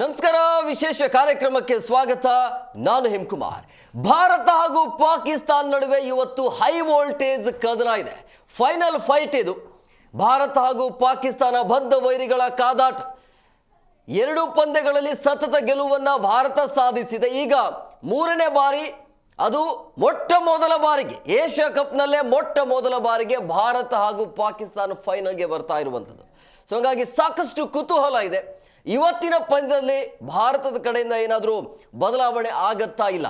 ನಮಸ್ಕಾರ. ವಿಶೇಷ ಕಾರ್ಯಕ್ರಮಕ್ಕೆ ಸ್ವಾಗತ. ನಾನು ಹೇಮಕುಮಾರ್. ಭಾರತ ಹಾಗೂ ಪಾಕಿಸ್ತಾನ ನಡುವೆ ಇವತ್ತು ಹೈ ವೋಲ್ಟೇಜ್ ಕದನ ಇದೆ. ಫೈನಲ್ ಫೈಟ್ ಇದು. ಭಾರತ ಹಾಗೂ ಪಾಕಿಸ್ತಾನ ಬದ್ಧ ವೈರಿಗಳ ಕಾದಾಟ. ಎರಡು ಪಂದ್ಯಗಳಲ್ಲಿ ಸತತ ಗೆಲುವನ್ನು ಭಾರತ ಸಾಧಿಸಿದೆ. ಈಗ ಮೂರನೇ ಬಾರಿ, ಅದು ಮೊಟ್ಟ ಮೊದಲ ಬಾರಿಗೆ ಏಷ್ಯಾ ಕಪ್ನಲ್ಲೇ ಮೊಟ್ಟ ಮೊದಲ ಬಾರಿಗೆ ಭಾರತ ಹಾಗೂ ಪಾಕಿಸ್ತಾನ ಫೈನಲ್ಗೆ ಬರ್ತಾ ಇರುವಂಥದ್ದು. ಸೊ ಹಾಗಾಗಿ ಸಾಕಷ್ಟು ಕುತೂಹಲ ಇದೆ. ಇವತ್ತಿನ ಪಂದ್ಯದಲ್ಲಿ ಭಾರತದ ಕಡೆಯಿಂದ ಏನಾದರೂ ಬದಲಾವಣೆ ಆಗತ್ತಾ ಇಲ್ಲ?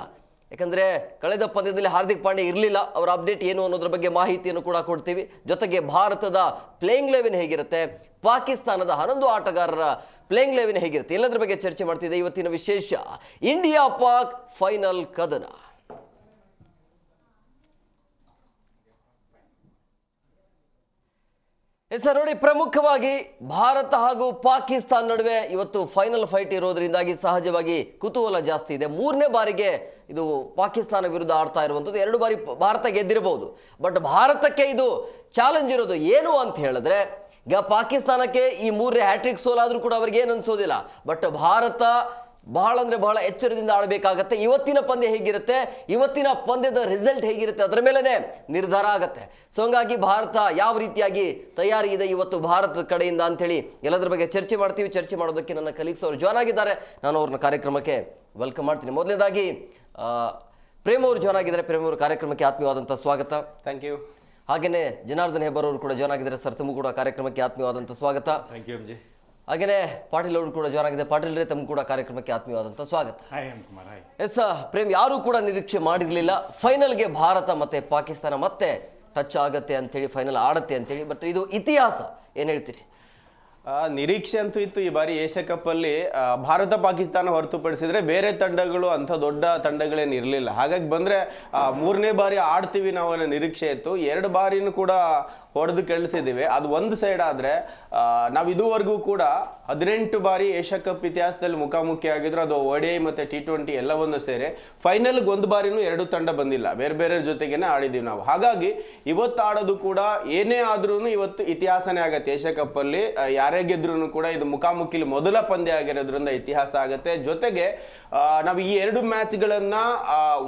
ಯಾಕಂದರೆ ಕಳೆದ ಪಂದ್ಯದಲ್ಲಿ ಹಾರ್ದಿಕ್ ಪಾಂಡ್ಯ ಇರಲಿಲ್ಲ. ಅವರ ಅಪ್ಡೇಟ್ ಏನು ಅನ್ನೋದ್ರ ಬಗ್ಗೆ ಮಾಹಿತಿಯನ್ನು ಕೂಡ ಕೊಡ್ತೀವಿ. ಜೊತೆಗೆ ಭಾರತದ ಪ್ಲೇಯಿಂಗ್ ಲೆವೆನ್ ಹೇಗಿರುತ್ತೆ, ಪಾಕಿಸ್ತಾನದ 11 ಆಟಗಾರರ ಪ್ಲೇಯಿಂಗ್ ಲೆವೆನ್ ಹೇಗಿರುತ್ತೆ, ಎಲ್ಲದರ ಬಗ್ಗೆ ಚರ್ಚೆ ಮಾಡ್ತಿದೆ. ಇವತ್ತಿನ ವಿಶೇಷ ಇಂಡಿಯಾ ಪಾಕ್ ಫೈನಲ್ ಕದನ. ಸರ್ ನೋಡಿ, ಪ್ರಮುಖವಾಗಿ ಭಾರತ ಹಾಗೂ ಪಾಕಿಸ್ತಾನ ನಡುವೆ ಇವತ್ತು ಫೈನಲ್ ಫೈಟ್ ಇರೋದ್ರಿಂದಾಗಿ ಸಹಜವಾಗಿ ಕುತೂಹಲ ಜಾಸ್ತಿ ಇದೆ. ಮೂರನೇ ಬಾರಿಗೆ ಇದು ಪಾಕಿಸ್ತಾನ ವಿರುದ್ಧ ಆಡ್ತಾ ಇರುವಂಥದ್ದು. 2 ಬಾರಿ ಭಾರತ ಗೆದ್ದಿರಬಹುದು, ಬಟ್ ಭಾರತಕ್ಕೆ ಇದು ಚಾಲೆಂಜ್ ಇರೋದು ಏನು ಅಂತ ಹೇಳಿದ್ರೆ, ಈಗ ಪಾಕಿಸ್ತಾನಕ್ಕೆ ಈ 3ನೇ ಹ್ಯಾಟ್ರಿಕ್ ಸೋಲಾದರೂ ಕೂಡ ಅವ್ರಿಗೆ ಏನು ಅನ್ಸೋದಿಲ್ಲ. ಬಟ್ ಭಾರತ ಬಹಳ ಅಂದರೆ ಬಹಳ ಎಚ್ಚರದಿಂದ ಆಡಬೇಕಾಗತ್ತೆ. ಇವತ್ತಿನ ಪಂದ್ಯ ಹೇಗಿರುತ್ತೆ, ಇವತ್ತಿನ ಪಂದ್ಯದ ರಿಸಲ್ಟ್ ಹೇಗಿರುತ್ತೆ, ಅದರ ಮೇಲೇ ನಿರ್ಧಾರ ಆಗುತ್ತೆ. ಸೊ ಹಂಗಾಗಿ ಭಾರತ ಯಾವ ರೀತಿಯಾಗಿ ತಯಾರಿ ಇದೆ ಇವತ್ತು ಭಾರತದ ಕಡೆಯಿಂದ ಅಂಥೇಳಿ ಎಲ್ಲದರ ಬಗ್ಗೆ ಚರ್ಚೆ ಮಾಡ್ತೀವಿ. ಚರ್ಚೆ ಮಾಡೋದಕ್ಕೆ ನನ್ನ ಕಲೀಗ್ಸ್ ಅವರು ಜಾಯ್ನ್ ಆಗಿದ್ದಾರೆ. ನಾನು ಅವ್ರನ್ನ ಕಾರ್ಯಕ್ರಮಕ್ಕೆ ವೆಲ್ಕಮ್ ಮಾಡ್ತೀನಿ. ಮೊದಲನೇದಾಗಿ ಪ್ರೇಮ್ ಅವರು ಜಾಯ್ನ್ ಆಗಿದ್ದಾರೆ. ಪ್ರೇಮ್ ಅವರು ಕಾರ್ಯಕ್ರಮಕ್ಕೆ ಆತ್ಮೀಯವಾದಂಥ ಸ್ವಾಗತ. Thank you. ಹಾಗೆಯೇ ಜನಾರ್ದನ್ ಹೆಬ್ಬಾರ್ ಅವರು ಕೂಡ ಜಾಯ್ನ್ ಆಗಿದ್ದಾರೆ. ಸರ್, ತಮಗೂ ಕೂಡ ಕಾರ್ಯಕ್ರಮಕ್ಕೆ ಆತ್ಮೀಯವಾದಂಥ ಸ್ವಾಗತ. Thank U M G. ಹಾಗೆಯೇ ಪಾಟೀಲ್ ಅವರು ಕೂಡ ಜಾಯ್ನ್ ಆಗಿದೆ. ಪಾಟೀಲ್ ರೇ, ತಮಗೂ ಕೂಡ ಕಾರ್ಯಕ್ರಮಕ್ಕೆ ಆತ್ಮೀಯವಾದಂಥ ಸ್ವಾಗತ. Hi Hemakumar. Hi. Yes Prem, ಯಾರು ಕೂಡ ನಿರೀಕ್ಷೆ ಮಾಡಿರಲಿಲ್ಲ ಫೈನಲ್ಗೆ ಭಾರತ ಮತ್ತೆ ಪಾಕಿಸ್ತಾನ ಮತ್ತೆ ಟಚ್ ಆಗತ್ತೆ ಅಂತೇಳಿ, ಫೈನಲ್ ಆಡತ್ತೆ ಅಂತೇಳಿ. ಬಟ್ ಇದು ಇತಿಹಾಸ, ಏನು ಹೇಳ್ತೀರಿ? ನಿರೀಕ್ಷೆ ಅಂತೂ ಇತ್ತು. ಈ ಬಾರಿ ಏಷ್ಯಾ ಕಪ್ಪಲ್ಲಿ ಭಾರತ ಪಾಕಿಸ್ತಾನ ಹೊರತುಪಡಿಸಿದ್ರೆ ಬೇರೆ ತಂಡಗಳು ಅಂಥ ದೊಡ್ಡ ತಂಡಗಳೇನು ಇರಲಿಲ್ಲ. ಹಾಗಾಗಿ ಬಂದರೆ 3ನೇ ಬಾರಿ ಆಡ್ತೀವಿ ನಾವು ಅನ್ನೋ ನಿರೀಕ್ಷೆ ಇತ್ತು. 2 ಬಾರಿನೂ ಕೂಡ ಹೊಡೆದು ಕೆಳಿಸಿದ್ದೀವಿ. ಅದು ಒಂದು ಸೈಡ್ ಆದರೆ, ನಾವು ಇದುವರೆಗೂ ಕೂಡ 18 ಬಾರಿ ಏಷ್ಯಾ ಕಪ್ ಇತಿಹಾಸದಲ್ಲಿ ಮುಖಾಮುಖಿ ಆಗಿದ್ರು. ಅದು ODI ಮತ್ತು T20 ಎಲ್ಲವನ್ನು ಸೇರಿ ಫೈನಲ್ಗೆ 1 ಬಾರಿನೂ 2 ತಂಡ ಬಂದಿಲ್ಲ. ಬೇರೆ ಬೇರೆ ಜೊತೆಗೇನೆ ಆಡಿದ್ದೀವಿ ನಾವು. ಹಾಗಾಗಿ ಇವತ್ತು ಆಡೋದು ಕೂಡ ಏನೇ ಆದ್ರೂ ಇವತ್ತು ಇತಿಹಾಸನೇ ಆಗತ್ತೆ. ಏಷ್ಯಾ ಕಪ್ಪಲ್ಲಿ ಯಾರೇ ಗೆದ್ರೂ ಕೂಡ ಇದು ಮುಖಾಮುಖಿಲಿ ಮೊದಲ ಪಂದ್ಯ ಆಗಿರೋದ್ರಿಂದ ಇತಿಹಾಸ ಆಗುತ್ತೆ. ಜೊತೆಗೆ ನಾವು ಈ 2 ಮ್ಯಾಚ್ಗಳನ್ನು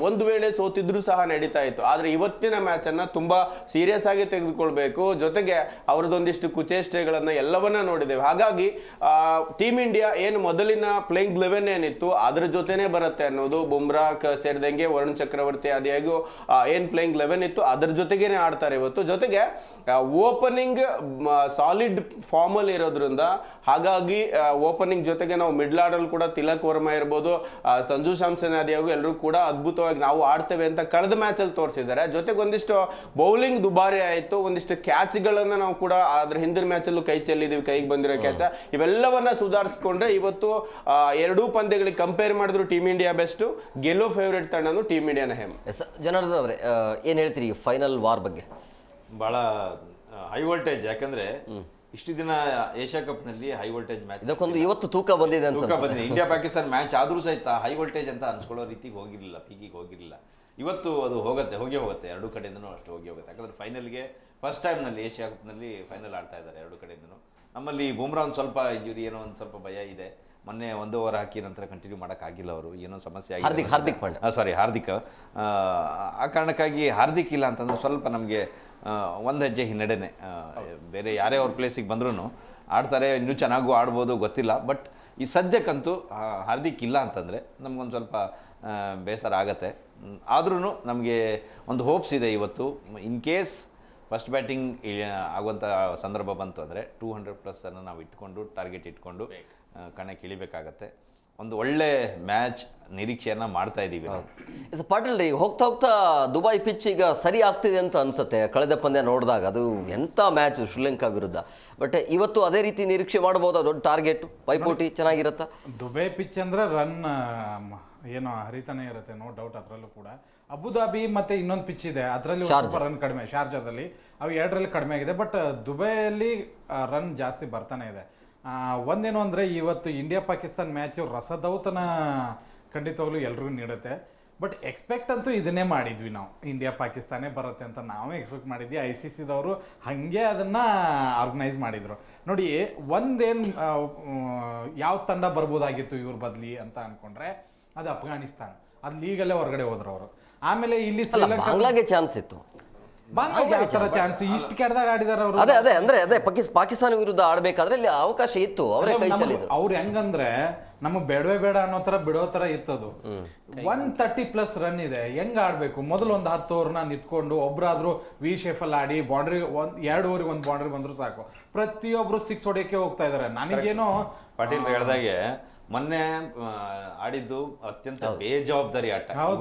ಒಂದು ವೇಳೆ ಸೋತಿದ್ರು ಸಹ ನಡೀತಾ ಇತ್ತು. ಆದರೆ ಇವತ್ತಿನ ಮ್ಯಾಚನ್ನು ತುಂಬ ಸೀರಿಯಸ್ ಆಗಿ ತೆಗೆದುಕೊಳ್ಬೇಕು. ಜೊತೆಗೆ ಅವರದೊಂದಿಷ್ಟು ಕುಚೇಷ್ಟೆಗಳನ್ನು ಎಲ್ಲವನ್ನ ನೋಡಿದ್ದೇವೆ. ಹಾಗಾಗಿ ಟೀಮ್ ಇಂಡಿಯಾ ಏನು ಮೊದಲಿನ ಪ್ಲೇಯಿಂಗ್ 11 ಏನಿತ್ತು ಅದರ ಜೊತೆನೇ ಬರುತ್ತೆ ಅನ್ನೋದು, ಬುಮ್ರಾ ಸೇರಿದಂಗೆ ವರುಣ್ ಚಕ್ರವರ್ತಿ ಆದಿಯಾಗೂ ಏನು ಪ್ಲೇಯಿಂಗ್ 11 ಇತ್ತು ಅದರ ಜೊತೆಗೇನೆ ಆಡ್ತಾರೆ ಇವತ್ತು. ಜೊತೆಗೆ ಓಪನಿಂಗ್ ಸಾಲಿಡ್ ಫಾರ್ಮಲ್ಲಿ ಇರೋದ್ರಿಂದ, ಹಾಗಾಗಿ ಓಪನಿಂಗ್ ಜೊತೆಗೆ ನಾವು ಮಿಡ್ಲ್ ಆರ್ಡರ್ ಕೂಡ ತಿಲಕ್ ವರ್ಮಾ ಇರ್ಬೋದು, ಸಂಜು ಸ್ಯಾಮ್ಸನ್ ಆದಿಯಾಗೂ ಎಲ್ಲರೂ ಕೂಡ ಅದ್ಭುತವಾಗಿ ನಾವು ಆಡ್ತೇವೆ ಅಂತ ಕಳೆದ ಮ್ಯಾಚಲ್ಲಿ ತೋರಿಸಿದ್ದಾರೆ. ಜೊತೆಗೆ ಒಂದಿಷ್ಟು ಬೌಲಿಂಗ್ ದುಬಾರಿ ಆಯಿತು, ಒಂದಿಷ್ಟು ಕ್ಯಾಚ್ಗಳನ್ನು ನಾವು ಕೂಡ ಅದ್ರ ಹಿಂದಿನ ಮ್ಯಾಚಲ್ಲೂ ಕೈ ಚೆಲ್ಲಿದ್ದೀವಿ, ಕೈಗೆ ಬಂದಿರೋ ಕ್ಯಾಚ. ಇವೆಲ್ಲವನ್ನ ಸುಧಾರಿಸ್ಕೊಂಡ್ರೆ ಇವತ್ತು 2 ಪಂದ್ಯಗಳಿಗೆ ಕಂಪೇರ್ ಮಾಡಿದ್ರು ಟೀಮ್ ಇಂಡಿಯಾ ಬೆಸ್ಟು. ಗೆಲ್ಲೋ ಫೇವ್ರೇಟ್ ತಂಡನು ಟೀಮ್ ಇಂಡಿಯಾನ. ಹೇಮ್. ಜನಾರ್ದನ್ ಅವರೇ, ಏನು ಹೇಳ್ತೀರಿ ಫೈನಲ್ ವಾರ್ ಬಗ್ಗೆ? ಭಾಳ ಹೈ ವೋಲ್ಟೇಜ್. ಯಾಕಂದ್ರೆ ಇಷ್ಟು ದಿನ ಏಷ್ಯಾ ಕಪ್ನಲ್ಲಿ ಹೈ ವೋಲ್ಟೇಜ್ ಮ್ಯಾಚ್, ಇದಕ್ಕೊಂದು ಇವತ್ತು ತೂಕ ಬಂದಿದೆ ಅಂತ ಬಂದಿದೆ. ಇಂಡಿಯಾ ಪಾಕಿಸ್ತಾನ ಮ್ಯಾಚ್ ಆದರೂ ಸಹಿತ ಹೈ ವೋಲ್ಟೇಜ್ ಅಂತ ಅನ್ಸ್ಕೊಳ್ಳೋ ರೀತಿಗೆ ಹೋಗಿರಲಿಲ್ಲ, ಪೀಕಿಗೆ ಹೋಗಿರಲಿಲ್ಲ. ಇವತ್ತು ಅದು ಹೋಗುತ್ತೆ, ಹೋಗುತ್ತೆ. 2 ಕಡೆಯಿಂದನೂ ಅಷ್ಟು ಹೋಗುತ್ತೆ. ಯಾಕಂದ್ರೆ ಫೈನಲ್ಗೆ ಫಸ್ಟ್ ಟೈಮ್ನಲ್ಲಿ ಏಷ್ಯಾ ಕಪ್ನಲ್ಲಿ ಫೈನಲ್ ಆಡ್ತಾ ಇದ್ದಾರೆ 2 ಕಡೆಯಿಂದನೂ. ನಮ್ಮಲ್ಲಿ ಬುಮ್ರಾ ಒಂದು ಸ್ವಲ್ಪ ಇಂಜುರಿ, ಏನೋ ಒಂದು ಸ್ವಲ್ಪ ಭಯ ಇದೆ. ಮೊನ್ನೆ 1 ಓವರ್ ಹಾಕಿ ನಂತರ ಕಂಟಿನ್ಯೂ ಮಾಡೋಕ್ಕಾಗಿಲ್ಲ ಅವರು, ಏನೋ ಸಮಸ್ಯೆ ಆಗಿದೆ. ಹಾರ್ದಿಕ್ ಪಾಂಡ್ಯ, ಹಾರ್ದಿಕ್. ಆ ಕಾರಣಕ್ಕಾಗಿ ಹಾರ್ದಿಕ್ ಇಲ್ಲ ಅಂತಂದ್ರೆ ಸ್ವಲ್ಪ ನಮಗೆ ಒಂದು ಹೆಜ್ಜೆ ಹಿನ್ನಡೆನೆ. ಬೇರೆ ಯಾರೇ ಅವ್ರ ಪ್ಲೇಸಿಗೆ ಬಂದ್ರೂ ಆಡ್ತಾರೆ, ಇನ್ನೂ ಚೆನ್ನಾಗೂ ಆಡ್ಬೋದು, ಗೊತ್ತಿಲ್ಲ. ಬಟ್ ಈ ಸದ್ಯಕ್ಕಂತೂ ಹಾರ್ದಿಕ್ ಇಲ್ಲ ಅಂತಂದರೆ ನಮಗೊಂದು ಸ್ವಲ್ಪ ಬೇಸರ ಆಗತ್ತೆ. ಆದ್ರೂ ನಮಗೆ ಒಂದು ಹೋಪ್ಸ್ ಇದೆ. ಇವತ್ತು ಇನ್ ಕೇಸ್ ಫಸ್ಟ್ ಬ್ಯಾಟಿಂಗ್ ಆಗುವಂಥ ಸಂದರ್ಭ ಬಂತು ಅಂದರೆ 200+ ಅನ್ನು ನಾವು ಇಟ್ಕೊಂಡು, ಟಾರ್ಗೆಟ್ ಇಟ್ಕೊಂಡು ಕಣಕ್ಕೆ ಇಳಿಬೇಕಾಗತ್ತೆ. ಒಂದು ಒಳ್ಳೆ ಮ್ಯಾಚ್ ನಿರೀಕ್ಷೆಯನ್ನು ಮಾಡ್ತಾ ಇದ್ದೀವಿ. ಪಾಟೀಲ್ ರೀ, ಹೋಗ್ತಾ ಹೋಗ್ತಾ ದುಬೈ ಪಿಚ್ ಈಗ ಸರಿ ಆಗ್ತಿದೆ ಅಂತ ಅನ್ಸುತ್ತೆ. ಕಳೆದ ಪಂದ್ಯ ನೋಡಿದಾಗ ಅದು ಎಂಥ ಮ್ಯಾಚ್ ಶ್ರೀಲಂಕಾ ವಿರುದ್ಧ. ಬಟ್ ಇವತ್ತು ಅದೇ ರೀತಿ ನಿರೀಕ್ಷೆ ಮಾಡ್ಬೋದಾ? ದೊಡ್ಡ ಟಾರ್ಗೆಟ್, ಪೈಪೋಟಿ ಚೆನ್ನಾಗಿರುತ್ತಾ? ದುಬೈ ಪಿಚ್ ಅಂದ್ರೆ ರನ್ ಏನೋ ಹರಿತಾನೆ ಇರುತ್ತೆ, ನೋ ಡೌಟ್. ಅದರಲ್ಲೂ ಕೂಡ ಅಬುದಾಬಿ ಮತ್ತೆ ಇನ್ನೊಂದು ಪಿಚ್ ಇದೆ, ಅದರಲ್ಲಿ ಸ್ವಲ್ಪ ರನ್ ಕಡಿಮೆ. ಶಾರ್ಜಾದಲ್ಲಿ ಅವು 2ರಲ್ಲಿ ಕಡಿಮೆ ಆಗಿದೆ. ಬಟ್ ದುಬೈಯಲ್ಲಿ ರನ್ ಜಾಸ್ತಿ ಬರ್ತಾನೆ ಇದೆ. ಒಂದೇನು ಅಂದರೆ ಇವತ್ತು ಇಂಡಿಯಾ ಪಾಕಿಸ್ತಾನ ಮ್ಯಾಚು ರಸದೌತನ ಖಂಡಿತವಾಗ್ಲೂ ಎಲ್ರಿಗೂ ನೀಡುತ್ತೆ. ಬಟ್ ಎಕ್ಸ್ಪೆಕ್ಟ್ ಅಂತೂ ಇದನ್ನೇ ಮಾಡಿದ್ವಿ ನಾವು, ಇಂಡಿಯಾ ಪಾಕಿಸ್ತಾನೇ ಬರುತ್ತೆ ಅಂತ ನಾವೇ ಎಕ್ಸ್ಪೆಕ್ಟ್ ಮಾಡಿದ್ವಿ. ICCದವರು ಹಾಗೆ ಅದನ್ನು ಆರ್ಗನೈಸ್ ಮಾಡಿದರು. ನೋಡಿ, ಒಂದೇನು ಯಾವ ತಂಡ ಬರ್ಬೋದಾಗಿತ್ತು ಇವ್ರ ಬದಲಿ ಅಂತ ಅಂದ್ಕೊಂಡ್ರೆ ಅದು ಅಫ್ಘಾನಿಸ್ತಾನ್. ಅದು ಲೀಗಲ್ಲೇ ಹೊರಗಡೆ ಹೋದ್ರು ಅವರು. ಆಮೇಲೆ ಇಲ್ಲಿ ಶ್ರೀಲಂಕಾ, ಬಾಂಗ್ಲಾಗೆ ಚಾನ್ಸ್ ಇತ್ತು. ಬಾಂಗ್ಲಾಗೆ ಯಾವ ಥರ ಚಾನ್ಸ್, ಇಷ್ಟು ಕೆಟ್ಟದಾಗ ಆಡಿದಾರೆ ಅವರು. ಅದೇ ಪಾಕಿಸ್ತಾನ ವಿರುದ್ಧ ಆಡಬೇಕಾದ್ರೆ ಇಲ್ಲಿ ಅವಕಾಶ ಇತ್ತು, ಅವರೇ ಕೈ ಚೆಲ್ಲಿದ್ರು. ಅವ್ರು ಹೆಂಗಂದ್ರೆ ನಮಗೆ ಬೇಡವೇ ಬೇಡ ಅನ್ನೋ ಥರ ಬಿಡೋ ಥರ ಇತ್ತದು. 130+ ರನ್ ಇದೆ, ಹೆಂಗ್ ಆಡ್ಬೇಕು? ಮೊದಲು ಒಂದು 10 ಓವರ್ನ ನಿಂತ್ಕೊಂಡು ಒಬ್ರಾದ್ರೂ ವಿ ಶೇಫಲ್ಲಿ ಆಡಿ ಬೌಂಡ್ರಿ 2 ಓವರಿಗೆ 1 ಬೌಂಡ್ರಿ ಬಂದ್ರು ಸಾಕು. ಪ್ರತಿಯೊಬ್ರು 6 ಹೊಡೆಯಕ್ಕೆ ಹೋಗ್ತಾ ಇದಾರೆ. ನನಗೇನೋ ಪಾಟೀಲ್ ಹೇಳ್ದಾಗೆ ಮೊನ್ನೆ ಆಡಿದ್ದು ಅತ್ಯಂತ ಬೇಜವಾಬ್ದಾರಿ ಆಟ.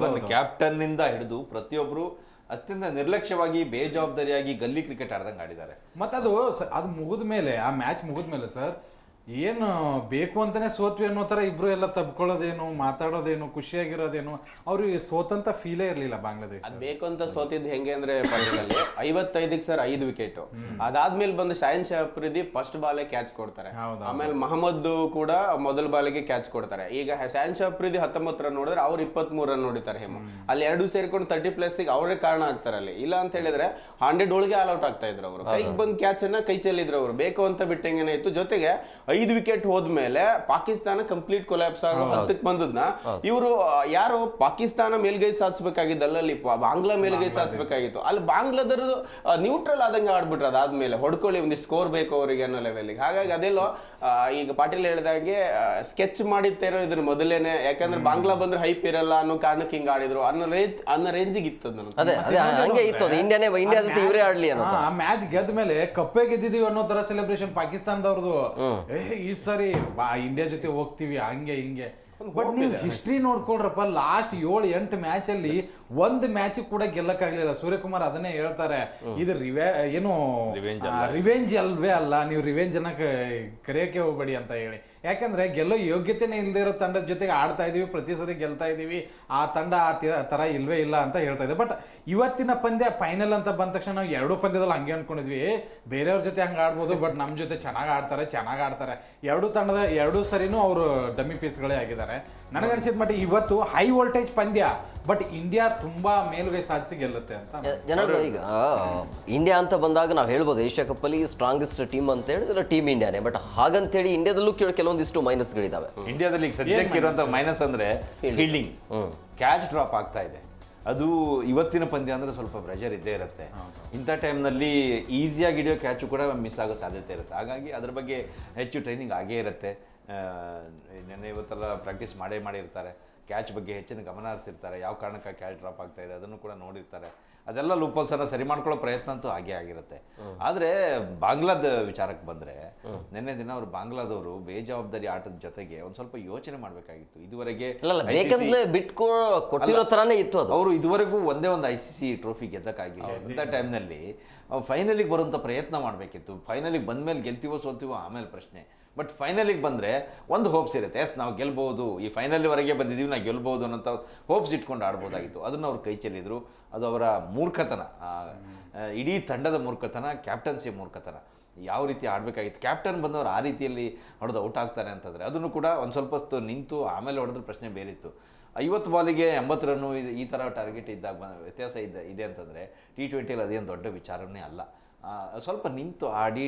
ಕ್ಯಾಪ್ಟನ್ ನಿಂದ ಹಿಡಿದು ಪ್ರತಿಯೊಬ್ರು ಅತ್ಯಂತ ನಿರ್ಲಕ್ಷ್ಯವಾಗಿ ಬೇಜವಾಬ್ದಾರಿಯಾಗಿ ಗಲ್ಲಿ ಕ್ರಿಕೆಟ್ ಆಡ್ದಂಗೆ ಆಡಿದ್ದಾರೆ. ಮತ್ತದು ಅದು ಮುಗಿದ ಮೇಲೆ, ಆ ಮ್ಯಾಚ್ ಮುಗಿದ ಮೇಲೆ ಸರ್, ಏನು ಬೇಕು ಅಂತಾನೆ ಸೋತ್ವಿ ಅನ್ನೋ ಥರ ಇಬ್ರು ಎಲ್ಲ ತಬ್ಕೊಳ್ಳೋದೇನು, ಮಾತಾಡೋದೇನು, ಖುಷಿಯಾಗಿರೋದೇನು, ಅವ್ರಿಗೆ ಸೋತಂತ ಫೀಲೇ ಇರಲಿಲ್ಲ ಬಾಂಗ್ಲಾದೇಶ. ಅದು ಬೇಕು ಅಂತ ಸೋತಿದ್ದು ಹೆಂಗೆ ಅಂದ್ರೆ ಪಾಕಿಸ್ತಾನಲ್ಲಿ 55ಕ್ಕೆ ಸರ್ 5 ವಿಕೆಟ್. ಅದಾದ್ಮೇಲೆ ಬಂದು ಶಾಹಿನ್ ಶಾ ಅಫ್ರಿದಿ ಫಸ್ಟ್ ಬಾಲೆ ಕ್ಯಾಚ್ ಕೊಡ್ತಾರೆ. ಆಮೇಲೆ ಮಹಮ್ಮದ್ ಕೂಡ ಮೊದಲ ಬಾಲಿಗೆ ಕ್ಯಾಚ್ ಕೊಡ್ತಾರೆ. ಈಗ ಶಾಹಿನ್ ಶಾ ಅಫ್ರಿದಿ 19 ರನ್ ನೋಡಿದ್ರೆ ಅವ್ರು 23 ರನ್ ನೋಡಿತಾರೆ. ಹೇಮ ಅಲ್ಲಿ 2 ಸೇರ್ಕೊಂಡು 30+ ಅವರೇ ಕಾರಣ ಆಗ್ತಾರೆ ಅಲ್ಲಿ. ಇಲ್ಲ ಅಂತ ಹೇಳಿದ್ರೆ 100 ಒಳಗೆ ಆಲ್ ಔಟ್ ಆಗ್ತಾ ಇದ್ರು ಅವರು. ಕೈಗೆ ಬಂದ್ ಕ್ಯಾಚ್ ಅನ್ನ ಕೈ ಚೆಲ್ಲಿದ್ರು ಅವರು, ಬೇಕು ಅಂತ ಬಿಟ್ಟಂಗೇನೆ ಇತ್ತು. ಜೊತೆಗೆ 5 ವಿಕೆಟ್ ಹೋದ್ಮೇಲೆ ಪಾಕಿಸ್ತಾನ ಕಂಪ್ಲೀಟ್ ಕೊಲ್ಯಾಪ್ಸ್ ಆಗೋ 10ಕ್ಕೆ ಬಂದದ್ನ ಇವರು ಯಾರು ಪಾಕಿಸ್ತಾನ ಮೇಲ್ಗೈ ಸಾಧಿಸಬೇಕಾಗಿದ್ದು, ಅಲ್ಲಲ್ಲಿ ಬಾಂಗ್ಲಾ ಮೇಲ್ಗೈ ಸಾಧಿಸಬೇಕಾಗಿತ್ತು. ಅಲ್ಲಿ ಬಾಂಗ್ಲಾದರು ನ್ಯೂಟ್ರಲ್ ಆದಂಗೆ ಆಡ್ಬಿಟ್ರು. ಅದಾದ್ಮೇಲೆ ಹೊಡ್ಕೊಳ್ಳಿ ಒಂದಿಷ್ಟು ಸ್ಕೋರ್ ಬೇಕು ಅವರಿಗೆ ಅನ್ನೋ ಲೆವೆಲ್ಗೆ. ಹಾಗಾಗಿ ಅದೆಲ್ಲೋ ಈಗ ಪಾಟೀಲ್ ಹೇಳಿದಾಗೆ ಸ್ಕೆಚ್ ಮಾಡಿತ್ತೇನೋ ಇದನ್ನ ಮೊದಲೇನೆ. ಯಾಕಂದ್ರೆ ಬಾಂಗ್ಲಾ ಬಂದ್ರೆ ಹೈಪ್ ಇರಲ್ಲ ಅನ್ನೋ ಕಾರಣಕ್ಕೆ ಹಿಂಗ ಆಡಿದ್ರು ಅನ್ನೋ ರೇಂಜಿಗೆ ಇತ್ತು. ಇಂಡಿಯಾ ಜೊತೆ ಇವರೇ ಆಡ್ಲಿ ಅನ್ನೋ ಆ ಮ್ಯಾಚ್ ಗೆದ್ದ ಮೇಲೆ ಕಪ್ಪೆ ಗೆದ್ದಿದೀವಿ ಅನ್ನೋ ತರ ಸೆಲೆಬ್ರೇಷನ್ ಪಾಕಿಸ್ತಾನದವ್ರದ್ದು. ಈ ಸರಿ ಇಂಡಿಯಾ ಜೊತೆ ಹೋಗ್ತೀವಿ ಹಂಗೆ ಹಿಂಗೆ. ಬಟ್ ನೀವು ಹಿಸ್ಟ್ರಿ ನೋಡ್ಕೊಳ್ರಪ್ಪ, ಲಾಸ್ಟ್ 7-8 ಮ್ಯಾಚ್ ಅಲ್ಲಿ ಒಂದು ಮ್ಯಾಚ್ ಕೂಡ ಗೆಲ್ಲಕ್ಕಾಗ್ಲಿಲ್ಲ. ಸೂರ್ಯಕುಮಾರ್ ಅದನ್ನೇ ಹೇಳ್ತಾರೆ, ಇದು ರಿವೆಂಜ್ ಅಲ್ವೇ ಅಲ್ಲ, ನೀವು ರಿವೆಂಜ್ ಅನ್ನ ಕರೆಯೋಕೆ ಹೋಗ್ಬೇಡಿ ಅಂತ ಹೇಳಿ. ಯಾಕಂದ್ರೆ ಗೆಲ್ಲೋ ಯೋಗ್ಯತೆನೇ ಇಲ್ಲದೆ ಇರೋ ತಂಡದ ಜೊತೆಗೆ ಆಡ್ತಾ ಇದೀವಿ, ಪ್ರತಿ ಸರಿ ಗೆಲ್ತಾ ಇದೀವಿ, ಆ ತಂಡ ಆ ತರ ಇಲ್ವೇ ಇಲ್ಲ ಅಂತ ಹೇಳ್ತಾ ಇದೆ. ಬಟ್ ಇವತ್ತಿನ ಪಂದ್ಯ ಫೈನಲ್ ಅಂತ ಬಂದ ತಕ್ಷಣ ನಾವು 2 ಪಂದ್ಯದಲ್ಲಿ ಹಂಗೆ ಅನ್ಕೊಂಡಿದ್ವಿ, ಬೇರೆಯವ್ರ ಜೊತೆ ಹಂಗೆ ಆಡ್ಬೋದು, ಬಟ್ ನಮ್ಮ ಜೊತೆ ಚೆನ್ನಾಗಿ ಆಡ್ತಾರೆ. 2 ತಂಡದ 2 ಸರಿನೂ ಅವರು ಡಮ್ಮಿ ಪೀಸ್ಗಳೇ ಆಗಿದ್ದಾರೆ. ನನಗನ್ಸಿದ ಮಟ್ಟ ಇವತ್ತು ಹೈ ವೋಲ್ಟೇಜ್ ಪಂದ್ಯ, ಬಟ್ ಇಂಡಿಯಾ ತುಂಬಾ ಮೇಲುಗೈ ಸಾಧಿಸಿ ಗೆಲ್ಲುತ್ತೆ ಅಂತ ಜನರು. ಈಗ ಇಂಡಿಯಾ ಅಂತ ಬಂದಾಗ ನಾವು ಹೇಳ್ಬೋದು ಏಷ್ಯಾ ಕಪ್ ಅಲ್ಲಿ ಸ್ಟ್ರಾಂಗೆಸ್ಟ್ ಟೀಮ್ ಅಂತ ಹೇಳಿದ್ರೆ ಟೀಮ್ ಇಂಡಿಯಾನೇ. ಬಟ್ ಹಾಗಂತೇಳಿ ಇಂಡಿಯಾದಲ್ಲೂ ಕೆಲವೊಂದಿಷ್ಟು ಮೈನಸ್ಗಳಿದಾವೆ. ಇಂಡಿಯಾದಲ್ಲಿ ಸದ್ಯಕ್ಕೆ ಇರುವಂತ ಮೈನಸ್ ಅಂದ್ರೆ ಫೀಲ್ಡಿಂಗ್, ಕ್ಯಾಚ್ ಡ್ರಾಪ್ ಆಗ್ತಾ ಇದೆ. ಅದು ಇವತ್ತಿನ ಪಂದ್ಯ ಅಂದರೆ ಸ್ವಲ್ಪ ಪ್ರೆಷರ್ ಇದ್ದೇ ಇರುತ್ತೆ. ಇಂಥ ಟೈಮ್ನಲ್ಲಿ ಈಸಿಯಾಗಿ ಹಿಡಿಯೋ ಕ್ಯಾಚು ಕೂಡ ಮಿಸ್ ಆಗೋ ಸಾಧ್ಯತೆ ಇರುತ್ತೆ. ಹಾಗಾಗಿ ಅದ್ರ ಬಗ್ಗೆ ಹೆಚ್ಚು ಟ್ರೈನಿಂಗ್ ಆಗೇ ಇರುತ್ತೆ. ನೆನ್ನೆ ಇವತ್ತೆಲ್ಲ ಪ್ರಾಕ್ಟೀಸ್ ಮಾಡಿರ್ತಾರೆ. ಕ್ಯಾಚ್ ಬಗ್ಗೆ ಹೆಚ್ಚಿನ ಗಮನ ಹರಿಸಿರ್ತಾರೆ. ಯಾವ ಕಾರಣಕ್ಕೆ ಕ್ಯಾಚ್ ಡ್ರಾಪ್ ಆಗ್ತಾ ಇದೆ ಅದನ್ನು ಕೂಡ ನೋಡಿರ್ತಾರೆ. ಅದೆಲ್ಲ ಲೂಪೋಲ್ಸನ್ನು ಸರಿ ಮಾಡ್ಕೊಳ್ಳೋ ಪ್ರಯತ್ನ ಅಂತೂ ಹಾಗೇ ಆಗಿರುತ್ತೆ. ಆದರೆ ಬಾಂಗ್ಲಾದ ವಿಚಾರಕ್ಕೆ ಬಂದರೆ, ನಿನ್ನೆ ದಿನ ಅವರು ಬಾಂಗ್ಲಾದವರು ಬೇಜವಾಬ್ದಾರಿ ಆಟದ ಜೊತೆಗೆ ಒಂದು ಸ್ವಲ್ಪ ಯೋಚನೆ ಮಾಡಬೇಕಾಗಿತ್ತು. ಇದುವರೆಗೆ ಕೊಟ್ಟಿರೋ ಥರನೇ ಇತ್ತು ಅದು. ಅವರು ಇದುವರೆಗೂ ಒಂದೇ ಒಂದು ICC ಟ್ರೋಫಿ ಗೆದ್ದಕ್ಕಾಗಿಲ್ಲ. ಇಂಥ ಟೈಮ್ನಲ್ಲಿ ಫೈನಲಿಗೆ ಬರುವಂಥ ಪ್ರಯತ್ನ ಮಾಡಬೇಕಿತ್ತು. ಫೈನಲಿಗೆ ಬಂದಮೇಲೆ ಗೆಲ್ತೀವೋ ಸೋಲ್ತೀವೋ ಆಮೇಲೆ ಪ್ರಶ್ನೆ. ಬಟ್ ಫೈನಲಿಗೆ ಬಂದರೆ ಒಂದು ಹೋಪ್ಸ್ ಇರುತ್ತೆ, ಎಸ್ ನಾವು ಗೆಲ್ಬೋದು, ಈ ಫೈನಲ್ವರೆಗೆ ಬಂದಿದ್ದೀವಿ, ನಾವು ಗೆಲ್ಬೋದು ಅನ್ನೋಂಥ ಹೋಪ್ಸ್ ಇಟ್ಕೊಂಡು ಆಡ್ಬೋದಾಗಿತ್ತು. ಅದನ್ನು ಅವ್ರು ಕೈ ಚೆಲ್ಲಿದ್ರು. ಅದು ಅವರ ಮೂರ್ಖತನ, ಇಡೀ ತಂಡದ ಮೂರ್ಖತನ, ಕ್ಯಾಪ್ಟನ್ಸಿ ಮೂರ್ಖತನ. ಯಾವ ರೀತಿ ಆಡಬೇಕಾಗಿತ್ತು, ಕ್ಯಾಪ್ಟನ್ ಬಂದವರು ಆ ರೀತಿಯಲ್ಲಿ ಹೊಡೆದು ಔಟ್ ಆಗ್ತಾರೆ ಅಂತಂದರೆ ಅದನ್ನು ಕೂಡ ಒಂದು ಸ್ವಲ್ಪ ಹೊತ್ತು ನಿಂತು ಆಮೇಲೆ ಹೊಡೆದ್ರೆ ಪ್ರಶ್ನೆ ಬೇರಿತ್ತು. 50 ಬಾಲಿಗೆ 80 ರನ್ನು ಈ ಥರ ಟಾರ್ಗೆಟ್ ಇದ್ದಾಗ ವ್ಯತ್ಯಾಸ ಇದೆ ಅಂತಂದರೆ T20ಯಲ್ಲಿ ಅದೇನು ದೊಡ್ಡ ವಿಚಾರನೇ ಅಲ್ಲ. ಸ್ವಲ್ಪ ನಿಂತು ಆಡಿ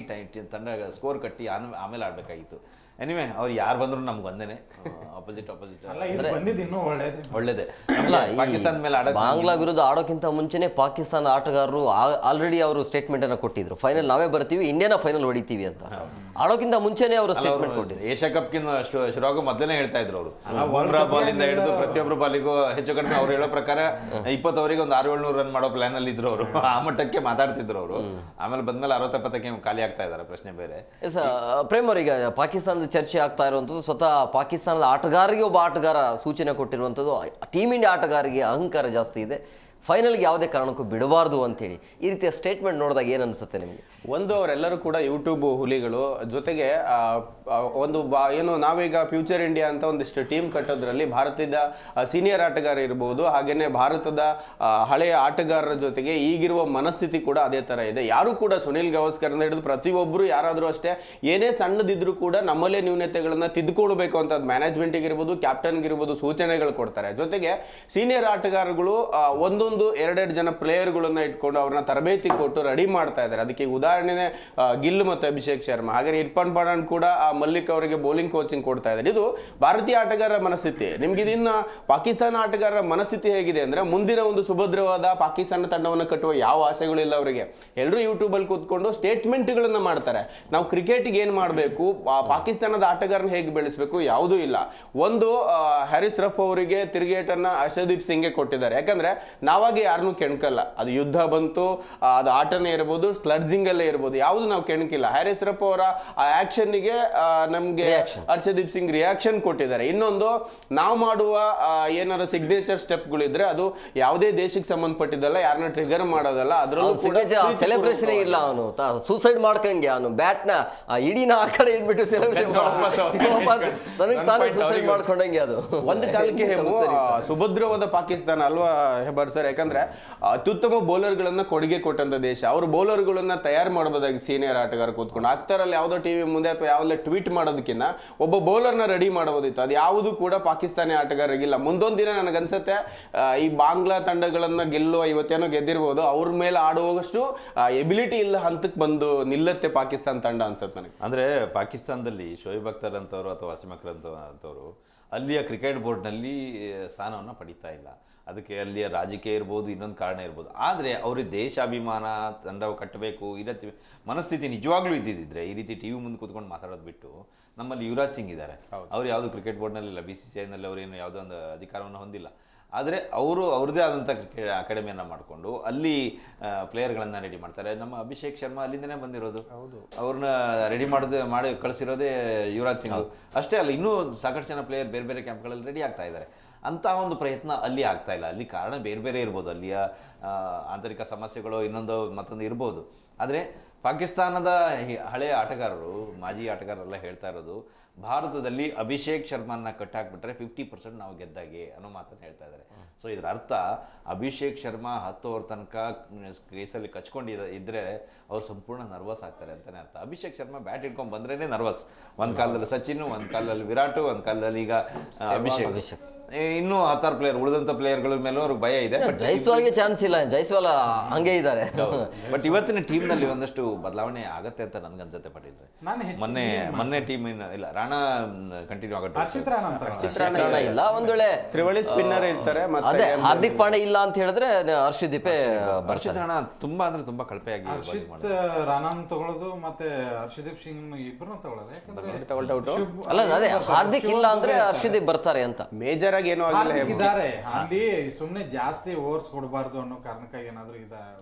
ತಂಡ ಸ್ಕೋರ್ ಕಟ್ಟಿ ಆಮೇಲೆ ಆಡಬೇಕಾಗಿತ್ತು. ಎನಿವೆ ಅವ್ರು ಯಾರು ಬಂದ್ರು ನಮ್ಗೆ ಒಂದೇನೆ, ಅಪೋಸಿಟ್ ಒಳ್ಳೇದೇ. ಪಾಕಿಸ್ತಾನ ಮೇಲೆ ಬಾಂಗ್ಲಾ ವಿರುದ್ಧ ಆಡೋಕ್ಕಿಂತ ಮುಂಚೆನೆ ಪಾಕಿಸ್ತಾನ ಆಟಗಾರರು ಆಲ್ರೆಡಿ ಅವರು ಸ್ಟೇಟ್ಮೆಂಟ್ ಅನ್ನು ಕೊಟ್ಟಿದ್ರು, ಫೈನಲ್ ನಾವೇ ಬರ್ತೀವಿ, ಇಂಡಿಯಾನ ಫೈನಲ್ ಹೊಡಿತೀವಿ ಅಂತ. ಆಡೋಕ್ಕಿಂತ ಮುಂಚೆನೆ ಅವರು ಸ್ಟೇಟ್ಮೆಂಟ್ ಕೊಟ್ಟಿದ್ರು. ಏಷ್ಯಾ ಕಪ್ಗಿಂತ ಶುರುವಾಗ ಮೊದಲೇ ಹೇಳ್ತಾ ಇದ್ರು ಅವರು. ಬುಮ್ರಾ ಬಾಲಿಂದ ಹಿಡಿದು ಪ್ರತಿಯೊಬ್ಬರು ಬಾಲಿಗೂ ಹೆಚ್ಚು ಕಡಿಮೆ ಅವ್ರು ಹೇಳೋ ಪ್ರಕಾರ 20 ಓವರಿಗೆ ಒಂದು 600-700 ರನ್ ಮಾಡೋ ಪ್ಲಾನ್ ಅಲ್ಲಿ ಇದ್ರು ಅವರು. ಆ ಮಟ್ಟಕ್ಕೆ ಮಾತಾಡ್ತಿದ್ರು ಅವರು. ಆಮೇಲೆ ಬಂದ್ಮೇಲೆ 60-70ಕ್ಕೆ ಖಾಲಿ ಆಗ್ತಾ ಇದ್ದಾರೆ, ಪ್ರಶ್ನೆ ಬೇರೆ. ಪ್ರೇಮ್ ಅವ್ರೀಗ ಪಾಕಿಸ್ತಾನದ ಚರ್ಚೆ ಆಗ್ತಾ ಇರುವಂಥದ್ದು, ಸ್ವತಃ ಪಾಕಿಸ್ತಾನದ ಆಟಗಾರರಿಗೆ ಒಬ್ಬ ಆಟಗಾರ ಸೂಚನೆ ಕೊಟ್ಟಿರುವಂಥದ್ದು, ಟೀಮ್ ಇಂಡಿಯಾ ಆಟಗಾರರಿಗೆ ಅಹಂಕಾರ ಜಾಸ್ತಿ ಇದೆ, ಫೈನಲ್ಗೆ ಯಾವುದೇ ಕಾರಣಕ್ಕೂ ಬಿಡಬಾರ್ದು ಅಂತೇಳಿ ಈ ರೀತಿಯ ಸ್ಟೇಟ್ಮೆಂಟ್ ನೋಡಿದಾಗ ಏನು ಅನಿಸುತ್ತೆ ನಿಮಗೆ? ಒಂದು, ಅವರೆಲ್ಲರೂ ಕೂಡ ಯೂಟ್ಯೂಬ್ ಹುಲಿಗಳು. ಜೊತೆಗೆ ಒಂದು ಏನು ನಾವೀಗ ಫ್ಯೂಚರ್ ಇಂಡಿಯಾ ಅಂತ ಒಂದಿಷ್ಟು ಟೀಮ್ ಕಟ್ಟೋದ್ರಲ್ಲಿ ಭಾರತದ ಸೀನಿಯರ್ ಆಟಗಾರ ಇರ್ಬೋದು, ಹಾಗೇನೆ ಭಾರತದ ಹಳೆಯ ಆಟಗಾರರ ಜೊತೆಗೆ ಈಗಿರುವ ಮನಸ್ಥಿತಿ ಕೂಡ ಅದೇ ಥರ ಇದೆ. ಯಾರು ಕೂಡ ಸುನಿಲ್ ಗವಾಸ್ಕರ್ನ ಹಿಡಿದು ಪ್ರತಿಯೊಬ್ಬರು ಯಾರಾದರೂ ಅಷ್ಟೇ ಏನೇ ಸಣ್ಣದಿದ್ರು ಕೂಡ ನಮ್ಮಲ್ಲೇ ನ್ಯೂನತೆಗಳನ್ನ ತಿದ್ದುಕೊಳ್ಬೇಕು ಅಂತ ಮ್ಯಾನೇಜ್ಮೆಂಟಿಗೆ ಇರ್ಬೋದು, ಕ್ಯಾಪ್ಟನ್ಗೆ ಇರ್ಬೋದು ಸೂಚನೆಗಳು ಕೊಡ್ತಾರೆ. ಜೊತೆಗೆ ಸೀನಿಯರ್ ಆಟಗಾರಗಳು ಒಂದೊಂದು ಎರಡೆರಡು ಜನ ಪ್ಲೇಯರ್ಗಳನ್ನ ಇಟ್ಕೊಂಡು ಅವ್ರನ್ನ ತರಬೇತಿ ಕೊಟ್ಟು ರೆಡಿ ಮಾಡ್ತಾ ಇದ್ದಾರೆ. ಅದಕ್ಕೆ ಉದಾಹರಣೆನೇ ಗಿಲ್ ಮತ್ತು ಅಭಿಷೇಕ್ ಶರ್ಮಾ. ಹಾಗೆ ಇರ್ಫಾನ್ ಪಠಾಣ್ ಕೂಡ ಮಲ್ಲಿಕ್ ಅವರಿಗೆ ಬೌಲಿಂಗ್ ಕೋಚಿಂಗ್ ಕೊಡ್ತಾ ಇದ್ದಾರೆ. ಇದು ಭಾರತೀಯ ಆಟಗಾರರ ಮನಸ್ಥಿತಿ. ನಿಮ್ಗೆ ಇದನ್ನ ಪಾಕಿಸ್ತಾನ ಆಟಗಾರರ ಮನಸ್ಥಿತಿ ಹೇಗಿದೆ ಅಂದ್ರೆ ಮುಂದಿನ ಒಂದು ಸುಭದ್ರವಾದ ಪಾಕಿಸ್ತಾನ ತಂಡವನ್ನು ಕಟ್ಟುವ ಯಾವ ಆಸೆಗಳಿಲ್ಲ ಅವರಿಗೆ. ಎಲ್ಲರೂ ಯೂಟ್ಯೂಬಲ್ಲಿ ಕೂತ್ಕೊಂಡು ಸ್ಟೇಟ್ಮೆಂಟ್ಗಳನ್ನ ಮಾಡ್ತಾರೆ. ನಾವು ಕ್ರಿಕೆಟ್ಗೆ ಏನು ಮಾಡಬೇಕು, ಪಾಕಿಸ್ತಾನದ ಆಟಗಾರನ ಹೇಗೆ ಬೆಳೆಸಬೇಕು, ಯಾವುದೂ ಇಲ್ಲ. ಒಂದು ಹ್ಯಾರಿಸ್ ರಫ್ ಅವರಿಗೆ ತಿರುಗೇಟನ್ನ ಅರ್ಷದೀಪ್ ಸಿಂಗ್ಗೆ ಕೊಟ್ಟಿದ್ದಾರೆ. ಯಾಕಂದ್ರೆ ನಾವಾಗಿ ಯಾರನ್ನೂ ಕೆಣಕಲ್ಲ. ಅದು ಯುದ್ಧ ಬಂತು, ಅದು ಆಟನೇ ಇರ್ಬೋದು, ಸ್ಲಡ್ಜಿಂಗ್ ಅಲ್ಲೇ ಇರ್ಬೋದು, ಯಾವುದು ನಾವು ಕೆಣಕಿಲ್ಲ. ಹ್ಯಾರಿಸ್ ರಫ್ ಅವರ ಆ ಆಕ್ಷನ್ಗೆ ನಮ್ಗೆ ಹರ್ಷದೀಪ್ ಸಿಂಗ್ ರಿಯಾಕ್ಷನ್ ಕೊಟ್ಟಿದ್ದಾರೆ. ಇನ್ನೊಂದು, ನಾವು ಮಾಡುವ ಏನಾದ್ರು ಸಿಗ್ನೇಚರ್ ಸ್ಟೆಪ್ಗಳಿದ್ರೆ ಅದು ಯಾವುದೇ ದೇಶಕ್ಕೆ ಸಂಬಂಧಪಟ್ಟಿದ್ದಲ್ಲ, ಯಾರನ್ನ ಟ್ರಿಗರ್ ಮಾಡೋದಲ್ಲ. ಅದರಲ್ಲೂ ಕೂಡ ಸೆಲೆಬ್ರೇಷನ್ ಇಲ್ಲ. ಅವನು ಸೂಸೈಡ್ ಮಾಡ್ಕಂಗೆ ಅವನು ಬ್ಯಾಟ್ ನ ಇಡೀನ ಆ ಕಡೆ ಇಟ್ಬಿಟ್ಟು ಸೆಲೆಬ್ರೇಟ್ ತಾನೇ ಸೂಸೈಡ್ ಮಾಡ್ಕೊಂಡಂಗೆ. ಅದು ಒಂದು ಕಾಲಕ್ಕೆ ಸುಭದ್ರವಾದ ಪಾಕಿಸ್ತಾನ ಅಲ್ವಾ ಹೆಬರ್ ಸರ್? ಯಾಕಂದ್ರೆ ಅತ್ಯುತ್ತಮ ಬೌಲರ್ಗಳನ್ನ ಕೊಡುಗೆ ಕೊಟ್ಟಂತ ದೇಶ. ಅವರು ಬೌಲರ್ಗಳನ್ನ ತಯಾರು ಮಾಡಬಹುದಾಗಿ ಸೀನಿಯರ್ ಆಟಗಾರ ಕೂತ್ಕೊಂಡು ಅಕ್ತರಲ್ಲಿ ಯಾವುದೋ ಟಿವಿ ಮುಂದೆ ಅಥವಾ ಯಾವುದೇ ಟ್ವೀಟ್ ಮಾಡೋದಕ್ಕಿಂತ ಒಬ್ಬ ಬೌಲರ್ನ ರೆಡಿ ಮಾಡಬಹುದಿತ್ತು. ಅದು ಯಾವುದು ಕೂಡ ಪಾಕಿಸ್ತಾನಿ ಆಟಗಾರರಿಗಿಲ್ಲ. ಮುಂದೊಂದು ದಿನ ನನಗನ್ಸುತ್ತೆ ಈ ಬಾಂಗ್ಲಾ ತಂಡಗಳನ್ನ ಗೆಲ್ಲುವ, ಇವತ್ತೇನೋ ಗೆದ್ದಿರ್ಬೋದು, ಅವ್ರ ಮೇಲೆ ಆಡುವಷ್ಟು ಎಬಿಲಿಟಿ ಇಲ್ಲ ಹಂತಕ್ಕೆ ಬಂದು ನಿಲ್ಲತ್ತೆ ಪಾಕಿಸ್ತಾನ ತಂಡ ಅನ್ಸುತ್ತೆ ನನಗೆ. ಅಂದ್ರೆ ಪಾಕಿಸ್ತಾನದಲ್ಲಿ ಶೋಯಿಬ್ ಅಖ್ತರ್ ಅಂತವರು ಅಥವಾ ವಸೀಂ ಅಕ್ರಮ್ ಅಂತವರು ಅಲ್ಲಿಯ ಕ್ರಿಕೆಟ್ ಬೋರ್ಡ್ನಲ್ಲಿ ಸ್ಥಾನವನ್ನು ಪಡಿತಾ ಇಲ್ಲ. ಅದಕ್ಕೆ ಅಲ್ಲಿಯ ರಾಜಕೀಯ ಇರ್ಬೋದು, ಇನ್ನೊಂದು ಕಾರಣ ಇರ್ಬೋದು. ಆದರೆ ಅವ್ರಿಗೆ ದೇಶಾಭಿಮಾನ, ತಂಡ ಕಟ್ಟಬೇಕು ಇದಕ್ಕೆ ಮನಸ್ಥಿತಿ ನಿಜವಾಗ್ಲೂ ಇದ್ದಿದ್ದರೆ ಈ ರೀತಿ ಟಿ ವಿ ಮುಂದೆ ಕೂತ್ಕೊಂಡು ಮಾತಾಡೋದು ಬಿಟ್ಟು, ನಮ್ಮಲ್ಲಿ ಯುವರಾಜ್ ಸಿಂಗ್ ಇದ್ದಾರೆ. ಅವ್ರು ಯಾವುದು ಕ್ರಿಕೆಟ್ ಬೋರ್ಡ್ನಲ್ಲಿಲ್ಲ, BCCIನಲ್ಲಿ ಅವರೇನು ಯಾವುದೋ ಒಂದು ಅಧಿಕಾರವನ್ನು ಹೊಂದಿಲ್ಲ. ಆದರೆ ಅವರು ಅವ್ರದ್ದೇ ಆದಂಥ ಕ್ರಿಕೆಟ್ ಅಕಾಡೆಮಿಯನ್ನು ಮಾಡಿಕೊಂಡು ಅಲ್ಲಿ ಪ್ಲೇಯರ್ಗಳನ್ನು ರೆಡಿ ಮಾಡ್ತಾರೆ. ನಮ್ಮ ಅಭಿಷೇಕ್ ಶರ್ಮಾ ಅಲ್ಲಿಂದನೇ ಬಂದಿರೋದು. ಅವ್ರನ್ನ ರೆಡಿ ಮಾಡಿ ಕಳಿಸಿರೋದೇ ಯುವರಾಜ್ ಸಿಂಗ್. ಅಷ್ಟೇ ಅಲ್ಲ, ಇನ್ನೂ ಸಾಕಷ್ಟು ಜನ ಪ್ಲೇಯರ್ ಬೇರೆ ಬೇರೆ ಕ್ಯಾಂಪ್ಗಳಲ್ಲಿ ರೆಡಿ ಆಗ್ತಾ ಇದ್ದಾರೆ. ಅಂಥ ಒಂದು ಪ್ರಯತ್ನ ಅಲ್ಲಿ ಆಗ್ತಾ ಇಲ್ಲ. ಅಲ್ಲಿ ಕಾರಣ ಬೇರೆ ಬೇರೆ ಇರ್ಬೋದು, ಅಲ್ಲಿಯ ಆಂತರಿಕ ಸಮಸ್ಯೆಗಳು ಇನ್ನೊಂದು ಮತ್ತೊಂದು ಇರ್ಬೋದು. ಆದರೆ ಪಾಕಿಸ್ತಾನದ ಹಳೆಯ ಆಟಗಾರರು, ಮಾಜಿ ಆಟಗಾರರೆಲ್ಲ ಹೇಳ್ತಾ ಇರೋದು, ಭಾರತದಲ್ಲಿ ಅಭಿಷೇಕ್ ಶರ್ಮಾನ ಕಟ್ಟಾಕ್ಬಿಟ್ರೆ 50% ನಾವು ಗೆದ್ದಾಗೆ ಅನ್ನೋ ಮಾತನ್ನು ಹೇಳ್ತಾ ಇದ್ದಾರೆ. ಸೊ ಇದರ ಅರ್ಥ ಅಭಿಷೇಕ್ ಶರ್ಮಾ 10 ಓವರ್ ತನಕ ಕ್ರೀಸಲ್ಲಿ ಇದ್ರೆ ಅವ್ರು ಸಂಪೂರ್ಣ ನರ್ವಸ್ ಆಗ್ತಾರೆ ಅಂತಲೇ ಅರ್ಥ. ಅಭಿಷೇಕ್ ಶರ್ಮಾ ಬ್ಯಾಟ್ ಇಟ್ಕೊಂಡು ಬಂದ್ರೇ ನರ್ವಸ್. ಒಂದು ಕಾಲದಲ್ಲಿ ಸಚಿನ್, ಒಂದು ಕಾಲದಲ್ಲಿ ವಿರಾಟ್, ಒಂದು ಕಾಲದಲ್ಲಿ ಈಗ ಅಭಿಷೇಕ್. ಇನ್ನೂ 10 ಪ್ಲೇಯರ್ ಉಳಿದಂಥ ಪ್ಲೇಯರ್ಗಳ ಮೇಲೂ ಅವ್ರಿಗೆ ಭಯ ಇದೆ. ಬಟ್ ಜೈಸ್ವಾಲ್ಗೆ ಚಾನ್ಸ್ ಇಲ್ಲ, ಜೈಸ್ವಾಲ್ ಹಂಗೆ ಇದ್ದಾರೆ. ಬಟ್ ಇವತ್ತಿನ ಟೀಮ್ನಲ್ಲಿ ಒಂದಷ್ಟು ಬದಲಾವಣೆ ಆಗತ್ತೆ ಅಂತ ನನ್ಗನ್ಸುತ್ತೆ. ಪಟ್ಟಿದ್ರೆ ಮೊನ್ನೆ ಟೀಮ್ ಇಲ್ಲ, ರಾಣಾ ಕಂಟಿನ್ಯೂ ಆಗುತ್ತೆ ಇಲ್ಲ, ಒಂದ್ ವೇಳೆ ತ್ರಿವಳಿ ಸ್ಪಿನ್ನರ್ ಇರ್ತಾರೆ. ಅದೇ ಹಾರ್ದಿಕ್ ಪಾಂಡೆ ಇಲ್ಲ ಅಂತ ಹೇಳಿದ್ರೆ ಹರ್ಷದೀಪೇ ಹರ್ಷಿತ್ ರಾಣಾ ತುಂಬಾ ಅಂದ್ರೆ ತುಂಬಾ ಕಳಪೆಯಾಗಿ ಹರ್ಷಿತ್ ರಾಣಾನ್ ತಗೊಳ್ಳೋದು ಮತ್ತೆ ಹರ್ಷದೀಪ್ ಸಿಂಗ್ ಇಬ್ಬರನ್ನ ತಗೊಳ್ಳೋದು. ಯಾಕಂದ್ರೆ ಅಲ್ಲ, ಅದೇ ಹಾರ್ದಿಕ್ ಇಲ್ಲ ಅಂದ್ರೆ ಹರ್ಷದೀಪ್ ಬರ್ತಾರೆ ಅಂತ. ಮೇಜರ್ ಆಗಿ ಏನೋ ಇದ್ದಾರೆ ಅಲ್ಲಿ, ಸುಮ್ನೆ ಜಾಸ್ತಿ ಓವರ್ಸ್ ಕೊಡಬಾರ್ದು ಅನ್ನೋ ಕಾರಣಕ್ಕಾಗಿ ಏನಾದ್ರು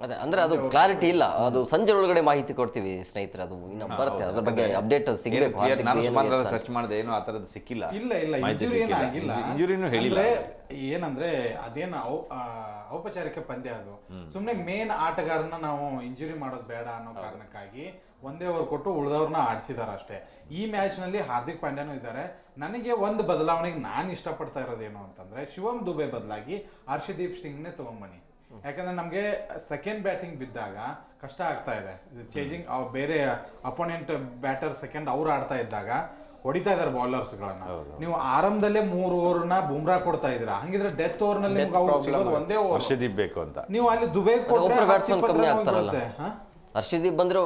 ಅದೇ ಅಂದ್ರೆ ಅದು ಕ್ಲಾರಿಟಿ ಇಲ್ಲ. ಅದು ಸಂಜೆ ಒಳಗಡೆ ಮಾಹಿತಿ ಕೊಡ್ತೀವಿ ಸ್ನೇಹಿತರೆ, ಅದು ಇನ್ನು ಬರುತ್ತೆ. ಅದ್ರ ಬಗ್ಗೆ ಅಪ್ಡೇಟ್ ಸಿಗ್ಬೇಕು. ಸರ್ಚ್ ಮಾಡಿದೆ, ಏನು ಆ ತರದ್ದು ಸಿಕ್ಕಿಲ್ಲ. ಇಲ್ಲ ಇಂಜುರಿ ಏನಾಗಿಲ್ಲ. ಇಂಜುರಿನೂ ಹೇಳಿಲ್ಲ. ಏನಂದ್ರೆ ಅದೇನು ಔಪಚಾರಿಕ ಪಂದ್ಯ. ಅದು ಸುಮ್ನೆ ಮೇನ್ ಆಟಗಾರನ ನಾವು ಇಂಜುರಿ ಮಾಡೋದು ಬೇಡ ಅನ್ನೋ ಕಾರಣಕ್ಕಾಗಿ ಒಂದೇ ಓವರ್ ಕೊಟ್ಟು ಉಳಿದವ್ರನ್ನ ಆಡಿಸಿದಾರೆ ಅಷ್ಟೇ. ಈ ಮ್ಯಾಚ್ ನಲ್ಲಿ ಹಾರ್ದಿಕ್ ಪಾಂಡ್ಯನೂ ಇದ್ದಾರೆ. ನನಗೆ ಒಂದು ಬದಲಾವಣೆಗೆ ನಾನು ಇಷ್ಟಪಡ್ತಾ ಇರೋದೇನು ಅಂತಂದ್ರೆ, ಶಿವಮ್ ದುಬೆ ಬದಲಾಗಿ ಹರ್ಷದೀಪ್ ಸಿಂಗ್ನೇ ತಗೊಂಬನ್ನಿ. ಯಾಕಂದ್ರೆ ನಮಗೆ ಸೆಕೆಂಡ್ ಬ್ಯಾಟಿಂಗ್ ಬಿದ್ದಾಗ ಕಷ್ಟ ಆಗ್ತಾ ಇದೆ. ಚೇಂಜಿಂಗ್ ಬೇರೆ ಅಪೋನೆಂಟ್ ಬ್ಯಾಟರ್ ಸೆಕೆಂಡ್ ಅವ್ರು ಆಡ್ತಾ ಇದ್ದಾಗ ಹೊಡಿತಾ ಇದಾರೆ ಬೌಲರ್ಸ್ಗಳನ್ನ. ನೀವು ಆರಂಭದಲ್ಲೇ 3 ಓವರ್ನ ಬುಮ್ರಾ ಕೊಡ್ತಾ ಇದೀರಾ. ಹಂಗಿದ್ರೆ ಡೆತ್ ಓವರ್ ನಲ್ಲಿ ಒಂದೇ ಓವರ್ ಹರ್ಷದೀಪ್ ಬೇಕು ಅಂತ ನೀವು ಅಲ್ಲಿ ದುಬೈ ಕೊಟ್ಟರೆ ಹರ್ಷದೀಪ್ ಬಂದ್ರೆ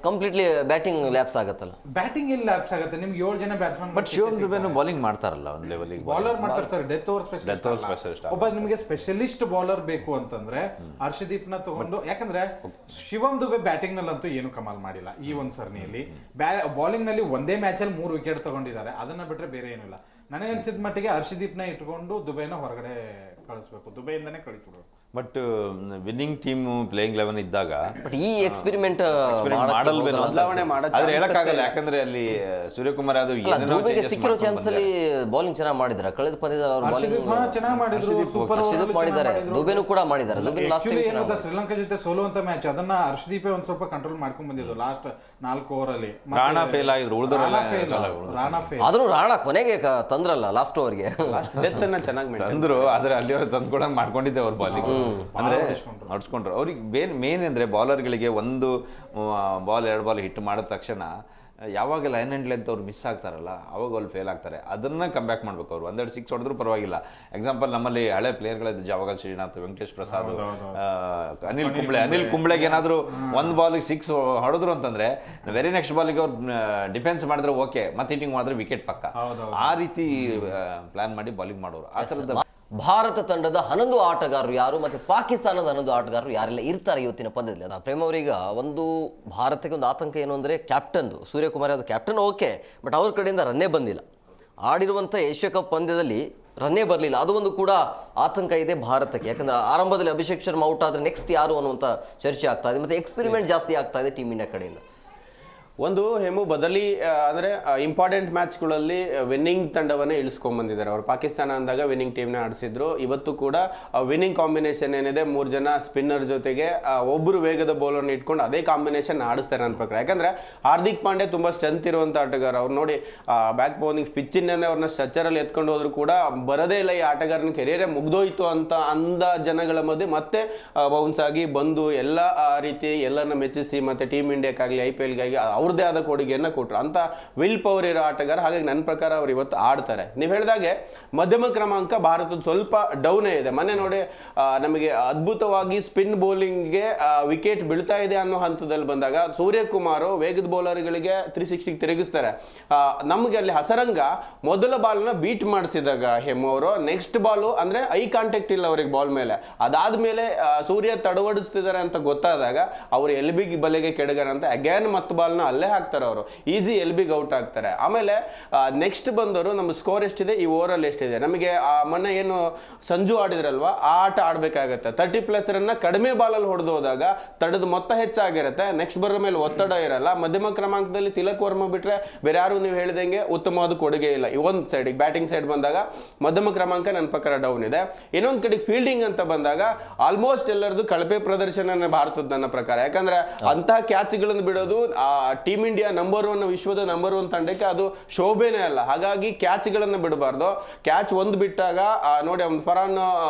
ಕಂಪ್ಲೀಟ್ಲಿ ಬ್ಯಾಟಿಂಗ್ ಲ್ಯಾಪ್ಸ್ ಆಗತ್ತಲ್ಲ. ಬ್ಯಾಟಿಂಗ್ ಇಲ್ಲಿ ಲ್ಯಾಪ್ಸ್ ಆಗುತ್ತೆ. ನಿಮ್ಗೆ 7 ಜನ ಬ್ಯಾಟ್ಸ್ಮನ್. ಬಟ್ ಶಿವಮ್ ದುಬೆನು ಬೌಲಿಂಗ್ ಮಾಡ್ತಾರಲ್ಲ, ಒಂದು ಲೆವೆಲ್ಗೆ ಬೌಲರ್ ಮಾಡ್ತಾರೆ ಸರ್. Death over specialist. ಒಬ್ಬ ನಿಮಗೆ ಸ್ಪೆಷಲಿಸ್ಟ್ ಬೌಲರ್ ಬೇಕು ಅಂತಂದ್ರೆ ಹರ್ಷದೀಪ್ ನ ತಗೊಂಡು, ಯಾಕಂದ್ರೆ ಶಿವಮ್ ದುಬೆ ಬ್ಯಾಟಿಂಗ್ ನಲ್ಲಂತೂ ಏನು ಕಮಾಲ್ ಮಾಡಿಲ್ಲ ಈ ಒಂದ್ ಸರ್ನಿಯಲ್ಲಿ. ಬೌಲಿಂಗ್ ನಲ್ಲಿ ಒಂದೇ ಮ್ಯಾಚ್ ಅಲ್ಲಿ 3 ವಿಕೆಟ್ ತಗೊಂಡಿದ್ದಾರೆ. ಅದನ್ನ ಬಿಟ್ರೆ ಬೇರೆ ಏನೂ ಇಲ್ಲ. ನನಗನ್ಸಿದ ಮಟ್ಟಿಗೆ ಹರ್ಷದೀಪ್ ನ ಇಟ್ಕೊಂಡು ದುಬೈನ ಹೊರಗಡೆ ಕಳಿಸ್ಬೇಕು, ದುಬೈಯಿಂದನೇ ಕಳಿಸ್ಬಿಡ್ಬೇಕು. ಬಟ್ ವಿನ್ನಿಂಗ್ ಟೀಮ್ ಪ್ಲೇಯಿಂಗ್ 11 ಇದ್ದಾಗ ಬಟ್ ಈ ಎಕ್ಸ್ಪೆರಿಮೆಂಟ್ ಮಾಡಲ್ವೇನೋ ಬದಲಾವಣೆ ಮಾಡೋ ಆದ್ರೆ ಹೇಳಕ್ಕಾಗಲ್ಲ, ಯಾಕಂದ್ರೆ ಅಲ್ಲಿ ಸೂರ್ಯಕುಮಾರ್ ಯಾದವ್ ಏನೇನೋ ದುಬೆಗೆ changes ಸಿಕ್ಕಿರೋ ಮಾಡ್ಕೊಂಡು ಚಾನ್ಸ್ ಅಲ್ಲಿ ಬೌಲಿಂಗ್ ಚೆನ್ನಾಗಿ ಮಾಡಿದ್ದಾರೆ. ಕಳೆದ ಪಂದ್ಯದಲ್ಲಿ ಅವ್ರು ಹರ್ಷದೀಪ್ ಚೆನ್ನಾಗಿ ಮಾಡಿದ್ರು, ಸೂಪರ್ ಮಾಡಿದ್ದಾರೆ, ದುಬೆನೂ ಕೂಡ ಮಾಡಿದ್ದಾರೆ. ದುಬೆ ಲಾಸ್ಟ್ ಆಕ್ಚುಲಿ ಏನಂತ ಶ್ರೀಲಂಕಾ ಜೊತೆ ಸೋಲುವಂತ ಮ್ಯಾಚ್ ಅದನ್ನ ಹರ್ಷದೀಪೇ ಒಂದ್ ಸ್ವಲ್ಪ ಕಂಟ್ರೋಲ್ ಮಾಡ್ಕೊಂಡ್ ಬಂದಿದ್ರು ಲಾಸ್ಟ್ 4 ಓವರ್ ಅಲ್ಲಿ. ರಾಣಾ ಫೇಲ್ ಆಗಿದ್ರು, ಉಳಿದವರೆಲ್ಲ ರಾಣಾ ಫೇಲ್ ಆದ್ರೂ ರಾಣಾ ಕೊನೆಗೆ ತಂದ್ರಲ್ಲ ಲಾಸ್ಟ್ ಓವರ್ಗೆ, ಡೆತ್ ಅನ್ನ ಚೆನ್ನಾಗಿ ತಂದ್ರು. ಆದ್ರೆ ಅಲ್ಲಿ ಅವ್ರು ತಂದ್ಕೊಳಂಗ್ ಮಾಡ್ಕೊಂಡಿದ್ದೆ ಅವ್ರ ಬಾಲಿಂಗ್ ಅಂದ್ರೆ ನಡ್ಸ್ಕೊಂಡ್ರು. ಅವ್ರಿಗೆ ಮೇನ್ ಅಂದ್ರೆ ಬೌಲರ್ಗಳಿಗೆ ಒಂದು ಬಾಲ್ 2 ಬಾಲ್ ಹಿಟ್ ಮಾಡಿದ ತಕ್ಷಣ ಯಾವಾಗ ಲೈನ್ ಆ್ಯಂಡ್ ಲೆಂತ್ ಅವ್ರು ಮಿಸ್ ಆಗ್ತಾರಲ್ಲ ಅವಾಗ ಅವ್ರು ಫೇಲ್ ಆಗ್ತಾರೆ. ಅದನ್ನ ಕಮ್ ಬ್ಯಾಕ್ ಮಾಡ್ಬೇಕು. ಅವರು 1-2 6 ಹೊಡೆದ್ರು ಪರವಾಗಿಲ್ಲ. ಎಕ್ಸಾಂಪಲ್ ನಮ್ಮಲ್ಲಿ ಹಳೆ ಪ್ಲೇಯರ್ಗಳಿದ್ದು ಜಾವಗಲ್ ಶ್ರೀನಾಥ್, ವೆಂಕಟೇಶ್ ಪ್ರಸಾದ್, ಅನಿಲ್ ಕುಂಬ್ಳೆಗೆ ಏನಾದ್ರು ಒಂದು ಬಾಲಿಗೆ 6 ಹೊಡೆದ್ರು ಅಂತಂದ್ರೆ ವೆರಿ ನೆಕ್ಸ್ಟ್ ಬಾಲಿಗೆ ಅವ್ರು ಡಿಫೆನ್ಸ್ ಮಾಡಿದ್ರೆ ಓಕೆ, ಮತ್ತೆ ಹಿಟ್ಟಿಂಗ್ ಮಾಡಿದ್ರೆ ವಿಕೆಟ್ ಪಕ್ಕ. ಆ ರೀತಿ ಪ್ಲಾನ್ ಮಾಡಿ ಬಾಲಿಂಗ್ ಮಾಡೋರು. ಆ ಥರದ ಭಾರತ ತಂಡದ 11 ಆಟಗಾರರು ಯಾರು ಮತ್ತೆ ಪಾಕಿಸ್ತಾನದ 11 ಆಟಗಾರರು ಯಾರೆಲ್ಲ ಇರ್ತಾರೆ ಇವತ್ತಿನ ಪಂದ್ಯದಲ್ಲಿ? ಅದ ಪ್ರೇಮ್ ಅವರೀಗ ಒಂದು ಭಾರತಕ್ಕೆ ಒಂದು ಆತಂಕ ಏನು ಅಂದರೆ ಕ್ಯಾಪ್ಟನ್ದು Suryakumar Yadav captain okay, but ಅವ್ರ ಕಡೆಯಿಂದ ರನ್ನೇ ಬಂದಿಲ್ಲ. ಆಡಿರುವಂಥ ಏಷ್ಯಾ ಕಪ್ ಪಂದ್ಯದಲ್ಲಿ ರನ್ನೇ ಬರಲಿಲ್ಲ. ಅದು ಒಂದು ಕೂಡ ಆತಂಕ ಇದೆ ಭಾರತಕ್ಕೆ. ಯಾಕಂದ್ರೆ ಆರಂಭದಲ್ಲಿ ಅಭಿಷೇಕ್ ಶರ್ಮಾ ಔಟ್ ಆದರೆ ನೆಕ್ಸ್ಟ್ ಯಾರು ಅನ್ನುವಂಥ ಚರ್ಚೆ ಆಗ್ತಾ ಇದೆ, ಮತ್ತೆ ಎಕ್ಸ್ಪೆರಿಮೆಂಟ್ ಜಾಸ್ತಿ ಆಗ್ತಾ ಇದೆ ಟೀಮ್ ಇಂಡಿಯಾ ಕಡೆಯಿಂದ. ಒಂದು ಹೆಮ್ಮು ಬದಲಿ ಅಂದರೆ ಇಂಪಾರ್ಟೆಂಟ್ ಮ್ಯಾಚ್ಗಳಲ್ಲಿ ವಿನ್ನಿಂಗ್ ತಂಡವನ್ನೇ ಇಳಿಸ್ಕೊಂಡ್ಬಂದಿದ್ದಾರೆ ಅವರು. ಪಾಕಿಸ್ತಾನ ಅಂದಾಗ ವಿನ್ನಿಂಗ್ ಟೀಮ್ನ ಆಡಿಸಿದ್ರು. ಇವತ್ತು ಕೂಡ ವಿನ್ನಿಂಗ್ ಕಾಂಬಿನೇಷನ್ ಏನಿದೆ, 3 ಜನ ಸ್ಪಿನ್ನರ್ ಜೊತೆಗೆ ಒಬ್ಬರು ವೇಗದ ಬೌಲರ್ನ ಇಟ್ಕೊಂಡು ಅದೇ ಕಾಂಬಿನೇಷನ್ ಆಡಿಸ್ತಾರೆ ನನ್ನ ಪ್ರಕಾರ. ಯಾಕಂದರೆ ಹಾರ್ದಿಕ್ ಪಾಂಡೆ ತುಂಬ ಸ್ಟ್ರೆಂತ್ ಇರುವಂಥ ಆಟಗಾರ. ಅವ್ರು ನೋಡಿ ಬ್ಯಾಕ್ ಬೌಲಿಂಗ್ ಪಿಚ್ಚಿಂದನೇ ಅವ್ರನ್ನ ಸ್ಟ್ರಕ್ಚರಲ್ಲಿ ಎತ್ಕೊಂಡು ಹೋದ್ರು ಕೂಡ ಬರದೇ ಇಲ್ಲ, ಈ ಆಟಗಾರನ ಕೆರಿಯರೇ ಮುಗ್ದೋಯ್ತು ಅಂತ ಅಂದ ಜನಗಳ ಮಧ್ಯೆ ಮತ್ತೆ ಬೌನ್ಸ್ ಆಗಿ ಬಂದು ಎಲ್ಲ ರೀತಿ ಎಲ್ಲರನ್ನ ಮೆಚ್ಚಿಸಿ ಮತ್ತು ಟೀಮ್ ಇಂಡಿಯಾಕ್ಕಾಗಲಿ IPLಗಾಗಿ ಅವ್ರದ್ದೇ ಆದ ಕೊಡುಗೆಯನ್ನು ಕೊಟ್ಟರು ಅಂತ ವಿಲ್ ಪವರ್ ಇರೋ ಆಟಗಾರ. ಹಾಗಾಗಿ ನನ್ನ ಪ್ರಕಾರ ಅವ್ರು ಇವತ್ತು ಆಡ್ತಾರೆ. ನೀವು ಹೇಳಿದಾಗೆ ಮಧ್ಯಮ ಕ್ರಮಾಂಕ ಭಾರತದ ಸ್ವಲ್ಪ ಡೌನೇ ಇದೆ. ಮೊನ್ನೆ ನೋಡಿ ನಮಗೆ ಅದ್ಭುತವಾಗಿ ಸ್ಪಿನ್ ಬೌಲಿಂಗ್ಗೆ ವಿಕೆಟ್ ಬೀಳ್ತಾ ಇದೆ ಅನ್ನೋ ಹಂತದಲ್ಲಿ ಬಂದಾಗ ಸೂರ್ಯಕುಮಾರ್ ವೇಗದ ಬೌಲರ್ಗಳಿಗೆ 360 ತಿರುಗಿಸ್ತಾರೆ. ನಮಗೆ ಅಲ್ಲಿ ಹಸರಂಗ ಮೊದಲ ಬಾಲ್ನ ಬೀಟ್ ಮಾಡಿಸಿದಾಗ ಹೆಮ್ಮು ಅವರು ನೆಕ್ಸ್ಟ್ ಬಾಲು ಅಂದರೆ ಐ ಕಾಂಟ್ಯಾಕ್ಟ್ ಇಲ್ಲ ಅವ್ರಿಗೆ ಬಾಲ್ ಮೇಲೆ. ಅದಾದ್ಮೇಲೆ ಸೂರ್ಯ ತಡವಡಿಸ್ತಿದ್ದಾರೆ ಅಂತ ಗೊತ್ತಾದಾಗ ಅವರು LBಗೆ ಬಲೆಗೆ ಕೆಡಗರ ಅಂತ ಅಗೇನ್ ಮತ್ತೆ ಬಾಲ್ನ ಅಲ್ಲೇ ಹಾಕ್ತಾರೆ. ಅವರು ಈಸಿ LBಗೆ ಔಟ್ ಆಗ್ತಾರೆ. ಆಮೇಲೆ ನೆಕ್ಸ್ಟ್ ಬಂದವರು ನಮ್ಮ ಸ್ಕೋರ್ ಎಷ್ಟಿದೆ, ಈ ಓವರಲ್ಲಿ ಎಷ್ಟಿದೆ, ನಮಗೆ ಮೊನ್ನೆ ಏನು ಸಂಜು ಆಡಿದ್ರಲ್ವಾ ಆ ಆಟ ಆಡಬೇಕಾಗತ್ತೆ. 30+ ರನ್ನ ಕಡಿಮೆ ಬಾಲಲ್ಲಿ ಹೊಡೆದು ಹೋದಾಗ ತಡದ ಮೊತ್ತ ಹೆಚ್ಚಾಗಿರುತ್ತೆ, ನೆಕ್ಸ್ಟ್ ಬರೋ ಮೇಲೆ ಒತ್ತಡ ಇರಲ್ಲ. ಮಧ್ಯಮ ಕ್ರಮಾಂಕದಲ್ಲಿ ತಿಲಕ್ ವರ್ಮ ಬಿಟ್ರೆ ಬೇರೆ ಯಾರು ನೀವು ಹೇಳಿದಂಗೆ ಉತ್ತಮವಾದ ಕೊಡುಗೆ ಇಲ್ಲ. ಈ ಒಂದು ಸೈಡಿಗೆ ಬ್ಯಾಟಿಂಗ್ ಸೈಡ್ ಬಂದಾಗ ಮಧ್ಯಮ ಕ್ರಮಾಂಕ ನನ್ನ ಪ್ರಕಾರ ಡೌನ್ ಇದೆ. ಇನ್ನೊಂದು ಕಡೆಗೆ ಫೀಲ್ಡಿಂಗ್ ಅಂತ ಬಂದಾಗ ಆಲ್ಮೋಸ್ಟ್ ಎಲ್ಲರದು ಕಳಪೆ ಪ್ರದರ್ಶನ ಭಾರತದ ನನ್ನ ಪ್ರಕಾರ. ಯಾಕಂದ್ರೆ ಅಂತಹ ಕ್ಯಾಚ್ಗಳನ್ನು ಬಿಡೋದು ಟೀಮ್ ಇಂಡಿಯಾ ನಂಬರ್ 1 ವಿಶ್ವದ ನಂಬರ್ 1 ತಂಡಕ್ಕೆ ಅದು ಶೋಭೆನೇ ಅಲ್ಲ. ಹಾಗಾಗಿ ಕ್ಯಾಚ್ಗಳನ್ನು ಬಿಡಬಾರ್ದು. ಕ್ಯಾಚ್ ಒಂದು ಬಿಟ್ಟಾಗ ನೋಡಿ ಅವ್ನು ಫರಾನ್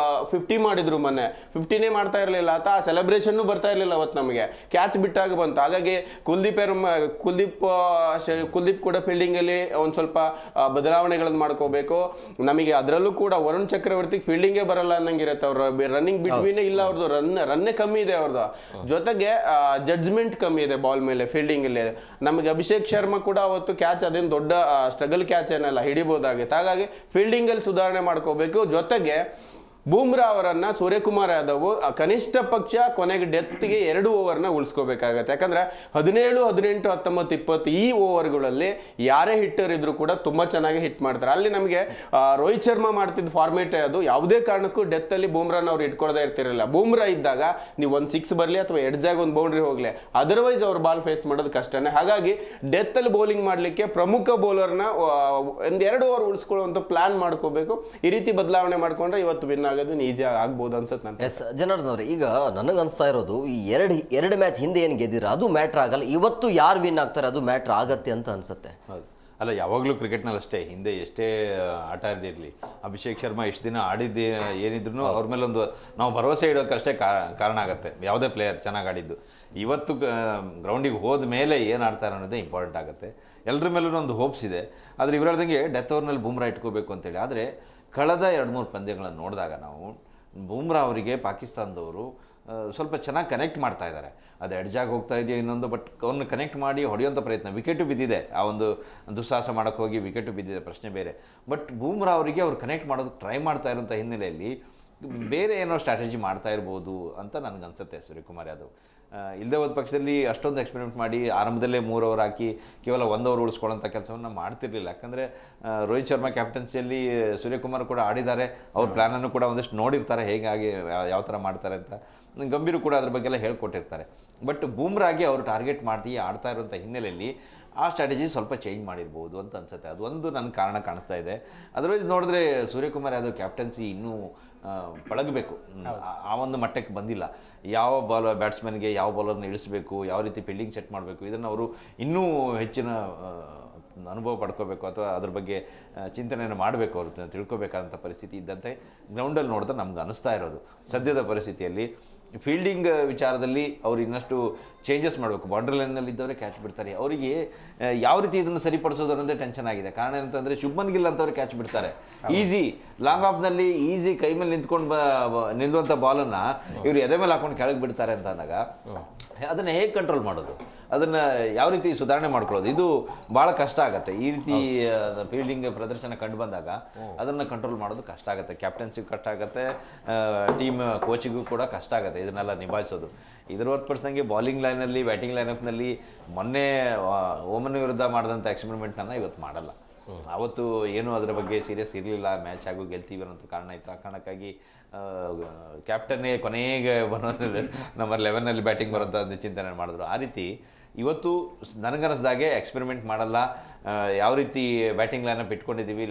50 ಮಾಡಿದ್ರು, ಮೊನ್ನೆ 50ನೇ ಮಾಡ್ತಾ ಇರಲಿಲ್ಲ ಆತ, ಆ ಸೆಲೆಬ್ರೇಷನ್ ಬರ್ತಾ ಇರಲಿಲ್ಲ ಅವತ್ತು ನಮಗೆ, ಕ್ಯಾಚ್ ಬಿಟ್ಟಾಗ ಬಂತು. ಹಾಗಾಗಿ ಕುಲ್ದೀಪ್ ಕೂಡ ಫೀಲ್ಡಿಂಗಲ್ಲಿ ಒಂದು ಸ್ವಲ್ಪ ಬದಲಾವಣೆಗಳನ್ನು ಮಾಡ್ಕೋಬೇಕು. ನಮಗೆ ಅದರಲ್ಲೂ ಕೂಡ ವರುಣ್ ಚಕ್ರವರ್ತಿಗೆ ಫೀಲ್ಡಿಂಗೇ ಬರಲ್ಲ ಅನ್ನಂಗಿರುತ್ತೆ. ಅವ್ರ ರನ್ನಿಂಗ್ ಬಿಟ್ವೀನೇ ಇಲ್ಲ, ಅವ್ರದ್ದು ರನ್ನೇ ಕಮ್ಮಿ ಇದೆ ಅವ್ರದ್ದು. ಜೊತೆಗೆ ಜಡ್ಜ್ಮೆಂಟ್ ಕಮ್ಮಿ ಇದೆ ಬಾಲ್ ಮೇಲೆ ಫೀಲ್ಡಿಂಗ್ ಅಲ್ಲಿ. ನಮಗೆ ಅಭಿಷೇಕ್ ಶರ್ಮಾ ಕೂಡ ಅವತ್ತು ಕ್ಯಾಚ್ ಅದೇನು ದೊಡ್ಡ ಸ್ಟ್ರಗಲ್ ಕ್ಯಾಚ್ ಏನಲ್ಲ, ಹಿಡಿಬೋದಾಗಿತ್ತು. ಹಾಗಾಗಿ ಫೀಲ್ಡಿಂಗ್ ಅಲ್ಲಿ ಸುಧಾರಣೆ ಮಾಡ್ಕೋಬೇಕು. ಜೊತೆಗೆ ಬೂಮ್ರಾ ಅವರನ್ನ ಸೂರ್ಯಕುಮಾರ್ ಯಾದವ್ ಕನಿಷ್ಠ ಪಕ್ಷ ಕೊನೆಗೆ ಡೆತ್ಗೆ 2 ಓವರ್ನ ಉಳಿಸ್ಕೋಬೇಕಾಗತ್ತೆ. ಯಾಕಂದ್ರೆ 17, 18, 19, 20 ಈ ಓವರ್ಗಳಲ್ಲಿ ಯಾರೇ ಹಿಟ್ಟರ್ ಇದ್ರು ಕೂಡ ತುಂಬಾ ಚೆನ್ನಾಗಿ ಹಿಟ್ ಮಾಡ್ತಾರೆ. ಅಲ್ಲಿ ನಮಗೆ ರೋಹಿತ್ ಶರ್ಮಾ ಮಾಡ್ತಿದ್ದ ಫಾರ್ಮೇಟೇ ಅದು. ಯಾವುದೇ ಕಾರಣಕ್ಕೂ ಡೆತ್ ಅಲ್ಲಿ ಬೂಮ್ರಾನ ಅವ್ರು ಇಟ್ಕೊಳ್ದೇ ಇರ್ತಿರಲಿಲ್ಲ. ಬೂಮ್ರಾ ಇದ್ದಾಗ ನೀವು ಒಂದು 6 ಬರಲಿ ಅಥವಾ ಎಡ್ಜಾಗ ಒಂದು ಬೌಂಡ್ರಿ ಹೋಗ್ಲಿ, ಅದರ್ವೈಸ್ ಅವ್ರು ಬಾಲ್ ಫೇಸ್ ಮಾಡೋದು ಕಷ್ಟನೇ. ಹಾಗಾಗಿ ಡೆತ್ ಅಲ್ಲಿ ಬೌಲಿಂಗ್ ಮಾಡಲಿಕ್ಕೆ ಪ್ರಮುಖ ಬೌಲರ್ನ 1-2 ಓವರ್ ಉಳಿಸ್ಕೊಳ್ಳುವಂತ ಪ್ಲಾನ್ ಮಾಡ್ಕೋಬೇಕು. ಈ ರೀತಿ ಬದಲಾವಣೆ ಮಾಡ್ಕೊಂಡ್ರೆ ಇವತ್ತು ವಿನ್ ಈಸಿ ಆಗ್ಬೋದು ಅನ್ಸುತ್ತೆ ನಾನು. ಎಸ್ ಜನಾರ್ದನ್ ಅವರೇ, ಈಗ ನನಗೆ ಅನಿಸ್ತಾ ಇರೋದು ಈ ಎರಡು ಮ್ಯಾಚ್ ಹಿಂದೆ ಏನು ಗೆದ್ದಿರ ಅದು ಮ್ಯಾಟ್ರ್ ಆಗಲ್ಲ, ಇವತ್ತು ಯಾರು ವಿನ್ ಆಗ್ತಾರೆ ಅದು ಮ್ಯಾಟ್ರ್ ಆಗತ್ತೆ ಅಂತ ಅನ್ಸುತ್ತೆ. ಹೌದು, ಅಲ್ಲ ಯಾವಾಗಲೂ ಕ್ರಿಕೆಟ್ನಲ್ಲಿ ಅಷ್ಟೇ, ಹಿಂದೆ ಎಷ್ಟೇ ಆಟ ಇರಲಿ, ಅಭಿಷೇಕ್ ಶರ್ಮಾ ಇಷ್ಟು ದಿನ ಆಡಿದ್ದು ಏನಿದ್ರು ಅವ್ರ ಮೇಲೆ ಒಂದು ನಾವು ಭರವಸೆ ಇಡೋಕ್ಕಷ್ಟೇ ಕಾರಣ ಆಗುತ್ತೆ ಯಾವುದೇ ಪ್ಲೇಯರ್ ಚೆನ್ನಾಗಿ ಆಡಿದ್ದು. ಇವತ್ತು ಗ್ರೌಂಡಿಗೆ ಹೋದ ಮೇಲೆ ಏನು ಆಡ್ತಾರೆ ಅನ್ನೋದೇ ಇಂಪಾರ್ಟೆಂಟ್ ಆಗುತ್ತೆ. ಎಲ್ಲರ ಮೇಲೂ ಒಂದು ಹೋಪ್ಸ್ ಇದೆ. ಆದರೆ ಇವ್ರು ಹೇಳ್ದಂಗೆ ಡೆತ್ ಓವರ್ನಲ್ಲಿ ಬೂಮ್ರಾ ಇಟ್ಕೋಬೇಕು ಅಂತೇಳಿ. ಆದರೆ ಕಳೆದ 2-3 ಪಂದ್ಯಗಳನ್ನು ನೋಡಿದಾಗ ನಾವು ಬೂಮ್ರಾ ಅವರಿಗೆ ಪಾಕಿಸ್ತಾನದವರು ಸ್ವಲ್ಪ ಚೆನ್ನಾಗಿ ಕನೆಕ್ಟ್ ಮಾಡ್ತಾ ಇದ್ದಾರೆ. ಅದು ಎಡ್ಜಾಗಿ ಹೋಗ್ತಾ ಇದೆಯೋ ಇನ್ನೊಂದು, ಬಟ್ ಅವ್ರನ್ನ ಕನೆಕ್ಟ್ ಮಾಡಿ ಹೊಡೆಯುವಂಥ ಪ್ರಯತ್ನ, ವಿಕೆಟು ಬಿದ್ದಿದೆ, ಆ ಒಂದು ದುಸ್ಸಾಹಸ ಮಾಡೋಕ್ಕೆ ಹೋಗಿ ವಿಕೆಟು ಬಿದ್ದಿದೆ, ಪ್ರಶ್ನೆ ಬೇರೆ. ಬಟ್ ಬೂಮ್ರಾ ಅವರಿಗೆ ಅವ್ರು ಕನೆಕ್ಟ್ ಮಾಡೋದಕ್ಕೆ ಟ್ರೈ ಮಾಡ್ತಾ ಇರೋಂಥ ಹಿನ್ನೆಲೆಯಲ್ಲಿ ಬೇರೆ ಏನೋ ಸ್ಟ್ರಾಟಜಿ ಮಾಡ್ತಾ ಇರ್ಬೋದು ಅಂತ ನನಗನ್ಸುತ್ತೆ ಸೂರ್ಯಕುಮಾರ್ ಯಾದವ್. ಇಲ್ಲದೆ ಹೋದ ಪಕ್ಷದಲ್ಲಿ ಅಷ್ಟೊಂದು ಎಕ್ಸ್ಪೆರಿಮೆಂಟ್ ಮಾಡಿ ಆರಂಭದಲ್ಲೇ 3 ಓವರ್ ಹಾಕಿ ಕೇವಲ 1 ಓವರ್ ಉಳಿಸ್ಕೊಳ್ಳೋಂಥ ಕೆಲಸವನ್ನು ಮಾಡ್ತಿರ್ಲಿಲ್ಲ. ಯಾಕಂದರೆ ರೋಹಿತ್ ಶರ್ಮಾ ಕ್ಯಾಪ್ಟನ್ಸಿಯಲ್ಲಿ ಸೂರ್ಯಕುಮಾರ್ ಕೂಡ ಆಡಿದ್ದಾರೆ, ಅವ್ರ ಪ್ಲ್ಯಾನನ್ನು ಕೂಡ ಒಂದಷ್ಟು ನೋಡಿರ್ತಾರೆ ಹೇಗಾಗಿ ಯಾವ ಥರ ಮಾಡ್ತಾರೆ ಅಂತ. ಗಂಭೀರ್ ಕೂಡ ಅದ್ರ ಬಗ್ಗೆ ಎಲ್ಲ ಹೇಳ್ಕೊಟ್ಟಿರ್ತಾರೆ. ಬಟ್ ಬೂಮ್ರಾಗೆ ಅವರು ಟಾರ್ಗೆಟ್ ಮಾಡಿ ಆಡ್ತಾ ಇರುವಂಥ ಹಿನ್ನೆಲೆಯಲ್ಲಿ ಆ ಸ್ಟ್ರಾಟಜಿ ಸ್ವಲ್ಪ ಚೇಂಜ್ ಮಾಡಿರ್ಬೋದು ಅಂತ ಅನ್ಸುತ್ತೆ. ಅದೊಂದು ನನ್ನ ಕಾರಣ ಕಾಣಿಸ್ತಾ ಇದೆ. ಅದರ್ವೈಸ್ ನೋಡಿದ್ರೆ ಸೂರ್ಯಕುಮಾರ್ ಯಾದವ್ ಕ್ಯಾಪ್ಟನ್ಸಿ ಇನ್ನೂ ಪಳಗಬೇಕು, ಆ ಒಂದು ಮಟ್ಟಕ್ಕೆ ಬಂದಿಲ್ಲ. ಯಾವ ಬ್ಯಾಟ್ಸ್ಮನ್ಗೆ ಯಾವ ಬೌಲರ್ನ ಇಳಿಸಬೇಕು, ಯಾವ ರೀತಿ ಫೀಲ್ಡಿಂಗ್ ಸೆಟ್ ಮಾಡಬೇಕು, ಇದನ್ನು ಅವರು ಇನ್ನೂ ಹೆಚ್ಚಿನ ಅನುಭವ ಪಡ್ಕೋಬೇಕು ಅಥವಾ ಅದ್ರ ಬಗ್ಗೆ ಚಿಂತನೆಯನ್ನು ಮಾಡಬೇಕು, ಅವರು ತಿಳ್ಕೊಬೇಕಾದಂಥ ಪರಿಸ್ಥಿತಿ ಇದ್ದಂತೆ ಗ್ರೌಂಡಲ್ಲಿ ನೋಡಿದ್ರೆ ನಮ್ಗೆ ಅನಿಸ್ತಾ ಇರೋದು. ಸದ್ಯದ ಪರಿಸ್ಥಿತಿಯಲ್ಲಿ ಫೀಲ್ಡಿಂಗ್ ವಿಚಾರದಲ್ಲಿ ಅವ್ರು ಇನ್ನಷ್ಟು ಚೇಂಜಸ್ ಮಾಡಬೇಕು. ಬೌಂಡ್ರಿ ಲೈನಲ್ಲಿ ಇದ್ದವರೇ ಕ್ಯಾಚ್ ಬಿಡ್ತಾರೆ. ಅವರಿಗೆ ಯಾವ ರೀತಿ ಇದನ್ನು ಸರಿಪಡಿಸೋದು ಅನ್ನೋದೇ ಟೆನ್ಷನ್ ಆಗಿದೆ. ಕಾರಣ ಏನಂತಂದರೆ ಶುಭ್ಮನ್ ಗಿಲ್ ಅಂತವ್ರು ಕ್ಯಾಚ್ ಬಿಡ್ತಾರೆ ಈಸಿ, ಲಾಂಗ್ ಆಫ್ನಲ್ಲಿ ಈಸಿ ಕೈ ಮೇಲೆ ನಿಂತ್ಕೊಂಡು ನಿಲ್ಲುವಂಥ ಬಾಲನ್ನು ಇವರು ಎದೆ ಮೇಲೆ ಹಾಕೊಂಡು ಕೆಳಗೆ ಬಿಡ್ತಾರೆ ಅಂತ ಅಂದಾಗ ಅದನ್ನು ಹೇಗೆ ಕಂಟ್ರೋಲ್ ಮಾಡೋದು, ಅದನ್ನು ಯಾವ ರೀತಿ ಸುಧಾರಣೆ ಮಾಡ್ಕೊಳ್ಳೋದು, ಇದು ಭಾಳ ಕಷ್ಟ ಆಗುತ್ತೆ. ಈ ರೀತಿ ಫೀಲ್ಡಿಂಗ್ ಪ್ರದರ್ಶನ ಕಂಡು ಬಂದಾಗ ಅದನ್ನು ಕಂಟ್ರೋಲ್ ಮಾಡೋದು ಕಷ್ಟ ಆಗುತ್ತೆ. ಕ್ಯಾಪ್ಟನ್ಸಿಗೂ ಕಷ್ಟ ಆಗುತ್ತೆ, ಟೀಮ್ ಕೋಚಿಗೂ ಕೂಡ ಕಷ್ಟ ಆಗುತ್ತೆ ಇದನ್ನೆಲ್ಲ ನಿಭಾಯಿಸೋದು. ಇದರ ಹೊರತುಪಡಿಸಿದಂಗೆ ಬೌಲಿಂಗ್ ಲೈನಲ್ಲಿ, ಬ್ಯಾಟಿಂಗ್ ಲೈನಪ್ನಲ್ಲಿ ಮೊನ್ನೆ ಓಮನ್ ವಿರುದ್ಧ ಮಾಡಿದಂಥ ಎಕ್ಸ್ಪೆರಿಮೆಂಟನ್ನು ಇವತ್ತು ಮಾಡಲ್ಲ. ಅವತ್ತು ಏನೂ ಅದರ ಬಗ್ಗೆ ಸೀರಿಯಸ್ ಇರಲಿಲ್ಲ, ಮ್ಯಾಚ್ ಆಗು ಗೆಲ್ತೀವಿ ಅನ್ನೋಂಥ ಕಾರಣ ಇತ್ತು. ಆ ಕಾರಣಕ್ಕಾಗಿ ಕ್ಯಾಪ್ಟನ್ನೇ ಕೊನೆಗೆ ಬರೋದು ನಮ್ಮ 11ನಲ್ಲಿ ಬ್ಯಾಟಿಂಗ್ ಬರೋಂಥ ಚಿಂತನೆ ಮಾಡಿದ್ರು. ಆ ರೀತಿ ಇವತ್ತು ನನಗನ್ನಿಸ್ದಾಗೆ ಎಕ್ಸ್ಪೆರಿಮೆಂಟ್ ಮಾಡಲ್ಲ. ಯಾವ ರೀತಿ ಬ್ಯಾಟಿಂಗ್ ಲೈನಪ್ ಇಟ್ಕೊಂಡಿದ್ದೀವಿ,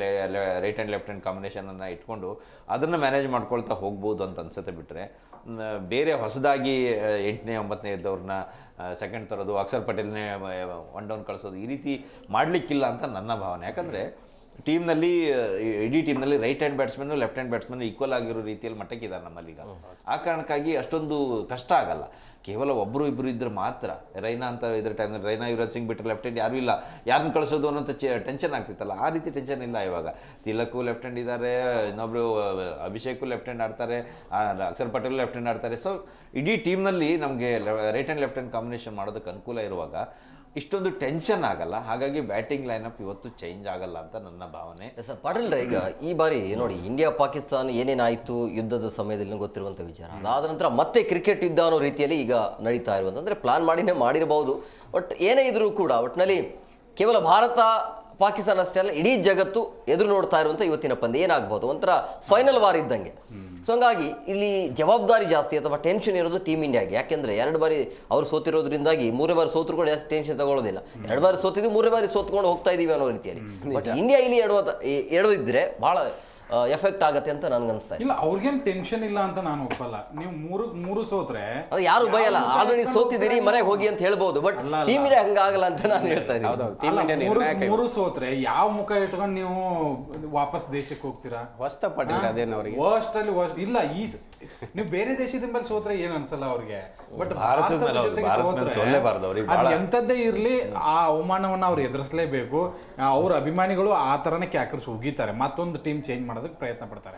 ರೈಟ್ ಆ್ಯಂಡ್ ಲೆಫ್ಟ್ ಹ್ಯಾಂಡ್ ಕಾಂಬಿನೇಷನನ್ನು ಇಟ್ಕೊಂಡು ಅದನ್ನು ಮ್ಯಾನೇಜ್ ಮಾಡ್ಕೊಳ್ತಾ ಹೋಗ್ಬೋದು ಅಂತ ಅನ್ಸುತ್ತೆ. ಬಿಟ್ಟರೆ ಬೇರೆ ಹೊಸದಾಗಿ 8ನೇ 9ನೇ ಇದ್ದವ್ರನ್ನ ಸೆಕೆಂಡ್ ತರೋದು, ಅಕ್ಷರ್ ಪಟೇಲ್ನೇ 1 ಡೌನ್ ಕಳಿಸೋದು, ಈ ರೀತಿ ಮಾಡಲಿಕ್ಕಿಲ್ಲ ಅಂತ ನನ್ನ ಭಾವನೆ. ಯಾಕಂದರೆ ಟೀಮ್ನಲ್ಲಿ ಇಡೀ ಟೀಮ್ನಲ್ಲಿ right hand batsman left hand batsman equal ಆಗಿರೋ ರೀತಿಯಲ್ಲಿ ಮಟ್ಟಕ್ಕಿದ್ದಾರೆ ನಮ್ಮಲ್ಲೀಗ. ಆ ಕಾರಣಕ್ಕಾಗಿ ಅಷ್ಟೊಂದು ಕಷ್ಟ ಆಗಲ್ಲ. ಕೇವಲ ಒಬ್ಬರು ಇಬ್ಬರು ಇದ್ರೆ ಮಾತ್ರ. ರೈನಾ ಅಂತ ಇದ್ರ ಟೈಮ್ನಲ್ಲಿ ರೈನಾ, ಯುವರಾಜ್ ಸಿಂಗ್ ಬಿಟ್ಟರೆ ಲೆಫ್ಟ್ ಹ್ಯಾಂಡ್ ಯಾರೂ ಇಲ್ಲ, ಯಾರನ್ನ ಕಳಿಸೋದು ಅನ್ನೋಂಥ ಟೆನ್ಷನ್ ಆಗ್ತಿತ್ತಲ್ಲ, ಆ ರೀತಿ ಟೆನ್ಷನ್ ಇಲ್ಲ ಇವಾಗ. ತಿಲಕು ಲೆಫ್ಟ್ ಹ್ಯಾಂಡ್ ಇದ್ದಾರೆ, ಇನ್ನೊಬ್ರು ಅಭಿಷೇಕು ಲೆಫ್ಟ್ ಹ್ಯಾಂಡ್ ಆಡ್ತಾರೆ, ಅಕ್ಷರ್ ಪಟೇಲ್ ಲೆಫ್ಟ್ ಹ್ಯಾಂಡ್ ಆಡ್ತಾರೆ. ಸೊ ಇಡೀ ಟೀಮ್ನಲ್ಲಿ ನಮಗೆ right hand left hand combination ಮಾಡೋದಕ್ಕೆ ಅನುಕೂಲ ಇರುವಾಗ ಇಷ್ಟೊಂದು ಟೆನ್ಷನ್ ಆಗಲ್ಲ. ಹಾಗಾಗಿ ಬ್ಯಾಟಿಂಗ್ ಲೈನಪ್ ಇವತ್ತು ಚೇಂಜ್ ಆಗಲ್ಲ ಅಂತ ನನ್ನ ಭಾವನೆ. ಸರ್ ಪಾಟೀಲ್, ಈಗ ಈ ಬಾರಿ ನೋಡಿ ಇಂಡಿಯಾ ಪಾಕಿಸ್ತಾನ ಏನೇನಾಯಿತು ಯುದ್ಧದ ಸಮಯದಲ್ಲಿ ಗೊತ್ತಿರುವಂಥ ವಿಚಾರ. ಅದಾದ ನಂತರ ಮತ್ತೆ ಕ್ರಿಕೆಟ್ ಯುದ್ಧ ಅನ್ನೋ ರೀತಿಯಲ್ಲಿ ಈಗ ನಡೀತಾ ಇರುವಂಥ, ಅಂದರೆ ಪ್ಲಾನ್ ಮಾಡಿನೇ ಮಾಡಿರಬಹುದು. ಬಟ್ ಏನೇ ಇದ್ರೂ ಕೂಡ ಒಟ್ಟಿನಲ್ಲಿ ಕೇವಲ ಭಾರತ ಪಾಕಿಸ್ತಾನ ಅಷ್ಟೇ ಅಲ್ಲ, ಇಡೀ ಜಗತ್ತು ಎದುರು ನೋಡ್ತಾ ಇರುವಂಥ ಇವತ್ತಿನ ಪಂದ್ಯ ಏನಾಗ್ಬೋದು ಒಂಥರ ಫೈನಲ್ ವಾರ್ ಇದ್ದಂಗೆ. ಸೊ ಹಂಗಾಗಿ ಇಲ್ಲಿ ಜವಾಬ್ದಾರಿ ಜಾಸ್ತಿ ಅಥವಾ ಟೆನ್ಷನ್ ಇರೋದು ಟೀಮ್ ಇಂಡಿಯಾಗೆ. ಯಾಕೆಂದ್ರೆ 2 ಬಾರಿ ಅವ್ರು ಸೋತಿರೋದ್ರಿಂದಾಗಿ 3 ಬಾರಿ ಸೋತ್ರು ಕೂಡ ಜಾಸ್ತಿ ಟೆನ್ಷನ್ ತಗೊಳ್ಳೋದಿಲ್ಲ. 2 ಬಾರಿ ಸೋತಿದ್ವಿ, 3 ಬಾರಿ ಸೋತ್ಕೊಂಡು ಹೋಗ್ತಾ ಇದೀವಿ ಅನ್ನೋ ರೀತಿಯಲ್ಲಿ. ಬಟ್ ಇಂಡಿಯಾ ಇಲ್ಲಿ ಎಡವಿದ್ರೆ ಬಹಳ ಎಫೆಕ್ಟ್ ಆಗತ್ತೆ ಅಂತ ನನ್ಗನ್ಸ್ತಾ ಇಲ್ಲ. ಅವ್ರಿಗೇನು ಟೆನ್ಷನ್ ಇಲ್ಲ ಅಂತ ನಾನು ಒಪ್ಪಲ್ಲ. ನೀವು ಮೂರು ಸೋತ್ರೆ ಅದು ಯಾರು ಭಯಲ್ಲ, ಆಲ್ರೆಡಿ ಸೋತಿದ್ದೀರಿ ಮನೆಗೆ ಹೋಗಿ ಅಂತ ಹೇಳ್ಬೋದು. ಬಟ್ ಟೀಮ್ ಇಂಡಿಯಾ ಹಂಗಾಗಲ್ಲ ಅಂತ ನಾನು ಹೇಳ್ತಾ ಇದ್ದೀನಿ. 3 ಸೋತ್ರೆ ಯಾವ ಮುಖ ಇಟ್ಕೊಂಡು ನೀವು ವಾಪಸ್ ದೇಶಕ್ಕೆ ಹೋಗ್ತೀರಾ? ಹೊಸ್ತ ಪಟೇಲ್ ಅದೇನು ಅವ್ರಿಗೆ ವರ್ಸ್ಟ್ ಅಲ್ಲಿ ವರ್ಸ್ಟ್ ಇಲ್ಲ. ನೀವು ಬೇರೆ ದೇಶದ ಮೇಲೆ ಸೋತ್ರೆ ಏನ್ ಅನ್ಸಲ್ಲ ಅವ್ರಿಗೆ. ಬಟ್ ಭಾರತದ ಜೊತೆಗೆ ಸೋತ್ರೆ ಅದು ಎಂಥದ್ದೇ ಇರ್ಲಿ ಆ ಅವಮಾನವನ್ನ ಅವ್ರು ಎದುರಿಸಲೇಬೇಕು. ಅವ್ರ ಅಭಿಮಾನಿಗಳು ಆ ತರನೇ ಕ್ಯಾಕರ್ಸ್ ಉಗಿತಾರೆ, ಮತ್ತೊಂದು ಟೀಮ್ ಚೇಂಜ್ ಮಾಡೋದಕ್ಕೆ ಪ್ರಯತ್ನ ಪಡ್ತಾರೆ.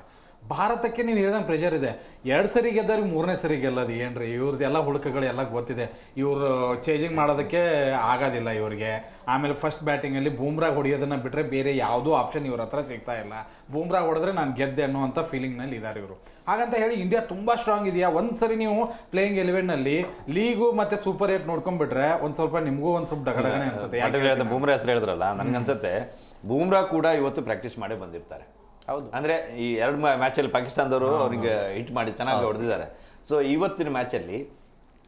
ಭಾರತಕ್ಕೆ ನೀವು ಹೇಳ್ದಂಗೆ ಪ್ರೆಷರ್ ಇದೆ. 2 ಸರಿ ಗೆದ್ದವ್ರಿಗೆ 3ನೇ ಸರಿ ಗೆಲ್ಲೋದು ಏನ್ರಿ? ಇವ್ರದ್ದೆಲ್ಲ ಹುಡುಕಗಳು ಎಲ್ಲ ಗೊತ್ತಿದೆ. ಇವರು ಚೇಂಜಿಂಗ್ ಮಾಡೋದಕ್ಕೆ ಆಗೋದಿಲ್ಲ ಇವ್ರಿಗೆ. ಆಮೇಲೆ ಫಸ್ಟ್ ಬ್ಯಾಟಿಂಗಲ್ಲಿ ಬೂಮ್ರಾ ಹೊಡೆಯೋದನ್ನ ಬಿಟ್ಟರೆ ಬೇರೆ ಯಾವುದೂ ಆಪ್ಷನ್ ಇವ್ರ ಹತ್ರ ಸಿಗ್ತಾ ಇಲ್ಲ. ಬೂಮ್ರಾ ಹೊಡೆದ್ರೆ ನಾನು ಗೆದ್ದೆ ಅನ್ನೋವಂಥ ಫೀಲಿಂಗ್ನಲ್ಲಿ ಇದ್ದಾರೆ ಇವರು. ಹಾಗಂತ ಹೇಳಿ ಇಂಡಿಯಾ ತುಂಬ ಸ್ಟ್ರಾಂಗ್ ಇದೆಯಾ? ಒಂದ್ಸರಿ ನೀವು ಪ್ಲೇಯಿಂಗ್ 11ನಲ್ಲಿ ಲೀಗು ಮತ್ತು ಸೂಪರ್ 8 ನೋಡ್ಕೊಂಡ್ಬಿಟ್ರೆ ಒಂದು ಸ್ವಲ್ಪ ನಿಮಗೂ ಒಂದು ಸ್ವಲ್ಪ ಡಗಡಗನೆ ಅನ್ಸುತ್ತೆ. ಬೂಮ್ರಾ ಹೆಸರು ಹೇಳಿದ್ರಲ್ಲ, ನನ್ಗನ್ಸುತ್ತೆ ಬೂಮ್ರಾ ಕೂಡ ಇವತ್ತು ಪ್ರಾಕ್ಟೀಸ್ ಮಾಡೇ ಬಂದಿರ್ತಾರೆ. ಹೌದು, ಅಂದರೆ ಈ 2 ಮ್ಯಾಚಲ್ಲಿ ಪಾಕಿಸ್ತಾನದವರು ಅವ್ರಿಗೆ ಹಿಟ್ ಮಾಡಿ ಚೆನ್ನಾಗಿ ಹೊಡೆದಿದ್ದಾರೆ. ಸೊ ಇವತ್ತಿನ ಮ್ಯಾಚಲ್ಲಿ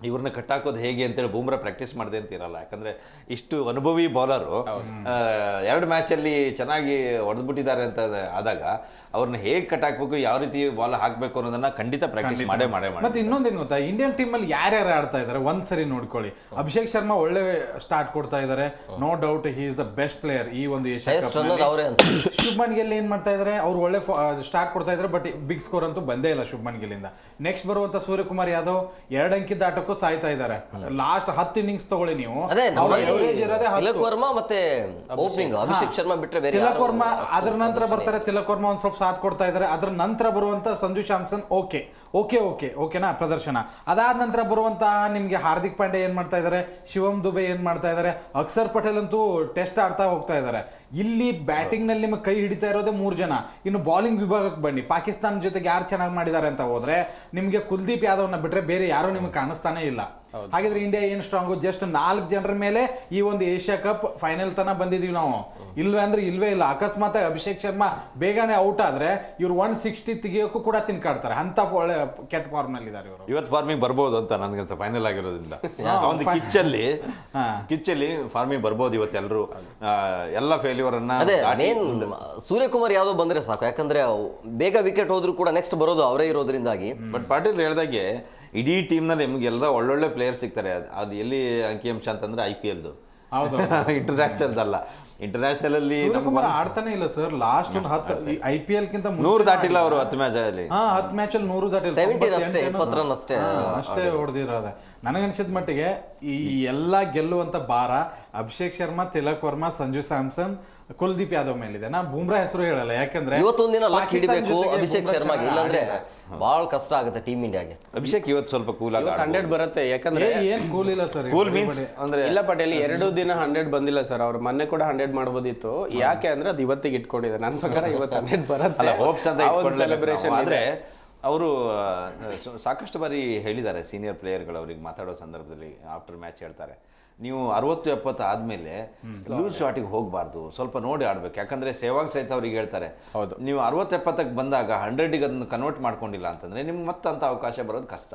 ಇವ್ರನ್ನ ಕಟ್ಟಾಕೋದು ಹೇಗೆ ಅಂತೇಳಿ ಬೂಮ್ರಾ ಪ್ರಾಕ್ಟೀಸ್ ಮಾಡಿದೆ ಅಂತ ಇರಲ್ಲ. ಯಾಕಂದರೆ ಇಷ್ಟು ಅನುಭವಿ ಬೌಲರು 2 ಮ್ಯಾಚಲ್ಲಿ ಚೆನ್ನಾಗಿ ಹೊಡೆದ್ಬಿಟ್ಟಿದ್ದಾರೆ ಅಂತ ಆದಾಗ ಅವ್ರನ್ನ ಹೇಗೆ ಕಟ್ಟಾಕಬೇಕು, ಯಾವ ರೀತಿ ಬಾಲ್ ಹಾಕಬೇಕು ಅನ್ನೋದನ್ನ ಖಂಡಿತ ಪ್ರಾಕ್ಟೀಸ್ ಮಾಡೇ ಮಾಡಿ. ಮತ್ತೆ ಇನ್ನೊಂದೇನು ಗೊತ್ತಾ, ಇಂಡಿಯನ್ ಟೀಮಲ್ಲಿ ಯಾರ್ಯಾರು ಆಡ್ತಾ ಇದ್ದಾರೆ ಒಂದ್ಸರಿ ನೋಡ್ಕೊಳ್ಳಿ. ಅಭಿಷೇಕ್ ಶರ್ಮಾ ಒಳ್ಳೆ ಸ್ಟಾರ್ಟ್ ಕೊಡ್ತಾ ಇದ್ದಾರೆ, no doubt he is the best player ಈ ಒಂದು ಏಷ್ಯಾ ಕಪ್. ಶುಭ್ಮನ್ ಗಿಲ್ ಏನ್ ಮಾಡ್ತಾ ಇದ್ದಾರೆ, ಅವ್ರು ಒಳ್ಳೆ ಸ್ಟಾರ್ಟ್ ಕೊಡ್ತಾ ಇದ್ದಾರೆ, ಬಟ್ ಬಿಗ್ ಸ್ಕೋರ್ ಅಂತೂ ಬಂದೇ ಇಲ್ಲ ಶುಭ್ಮನ್ ಗಿಲ್ಲಿಂದ. ನೆಕ್ಸ್ಟ್ ಬರುವಂತ ಸೂರ್ಯಕುಮಾರ್ ಯಾದವ್ 2 ಅಂಕಿ ದಾಟಕ್ಕೂ ಸಾಯ್ತಾ ಇದ್ದಾರೆ. ಲಾಸ್ಟ್ 10 ಇನ್ನಿಂಗ್ಸ್ ತಗೊಳ್ಳಿ ನೀವು, ತಿಲಕ್ ವರ್ಮಾ ಮತ್ತೆ ಓಪನಿಂಗ್ ಅಭಿಷೇಕ್ ಶರ್ಮಾ ಬಿಟ್ಟರೆ ಬೇರೆ ತಿಲಕ್ ವರ್ಮಾ ಅದ್ರ ನಂತರ ಬರ್ತಾರೆ. ತಿಲಕ್ ವರ್ಮಾ ಒಂದ್ ಸ್ವಲ್ಪ ಸಾಥ್ ಕೊಡ್ತಾ ಇದ್ದಾರೆ. ಅದರ ನಂತರ ಬರುವಂತ ಸಂಜು ಸ್ಯಾಮ್ಸನ್ ಓಕೆನಾ ಪ್ರದರ್ಶನ. ಅದಾದ ನಂತರ ಬರುವಂತಹ ನಿಮ್ಗೆ ಹಾರ್ದಿಕ್ ಪಾಂಡ್ಯ ಏನ್ ಮಾಡ್ತಾ ಇದ್ದಾರೆ, ಶಿವಮ್ ದುಬೆ ಏನ್ ಮಾಡ್ತಾ ಇದ್ದಾರೆ, ಅಕ್ಷರ್ ಪಟೇಲ್ ಅಂತೂ ಟೆಸ್ಟ್ ಆಡ್ತಾ ಹೋಗ್ತಾ ಇದ್ದಾರೆ. ಇಲ್ಲಿ ಬ್ಯಾಟಿಂಗ್ ನಲ್ಲಿ ನಿಮಗೆ ಕೈ ಹಿಡಿತಾ ಇರೋದೇ 3 ಜನ. ಇನ್ನು ಬೌಲಿಂಗ್ ವಿಭಾಗಕ್ಕೆ ಬನ್ನಿ, ಪಾಕಿಸ್ತಾನ ಜೊತೆಗೆ ಯಾರು ಚೆನ್ನಾಗಿ ಮಾಡಿದ್ದಾರೆ ಅಂತ ಹೋದ್ರೆ ನಿಮ್ಗೆ ಕುಲ್ದೀಪ್ ಯಾದವ್ನ ಬಿಟ್ರೆ ಬೇರೆ ಯಾರು ನಿಮ್ಗೆ ಕಾಣಿಸ್ತಾನೆ ಇಲ್ಲ. ಹಾಗಿದ್ರೆ ಇಂಡಿಯಾ ಏನ್ ಸ್ಟ್ರಾಂಗು? ಜಸ್ಟ್ 4 ಜನರ ಮೇಲೆ ಈ ಒಂದು ಏಷ್ಯಾ ಕಪ್ ಫೈನಲ್ ತನ ಬಂದಿದೀವಿ ನಾವು. ಇಲ್ವೇ ಅಂದ್ರೆ ಇಲ್ವೇ ಇಲ್ಲ. ಅಕಸ್ಮಾತ್ ಅಭಿಷೇಕ್ ಶರ್ಮಾ ಬೇಗನೆ ಔಟ್ ಆದ್ರೆ ಇವ್ರು 160 ತೆಗಿಯೋಕ್ಕೂ ಕೂಡ ತಿನ್ಕಾಡ್ತಾರೆ. ಅಂತ ಒಳ್ಳೆ ಕೆಟ್ಟ ಫಾರ್ಮ್ ನಲ್ಲಿ ಇದ್ದಾರೆ ಇವರು. ಇವತ್ತು ಫಾರ್ಮಿಂಗ್ ಬರ್ಬೋದು ಅಂತ ನನಗಂತ ಫೈನಲ್ ಆಗಿರೋದ್ರಿಂದ ಒಂದು ಕಿಚ್ಚಲ್ಲಿ ಫಾರ್ಮಿಂಗ್ ಬರ್ಬೋದು ಇವತ್ತು. ಎಲ್ಲರೂ ಎಲ್ಲ ಫೇಲ್ಯೂರ್ ಅನ್ನ ಅದೇ ಮೇನ್ ಸೂರ್ಯಕುಮಾರ್ ಯಾವ್ದೋ ಬಂದ್ರೆ ಸಾಕು, ಯಾಕಂದ್ರೆ ಬೇಗ ವಿಕೆಟ್ ಹೋದ್ರು ಕೂಡ ನೆಕ್ಸ್ಟ್ ಬರೋದು ಅವರೇ ಇರೋದ್ರಿಂದಾಗಿ. ಬಟ್ ಪಾಟೀಲ್ ಹೇಳ್ದಾಗೆ ಇಡೀ ಟೀಮ್ನಲ್ಲಿ ನಿಮ್ಗೆಲ್ಲ ಒಳ್ಳೊಳ್ಳೆ ಪ್ಲೇಯರ್ಸ್ ಸಿಗ್ತಾರೆ. ಅದು ಎಲ್ಲಿ ಅಂಕಿಅಂಶ ಅಂತಂದ್ರೆ IPL ಹೌದು, ಇಂಟರ್ನ್ಯಾಷನಲ್ ಅಲ್ಲ. ಇಂಟರ್ನ್ಯಾಷನಲ್ ಅಲ್ಲಿ ಸೂರ್ಯಕುಮಾರ್ ಆಡ್ತಾನೆ ಇಲ್ಲ ಸರ್. ಲಾಸ್ಟ್ ಒಂದು 10 IPL ಗಿಂತ 100 ದಾಟಿಲ್ಲ ಅವರು 10 ಮ್ಯಾಚ್ ಅಲ್ಲಿ. 10 ಮ್ಯಾಚ್ ಅಲ್ಲಿ 100 ದಾಟಿಲ್ಲ, 20 ರನ್ ಅಷ್ಟೇ ಹೊಡೆದಿರೋದೆ. ನನಗನ್ಸಿದ ಮಟ್ಟಿಗೆ ಈ ಎಲ್ಲಾ ಗೆಲ್ಲುವಂತ ಭಾರ ಅಭಿಷೇಕ್ ಶರ್ಮಾ, ತಿಲಕ್ ವರ್ಮಾ, ಸಂಜು ಸ್ಯಾಮ್ಸನ್, ಕುಲ್ದೀಪ್ ಯಾದವ್ ಮೇಲಿದೆ. ನಾನು ಬೂಮ್ರಾ ಹೆಸರು ಹೇಳಲ್ಲ, ಯಾಕಂದ್ರೆ ಇವತ್ತೊಂದಿನ ಲಕ್ ಹಿಡಿಬೇಕು ಅಭಿಷೇಕ್ ಶರ್ಮಾಗೆ, ಇಲ್ಲಾಂದ್ರೆ ಬಹಳ ಕಷ್ಟ ಆಗುತ್ತೆ ಟೀಮ್ ಇಂಡಿಯಾಗೆ. ಅಭಿಷೇಕ್ ಇವತ್ತು ಸ್ವಲ್ಪ ಕೂಲ್ ಆಗಿ 100 ಬರುತ್ತೆ. ಯಾಕಂದ್ರೆ ಏನ್ ಕೂಲ್ ಇಲ್ಲ ಸರ್. ಕೂಲ್ ಮೀನ್ಸ್ ಅಂದ್ರೆ ಇಲ್ಲ ಪಟೇಲ್, 2 ದಿನ 100 ಬಂದಿಲ್ಲ ಸರ್. ಅವ್ರು ಮೊನ್ನೆ ಕೂಡ 100 ಮಾಡ್ಬೋದಿತ್ತು. ಯಾಕೆ ಅಂದ್ರೆ ಅದು ಇವತ್ತಿಗೆ ಇಟ್ಕೊಂಡಿದೆ. ನನ್ನ ಪ್ರಕಾರ ಇವತ್ತು 100 ಬರುತ್ತೆ. ಹೋಪ್ಸ್ ಅಂತ ಸೆಲೆಬ್ರೇಷನ್ ಆದ್ರೆ ಅವರು ಸಾಕಷ್ಟು ಬಾರಿ ಹೇಳಿದ್ದಾರೆ ಸೀನಿಯರ್ ಪ್ಲೇಯರ್ಗಳು ಅವ್ರಿಗೆ ಮಾತಾಡೋ ಸಂದರ್ಭದಲ್ಲಿ ಆಫ್ಟರ್ ಮ್ಯಾಚ್ ಹೇಳ್ತಾರೆ, ನೀವು 60-70 ಆದ್ಮೇಲೆ ಲೂಸ್ ಶಾಟಿಗೆ ಹೋಗಬಾರ್ದು, ಸ್ವಲ್ಪ ನೋಡಿ ಆಡ್ಬೇಕು. ಯಾಕಂದ್ರೆ ಸೇವಾಗ್ ಸಹಿತ ಅವ್ರಿಗೆ ಹೇಳ್ತಾರೆ, ನೀವು 60-70ಕ್ಕೆ ಬಂದಾಗ 100ಗೆ ಅದನ್ನು ಕನ್ವರ್ಟ್ ಮಾಡ್ಕೊಂಡಿಲ್ಲ ಅಂತಂದ್ರೆ ನಿಮ್ಗೆ ಮತ್ತಂತ ಅವಕಾಶ ಬರೋದು ಕಷ್ಟ,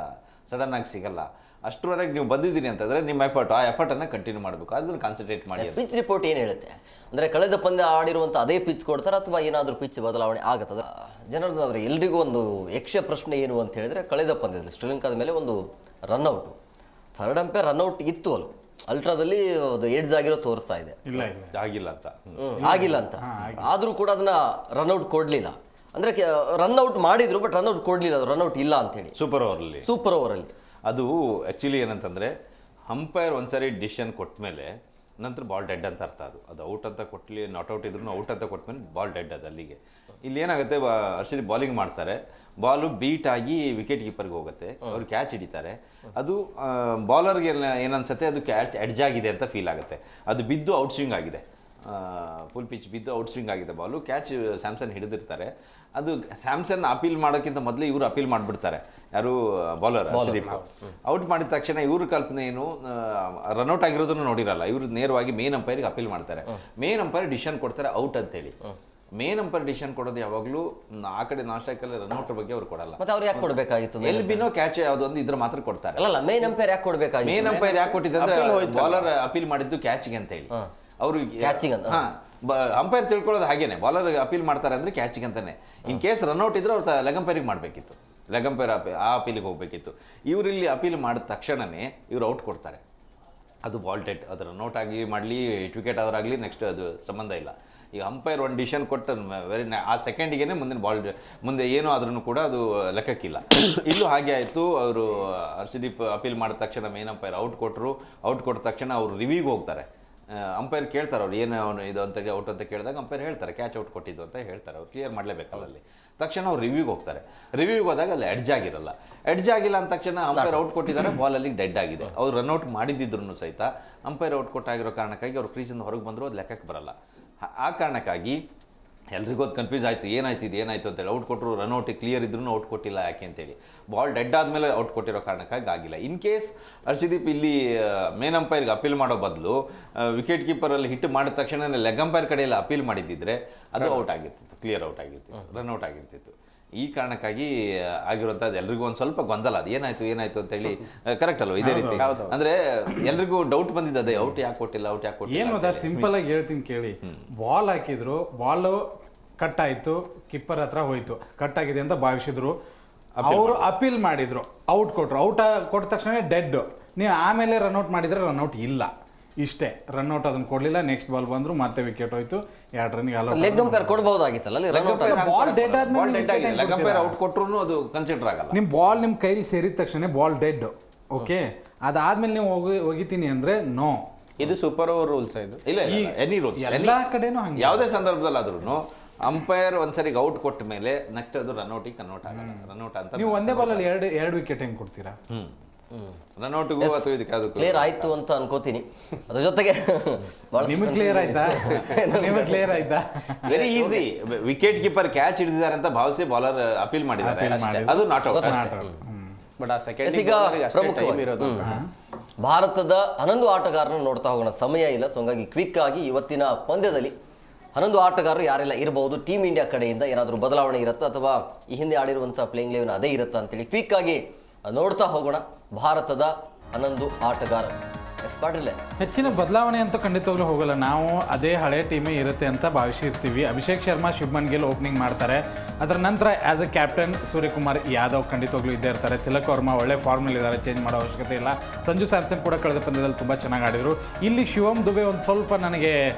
ಸಡನ್ ಆಗಿ ಸಿಗಲ್ಲ. ಅಷ್ಟರವರೆಗೆ ನೀವು ಬಂದಿದ್ದೀರಿ ಅಂತಂದ್ರೆ ನಿಮ್ಮ ಆ ಎಫರ್ಟನ್ನು ಕಂಟಿನ್ಯೂ ಮಾಡಬೇಕು, ಅದನ್ನು ಕಾನ್ಸಂಟ್ರೇಟ್ ಮಾಡಿ. ಪಿಚ್ ರಿಪೋರ್ಟ್ ಏನು ಹೇಳುತ್ತೆ ಅಂದ್ರೆ ಕಳೆದ ಪಂದ್ಯ ಆಡಿರುವಂಥ ಅದೇ ಪಿಚ್ ಕೊಡ್ತಾರೆ ಅಥವಾ ಏನಾದರೂ ಪಿಚ್ ಬದಲಾವಣೆ ಆಗುತ್ತದೆ? ಜನರದ್ದು ಆದರೆ ಎಲ್ರಿಗೂ ಒಂದು ಯಕ್ಷ ಪ್ರಶ್ನೆ ಏನು ಅಂತ ಹೇಳಿದ್ರೆ, ಕಳೆದ ಪಂದ್ಯದಲ್ಲಿ ಶ್ರೀಲಂಕಾದ ಮೇಲೆ ಒಂದು ರನ್ಔಟ್, ಥರ್ಡ್ ಅಂಪೈರ್ ರನ್ಔಟ್ ಇತ್ತು ಅಲ್ವ, ಅಲ್ಟ್ರಾದಲ್ಲಿ ಅದು ಏಡ್ಸ್ ಆಗಿರೋ ತೋರಿಸ್ತಾ ಇದೆ, ಆಗಿಲ್ಲ ಅಂತ. ಆದರೂ ಕೂಡ ಅದನ್ನ ರನ್ಔಟ್ ಕೊಡ್ಲಿಲ್ಲ. ಅಂದ್ರೆ ರನ್ಔಟ್ ಮಾಡಿದ್ರು ಬಟ್ ರನ್ಔಟ್ ಕೊಡ್ಲಿಲ್ಲ, ಅದು ರನ್ಔಟ್ ಇಲ್ಲ ಅಂತ ಹೇಳಿ ಸೂಪರ್ ಓವರಲ್ಲಿ. ಅದು ಆ್ಯಕ್ಚುಲಿ ಏನಂತಂದರೆ ಅಂಪೈರ್ ಒಂದ್ಸರಿ ಡಿಸಿಷನ್ ಕೊಟ್ಟ ಮೇಲೆ ನಂತರ ಬಾಲ್ ಡೆಡ್ ಅಂತ ಅರ್ಥ. ಅದು ಔಟ್ ಅಂತ ಕೊಟ್ಟಲಿ, ನಾಟ್ ಔಟ್ ಇದ್ರು ಔಟ್ ಅಂತ ಕೊಟ್ಟ ಮೇಲೆ ಬಾಲ್ ಡೆಡ್. ಅದು ಅಲ್ಲಿಗೆ ಇಲ್ಲಿ ಏನಾಗುತ್ತೆ, ಅರ್ಷದೀಪ್ ಬಾಲಿಂಗ್ ಮಾಡ್ತಾರೆ, ಬಾಲು ಬೀಟ್ ಆಗಿ ವಿಕೆಟ್ ಕೀಪರ್ಗೆ ಹೋಗುತ್ತೆ, ಅವ್ರು ಕ್ಯಾಚ್ ಹಿಡಿತಾರೆ. ಅದು ಬಾಲರ್ಗೆ ಏನನ್ಸುತ್ತೆ, ಅದು ಕ್ಯಾಚ್ ಎಡ್ಜ್ ಆಗಿದೆ ಅಂತ ಫೀಲ್ ಆಗುತ್ತೆ. ಅದು ಬಿದ್ದು ಔಟ್ ಸ್ವಿಂಗ್ ಆಗಿದೆ, ಫುಲ್ ಪಿಚ್ ಬಿದ್ದು ಔಟ್ ಸ್ವಿಂಗ್ ಆಗಿದೆ ಬಾಲು. ಕ್ಯಾಚ್ ಸ್ಯಾಮ್ಸನ್ ಹಿಡಿದಿರ್ತಾರೆ. ಅದು ಸ್ಯಾಮ್ಸನ್ ಅಪೀಲ್ ಮಾಡೋಕ್ಕಿಂತ ಮೊದಲು ಇವರು ಅಪೀಲ್ ಮಾಡಿಬಿಡ್ತಾರೆ, ಯಾರು ಬೌಲರ್ ಅರ್ಷದೀಪ್. ಔಟ್ ಮಾಡಿದ ತಕ್ಷಣ ಇವ್ರ ಕಲ್ಪನೆ ಏನು, ರನ್ಔಟ್ ಆಗಿರೋದನ್ನು ನೋಡಿರಲ್ಲ, ಇವರು ನೇರವಾಗಿ ಮೇನ್ ಅಂಪೈರ್ಗೆ ಅಪೀಲ್ ಮಾಡ್ತಾರೆ. ಮೇನ್ ಅಂಪೈರ್ ಡಿಸಿಷನ್ ಕೊಡ್ತಾರೆ ಔಟ್ ಅಂತೇಳಿ. ಮೇನ್ ಅಂಪೈರ್ ಡಿಸಿಷನ್ ಕೊಡೋದು ಯಾವಾಗಲೂ ಆ ಕಡೆ ನಾಶಕಲ್ಲಿ ರನ್ಔಟ್ ಬಗ್ಗೆ ಅವ್ರು ಕೊಡಲ್ಲ. ಮತ್ತೆ ಅವ್ರು ಯಾಕೆ ಕೊಡಬೇಕಾಗಿತ್ತು? ಎಲ್ಬಿನೋ ಕ್ಯಾಚ್ ಯಾವುದೊಂದು ಇದ್ರ ಮಾತ್ರ ಕೊಡ್ತಾರೆ. ಅಲ್ಲ, ಮೇನ್ ಅಂಪೈರ್ ಯಾಕೆ ಕೊಡಬೇಕಾಗಿತ್ತು? ಮೇನ್ ಅಂಪೈರ್ ಯಾಕೆ ಕೊಟ್ಟಿದ್ರೆ ಬಾಲರ್ ಅಪೀಲ್ ಮಾಡಿದ್ದು ಕ್ಯಾಚಿಗೆ ಅಂತ ಹೇಳಿ. ಅವರು ಕ್ಯಾಚಿಂಗ್ ಅಂತ ಅಂಪೈರ್ ತಿಳ್ಕೊಳ್ಳೋದು ಹಾಗೇನೆ, ಬಾಲರ್ ಅಪೀಲ್ ಮಾಡ್ತಾರೆ ಅಂದ್ರೆ ಕ್ಯಾಚಿಂಗ್ ಅಂತಾನೆ. ಇನ್ ಕೇಸ್ ರನ್ಔಟ್ ಇದ್ರೆ ಅವ್ರು ಲೆಗ್ ಅಂಪೈರಿಗೆ ಮಾಡಬೇಕಿತ್ತು, ಲೆಗ್ ಅಂಪೈರ್ ಆ ಅಪೀಲಿಗೆ ಹೋಗ್ಬೇಕಿತ್ತು. ಇವರಿಲ್ಲಿ ಅಪೀಲ್ ಮಾಡಿದ ತಕ್ಷಣನೇ ಇವ್ರು ಔಟ್ ಕೊಡ್ತಾರೆ. ಅದು ಬಾಲ್ ಡೆಡ್. ಅದು ರನ್ಔಟ್ ಆಗಿ ಮಾಡಲಿ, ವಿಕೆಟ್ ಆದ್ರಾಗಲಿ, ನೆಕ್ಸ್ಟ್ ಅದು ಸಂಬಂಧ ಇಲ್ಲ. ಈಗ ಅಂಪೈರ್ ಒಂದು ಡಿಸಿಷನ್ ಕೊಟ್ಟು ಆ ಸೆಕೆಂಡಿಗೆ ಮುಂದೆ ಏನೋ ಆದ್ರೂ ಕೂಡ ಅದು ಲೆಕ್ಕಕ್ಕಿಲ್ಲ. ಇಲ್ಲೂ ಹಾಗೆ ಆಯಿತು. ಅವರು ಹರ್ಷದೀಪ್ ಅಪೀಲ್ ಮಾಡಿದ ತಕ್ಷಣ ಮೇನ್ ಅಂಪೈರ್ ಔಟ್ ಕೊಟ್ಟರು. ಔಟ್ ಕೊಟ್ಟ ತಕ್ಷಣ ಅವರು ರಿವ್ಯೂಗೆ ಹೋಗ್ತಾರೆ. ಅಂಪೈರ್ ಕೇಳ್ತಾರೆ ಅವ್ರು ಏನು ಇದು ಅಂತೇಳಿ ಔಟ್ ಅಂತ ಕೇಳಿದಾಗ ಅಂಪೈರ್ ಹೇಳ್ತಾರೆ ಕ್ಯಾಚ್ ಔಟ್ ಕೊಟ್ಟಿದ್ದು ಅಂತ ಹೇಳ್ತಾರೆ. ಅವ್ರು ಕ್ಲಿಯರ್ ಮಾಡಲೇಬೇಕಲ್ಲ ಅಲ್ಲಿ. ತಕ್ಷಣ ಅವ್ರು ರಿವ್ಯೂಗೆ ಹೋಗ್ತಾರೆ. ರಿವ್ಯೂಗೆ ಹೋದಾಗ ಅಲ್ಲಿ ಎಡ್ಜ್ ಆಗಿರಲ್ಲ. ಎಡ್ಜ್ ಆಗಿಲ್ಲ ಅಂದ ತಕ್ಷಣ ಅಂಪೈರ್ ಔಟ್ ಕೊಟ್ಟಿದ್ದಾರೆ, ಬಾಲಲ್ಲಿ ಡೆಡ್ ಆಗಿದೆ. ಅವ್ರು ರನ್ಔಟ್ ಮಾಡಿದ್ರು ಸಹಿತ ಅಂಪೈರ್ ಔಟ್ ಕೊಟ್ಟಾಗಿರೋ ಕಾರಣಕ್ಕಾಗಿ ಅವ್ರು ಕ್ರೀಸಿಂದ ಹೊರಗೆ ಬಂದರೂ ಅದು ಲೆಕ್ಕಕ್ಕೆ ಬರಲ್ಲ. ಆ ಕಾರಣಕ್ಕಾಗಿ ಎಲ್ರಿಗೂ ಅದು ಕನ್ಫ್ಯೂಸ್ ಆಯಿತು, ಏನಾಯ್ತು ಅಂತೇಳಿ. ಔಟ್ ಕೊಟ್ಟರು, ರನ್ಔಟಿಗೆ ಕ್ಲಿಯರ್ ಇದ್ರೂ ಔಟ್ ಕೊಟ್ಟಿಲ್ಲ ಯಾಕೆ ಅಂತೇಳಿ. ಬಾಲ್ ಡೆಡ್ ಆದಮೇಲೆ ಔಟ್ ಕೊಟ್ಟಿರೋ ಕಾರಣಕ್ಕಾಗಿ ಆಗಿಲ್ಲ. ಇನ್ ಕೇಸ್ ಹರ್ಷದೀಪ್ ಇಲ್ಲಿ ಮೇನ್ ಅಂಪೈರ್ಗೆ ಅಪೀಲ್ ಮಾಡೋ ಬದಲು ವಿಕೆಟ್ ಕೀಪರಲ್ಲಿ ಹಿಟ್ ಮಾಡಿದ ತಕ್ಷಣ ಲೆಗ್ ಅಂಪೈರ್ ಕಡೆಯಲ್ಲಿ ಅಪೀಲ್ ಮಾಡಿದ್ದಿದ್ರೆ ಅದು ಔಟ್ ಆಗಿರ್ತಿತ್ತು, ಕ್ಲಿಯರ್ ಔಟ್ ಆಗಿರ್ತಿತ್ತು, ರನ್ಔಟ್ ಆಗಿರ್ತಿತ್ತು. ಈ ಕಾರಣಕ್ಕಾಗಿ ಆಗಿರುವಂಥದ್ದು ಎಲ್ರಿಗೂ ಒಂದು ಸ್ವಲ್ಪ ಗೊಂದಲ. ಅದು ಏನಾಯ್ತು ಅಂತೇಳಿ. ಕರೆಕ್ಟ್ ಅಲ್ವ? ಇದೇ ರೀತಿ ಅಂದ್ರೆ ಎಲ್ರಿಗೂ ಡೌಟ್ ಬಂದಿದೆ, ಔಟ್ ಯಾಕೆ ಕೊಟ್ಟಿಲ್ಲ. ಏನು ಅದ ಸಿಂಪಲ್ ಆಗಿ ಹೇಳ್ತೀನಿ ಕೇಳಿ. ಬಾಲ್ ಹಾಕಿದ್ರು, ಬಾಲ್ ಕಟ್ ಆಯ್ತು, ಕಿಪ್ಪರ್ ಹತ್ರ ಹೋಯ್ತು, ಕಟ್ ಆಗಿದೆ ಅಂತ ಭಾವಿಸಿದ್ರು. ಅವರು ಅಪೀಲ್ ಮಾಡಿದ್ರು, ಔಟ್ ಕೊಟ್ರು. ಔಟ್ ಕೊಟ್ಟ ತಕ್ಷಣ ಡೆಡ್. ನೀವು ಆಮೇಲೆ ರನ್ಔಟ್ ಮಾಡಿದ್ರೆ ರನ್ಔಟ್ ಇಲ್ಲ, ಇಷ್ಟೇ. ರನ್ಔಟ್ ಅದನ್ನ ಕೊಡ್ಲಿಲ್ಲ, ನೆಕ್ಸ್ಟ್ ಬಾಲ್ ಬಂದ್ರು, ಮತ್ತೆ ವಿಕೆಟ್ ಹೋಯ್ತು, 2 ರನ್ಗೆ ಲೆಗ್ ಅಂಪೈರ್ ಕೊಡಬಹುದಾಗಿತ್ತಲ್ಲ. ಬಾಲ್ ಡೆಡ್ ಆದ್ಮೇಲೆ ಲೆಗ್ ಅಂಪೈರ್ ಔಟ್ ಕೊಟ್ರು ಅದು ಕನ್ಸಿಡರ್ ಆಗಲ್ಲ. ನಿಮ್ ಬಾಲ್ ನಿಮ್ ಕೈಲಿ ಸೇರಿದ ತಕ್ಷಣ ಬಾಲ್ ಡೆಡ್. ಓಕೆ, ಅದಾದ್ಮೇಲೆ ನೀವು ಹೋಗಿತೀನಿ ಅಂದ್ರೆ ನೋ. ಇದು ಸೂಪರ್ ಓವರ್ ರೂಲ್ಸ್. ಇದು ಇಲ್ಲ ಎನಿ ರೂಲ್ಸ್ ಎಲ್ಲಾ ಕಡೆನೂ ಹಂಗೆ. ಯಾವುದೇ ಸಂದರ್ಭದಲ್ಲಾದ್ರೂ ಅಂಪೈರ್ ಒಂದ್ಸರಿಗೆ ಔಟ್ ಕೊಟ್ಟ ಮೇಲೆ ನೆಕ್ಸ್ಟ್ ಅದು ರನ್ಔಟಿಗೆ ಕನ್ವರ್ಟ್ ಆಗಲ್ಲ. ರನ್ಔಟ್ ಅಂತ ನೀವು ಒಂದೇ ಬಾಲಲ್ಲಿ ಎರಡು ವಿಕೆಟ್ ಹೆಂಗೆ ಕೊಡ್ತೀರಾ? ರನ್ಔಟ್ಗೂ ಅಥವಾ ಇದಕ್ಕೆ ಅದಕ್ಕೂ ಕ್ಲಿಯರ್ ಆಯ್ತು ಅಂತ ಅನ್ಕೋತೀನಿ. ಅದ್ರ ಜೊತೆಗೆ ಬಹಳ ನಿಮಗೆ ಕ್ಲಿಯರ್ ಆಯ್ತಾ? ನಿಮಗೆ ಕ್ಲಿಯರ್ ಆಯ್ತಾ? Very easy. Wicket keeper catch ಹಿಡಿದಿದ್ದಾರೆ ಅಂತ ಭಾವಿಸಿ ಬೌಲರ್ ಅಪೀಲ್ ಮಾಡಿದ್ದಾರೆ, ಅದು ನಾಟ್ ಔಟ್. ಬಟ್ ಆ ಸೆಕೆಂಡ್ ಈಗ ಪ್ರಮುಖವಾಗಿ ಭಾರತದ 11 ಆಟಗಾರರನ್ನು ನೋಡ್ತಾ ಹೋಗೋಣ, ಸಮಯ ಇಲ್ಲ. ಸೊ ಹಂಗಾಗಿ ಕ್ವಿಕ್ ಆಗಿ ಇವತ್ತಿನ ಪಂದ್ಯದಲ್ಲಿ 11 ಆಟಗಾರರು ಯಾರೆಲ್ಲ ಇರಬಹುದು, ಟೀಮ್ ಇಂಡಿಯಾ ಕಡೆಯಿಂದ ಏನಾದರೂ ಬದಲಾವಣೆ ಇರುತ್ತಾ ಅಥವಾ ಈ ಹಿಂದೆ ಆಡಿರುವಂಥ ಪ್ಲೇಯಿಂಗ್ ಲೆವೆನ್ ಅದೇ ಇರುತ್ತಾ ಅಂತೇಳಿ ಕ್ವಿಕ್ ಆಗಿ ನೋಡ್ತಾ ಹೋಗೋಣ. ಭಾರತದ 11 ಆಟಗಾರರು. ಎಸ್ ಪಾಟೀಲೆ, ಹೆಚ್ಚಿನ ಬದಲಾವಣೆ ಅಂತೂ ಖಂಡಿತವಾಗ್ಲೂ ಹೋಗಲ್ಲ. ನಾವು ಅದೇ ಹಳೆ ಟೀಮೇ ಇರುತ್ತೆ ಅಂತ ಭಾವಿಸಿರ್ತೀವಿ. ಅಭಿಷೇಕ್ ಶರ್ಮಾ, ಶುಭ್ಮನ್ ಗಿಲ್ ಓಪನಿಂಗ್ ಮಾಡ್ತಾರೆ. ಅದರ ನಂತರ as A captain Suryakumar Yadav ಖಂಡಿತವಾಗ್ಲೂ ಇದ್ದೇ ಇರ್ತಾರೆ. ತಿಲಕ್ ವರ್ಮಾ ಒಳ್ಳೆ ಫಾರ್ಮಲ್ಲಿ ಇದ್ದಾರೆ, ಚೇಂಜ್ ಮಾಡೋ ಅವಶ್ಯಕತೆ ಇಲ್ಲ. ಸಂಜು ಸ್ಯಾಮ್ಸನ್ ಕೂಡ ಕಳೆದ ಪಂದ್ಯದಲ್ಲಿ ತುಂಬ ಚೆನ್ನಾಗಿ ಆಡಿದರು. ಇಲ್ಲಿ ಶಿವಮ್ ದುಬೆ ಒಂದು ಸ್ವಲ್ಪ ನನಗೆ